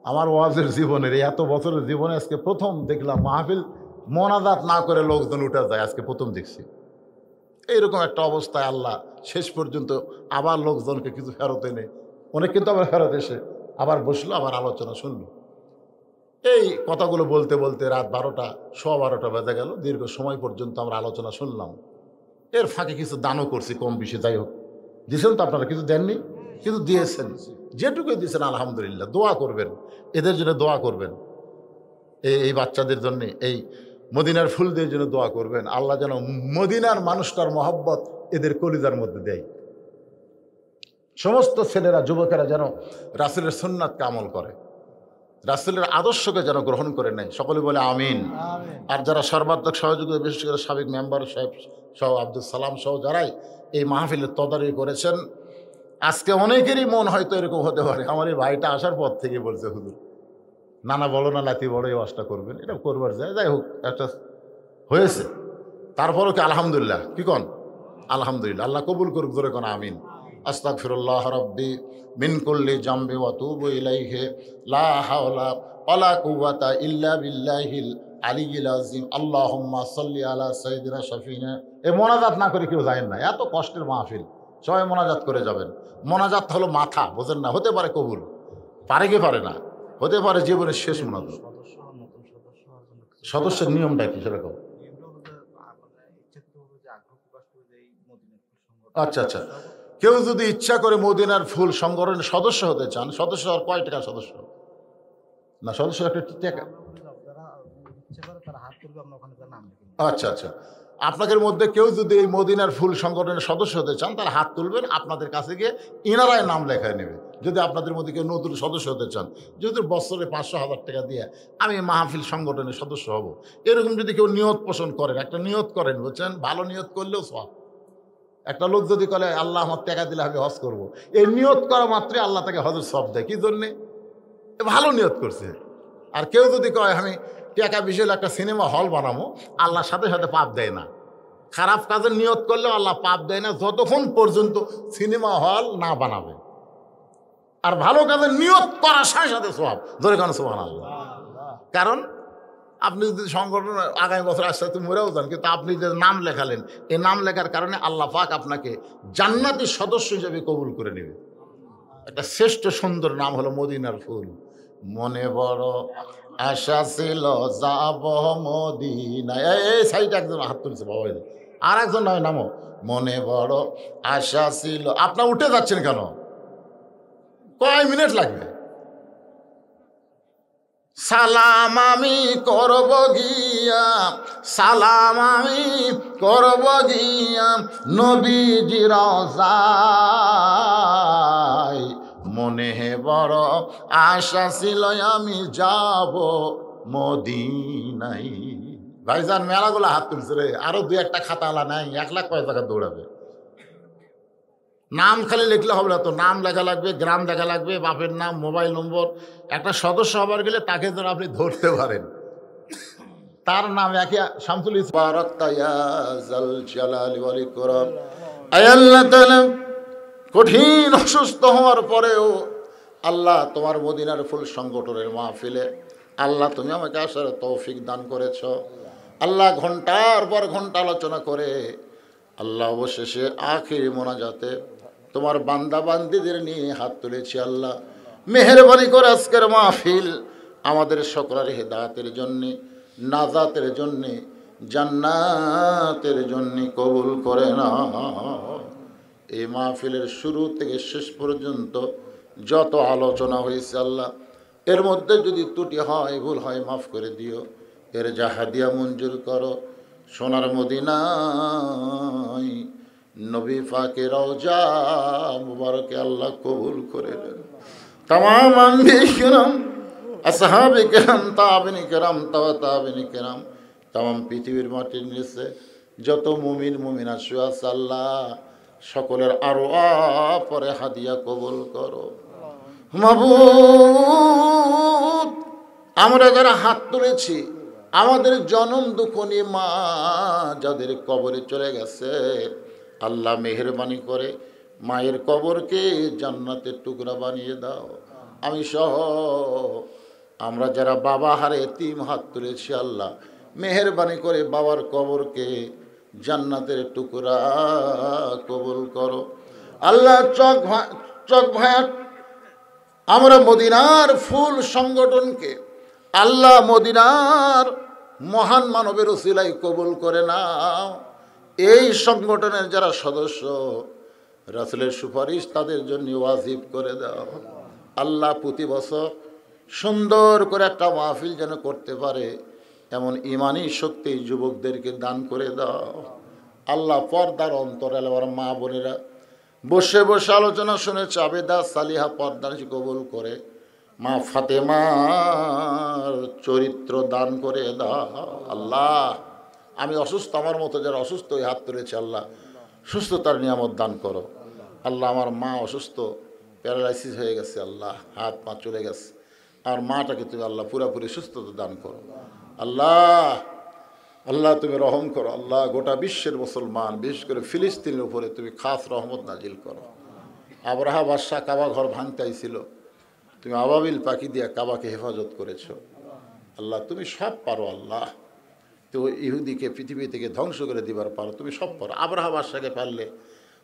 আমার ওয়াজের জীবনের এই এত বছরের জীবনে আজকে প্রথম দেখলাম মাহফিল মোনাজাত না করে লোকজন উঠে যায়। আজকে প্রথম দেখছি এইরকম একটা অবস্থায় আল্লাহ শেষ পর্যন্ত আবার লোকজনকে কিছু ফেরত এনে, অনেক কিন্তু আবার ফেরত এসে আবার বসলো, আবার আলোচনা শুনলো। এই কথাগুলো বলতে বলতে রাত 12টা 12:15 বেজে গেল। দীর্ঘ সময় পর্যন্ত আমরা আলোচনা শুনলাম। এর ফাঁকে কিছু দানও করছি কম বেশি, যাই হোক। দিয়েছেন তো আপনারা? কিছু দেননি, কিন্তু দিয়েছেন। যেটুকু দিয়েছেন আলহামদুলিল্লাহ। দোয়া করবেন, এদের জন্য দোয়া করবেন, এই বাচ্চাদের জন্য, এই মদিনার ফুলদের জন্য দোয়া করবেন। আল্লাহ যেন মদিনার মানুষটার মহব্বত এদের কলিজার মধ্যে দেয়। সমস্ত ছেলেরা যুবকেরা যেন রাসূলের সুন্নাতকে আমল করে, রাসূলের আদর্শকে যেন গ্রহণ করে নেয়। সকলে বলে আমিন। আর যারা সর্বাত্মক সহযোগিতা, বিশেষ করে সাবেক মেম্বার সাহেব সহ আব্দুল সালাম সহ যারাই এই মাহফিলের তদারকি করেছেন, আজকে অনেকেরই মন হয়তো এরকম হতে পারে, আমার এই ভাইটা আসার পর থেকে বলছে, হুজুর নানা বলো না লাতি বড়, এই ওয়াজটা করবেন, এটা করবার যায়। যাই হোক, একটা হয়েছে। তারপরও কি আলহামদুলিল্লাহ, কি কন? আলহামদুলিল্লাহ। আল্লাহ কবুল করুক। জোরে কোন আমিন। আস্তাগফিরুল্লাহ রাব্বি মিন কুল্লি জামবি ওয়া তুবু ইলাইহি লা হাওলা ওয়ালা কুওয়াতা ইল্লা বিল্লাহিল আলিয়্যিল আযীম। আল্লাহুম্মা সাল্লি আলা সাইয়্যিদিনা শাফিনা। এই মোনাজাত না করে কেউ যায় না, এত কষ্টের মাহফিল, সবাই মোনাজাত করে যাবেন। মোনাজাত হলো মাথা, বোঝেন না? হতে পারে কবুল, পারে কি পারে না, হতে পারে জীবনের শেষ মোনাজাত। সদস্যের নিয়মটা কি সেরকম? আচ্ছা আচ্ছা, কেউ যদি ইচ্ছা করে মদিনার ফুল সংগঠনের সদস্য হতে চান, সদস্য হওয়ার কয় টাকা সদস্য না? সদস্য একটা টাকা। আচ্ছা আচ্ছা, আপনাদের মধ্যে কেউ যদি এই মদিনার ফুল সংগঠনের সদস্য হতে চান, তাহলে হাত তুলবেন। আপনাদের কাছে গিয়ে ইনারায় নাম লেখায় নেবে। যদি আপনাদের মধ্যে কেউ নতুন সদস্য হতে চান, যদি বছরে 500-1000 টাকা দিয়ে আমি মাহফিল সংগঠনের সদস্য হব, এরকম যদি কেউ নিয়ত পোষণ করেন, একটা নিয়ত করেন, বুঝছেন? ভালো নিয়ত করলেও সব। একটা লোক যদি বলে আল্লাহ আমার টাকা দিলে আমি হজ করবো, এই নিয়ত করা মাত্রই আল্লাহ তাকে হজের সব দেয়। কি জন্যে? ভালো নিয়ত করছে। আর কেউ যদি কয় আমি টাকা বিশাল একটা সিনেমা হল বানাবো, আল্লাহর সাথে সাথে পাপ দেয় না। খারাপ কাজের নিয়ত করলেও আল্লাহ পাপ দেয় না যতক্ষণ পর্যন্ত সিনেমা হল না বানাবে। আর ভালো কাজের নিয়ত করার সাথে সাথে সওয়াব, ধরে কেন সুবহানাল্লাহ। কারণ আপনি যদি সংগঠন আগামী বছর আসতে তুমি মরেও যান, কিন্তু আপনি যে নাম লেখালেন, এই নাম লেখার কারণে আল্লাহ পাক আপনাকে জান্নাতি সদস্য হিসেবে কবুল করে নেবে। একটা শ্রেষ্ঠ সুন্দর নাম হলো মদিনার ফুল। মনে বড় আশা ছিল যাব মদিনায়। এই সাইড একজন হাত তুলছে বাবা, আর একজন নয় নামো। মনে বড় আশা ছিল। আপনার উঠে যাচ্ছেন কেন? কয় মিনিট লাগবে? সালাম আমি করব গিয়া, সালাম আমি করব গিয়া নবীজি রওজায়। মনে বড় আশা ছিল আমি যাব মদিনায়। ভাইজান মেলাগুলো হাত তুলছে রে, আরো দুই একটা খাতা আলা নাই, 1 লাখ কয় টাকা দৌড়াবে। নাম খালি লিখলে হবে না তো, নাম লেখা লাগবে, গ্রাম লেখা লাগবে, বাপের নাম, মোবাইল নম্বর। একটা সদস্য হবার গেলে তাকে যেন আপনি ধরতে পারেন। তার নাম একে শামসুল ইসলাম। কঠিন অসুস্থ হওয়ার পরেও আল্লাহ তোমার মদিনার ফুল সংগঠনের মাহফিলে আল্লাহ তুমি আমাকে আসার তৌফিক দান করেছ। আল্লাহ ঘন্টার পর ঘন্টা আলোচনা করে আল্লাহ অবশেষে আখিরি মোনাজাতে তোমার বান্দা বান্দিদের নিয়ে হাত তুলেছি। আল্লাহ মেহেরবানি করে আজকের মাহফিল আমাদের সকলের হেদায়েতের জন্যে, নাজাতের জন্যে, জান্নাতের জন্যে কবুল করে না। এই মাহফিলের শুরু থেকে শেষ পর্যন্ত যত আলোচনা হয়েছে আল্লাহ, এর মধ্যে যদি ত্রুটি হয়, ভুল হয়, মাফ করে দিও। এর জাহাদিয়া মঞ্জুর করো। সোনার মদিনায় নবী পাকে রওজা মুবারকে আল্লাহ কবুল করে নেন। তামাম আম্বিয়া কিরাম, আসহাবে কিরাম, তাবিঈন কিরাম, তাবিঈন কিরাম, তামাম পৃথিবীর মাটির নিচে যত মুমিন মুমিনা শুয়ে আছে আল্লাহ সকলের আরওয়াহ পরে হাদিয়া কবুল করো। মাবুদ, আমরা যারা হাত তুলেছি, আমাদের জনম দুঃখনী মা যাদের কবরে চলে গেছে আল্লাহ মেহেরবানি করে মায়ের কবরকে জান্নাতের টুকরা বানিয়ে দাও। আমি সহ আমরা যারা বাবা হারে এতিম হাত তুলেছি আল্লাহ মেহেরবানি করে বাবার কবরকে জান্নাতের টুকরা কবুল করো। আল্লাহ চক ভায়া আমরা মদিনার ফুল সংগঠনকে আল্লাহ মদিনার মহান মানবের উসিলায় কবুল করে নাও। এই সংগঠনের যারা সদস্য রাসূলের সুপারিশ তাদের জন্য ওয়াজিব করে দাও। আল্লাহ প্রতি বছর সুন্দর করে একটা মাহফিল যেন করতে পারে এমন ইমানি শক্তি যুবকদেরকে দান করে দাও। আল্লাহ পর্দার অন্তরালে আমার মা বোনেরা বসে বসে আলোচনা শুনেছে, আবেদা সালিহা পর্দার কবুল করে মা ফাতেমার চরিত্র দান করে দাও। আল্লাহ আমি অসুস্থ, আমার মতো যারা অসুস্থ হয়ে হাত তুলেছে আল্লাহ সুস্থতার নিয়ামত দান করো। আল্লাহ আমার মা অসুস্থ, প্যারালাইসিস হয়ে গেছে, আল্লাহ হাত পা চলে গেছে, আর মাটাকে তুমি আল্লাহ পুরাপুরি সুস্থতা দান করো। আল্লাহ আল্লাহ তুমি রহম করো। আল্লাহ গোটা বিশ্বের মুসলমান বিশেষ করে ফিলিস্তিনের উপরে তুমি খাস রহমত নাজিল করো। আবরাহা বাদশাহ কাবা ঘর ভাঙতে আইছিল, তুমি আবাবিল পাখি দিয়া কাবাকে হেফাজত করেছো। আল্লাহ তুমি সব পারো। আল্লাহ তো ইহুদিকে পৃথিবী থেকে ধ্বংস করে দিবার পারো, তুমি সব পারো। আবরাহা বাদশাকে পারলে,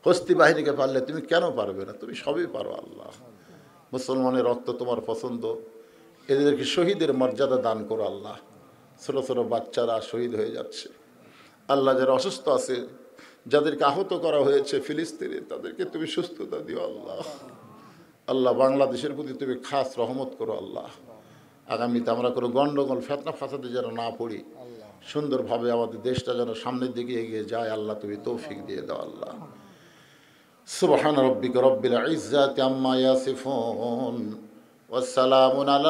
হস্তি বাহিনীকে পারলে, তুমি কেন পারবে না? তুমি সবই পারো। আল্লাহ মুসলমানের রক্ত তোমার পছন্দ, এদেরকে শহীদের মর্যাদা দান করো। আল্লাহ ছোটো ছোটো বাচ্চারা শহীদ হয়ে যাচ্ছে। আল্লাহ যারা অসুস্থ আছে, যাদেরকে আহত করা হয়েছে ফিলিস্তিনে, তাদেরকে তুমি সুস্থতা দিও। আল্লাহ আল্লাহ বাংলাদেশের প্রতি তুমি খাস রহমত করো। আল্লাহ আগামীতে আমরা কোনো গণ্ডগোল ফেতনা ফাসাদে যেন না পড়ি, সুন্দরভাবে আমাদের দেশটা যেন সামনের দিকে এগিয়ে যায়। আল্লাহ তুমি তৌফিক দিয়ে দাও। আল্লাহ সুবহান রাব্বিকা রব্বিল ইজ্জাতি আম্মা ইয়াসিফুন ওয়া সালামুন আলাল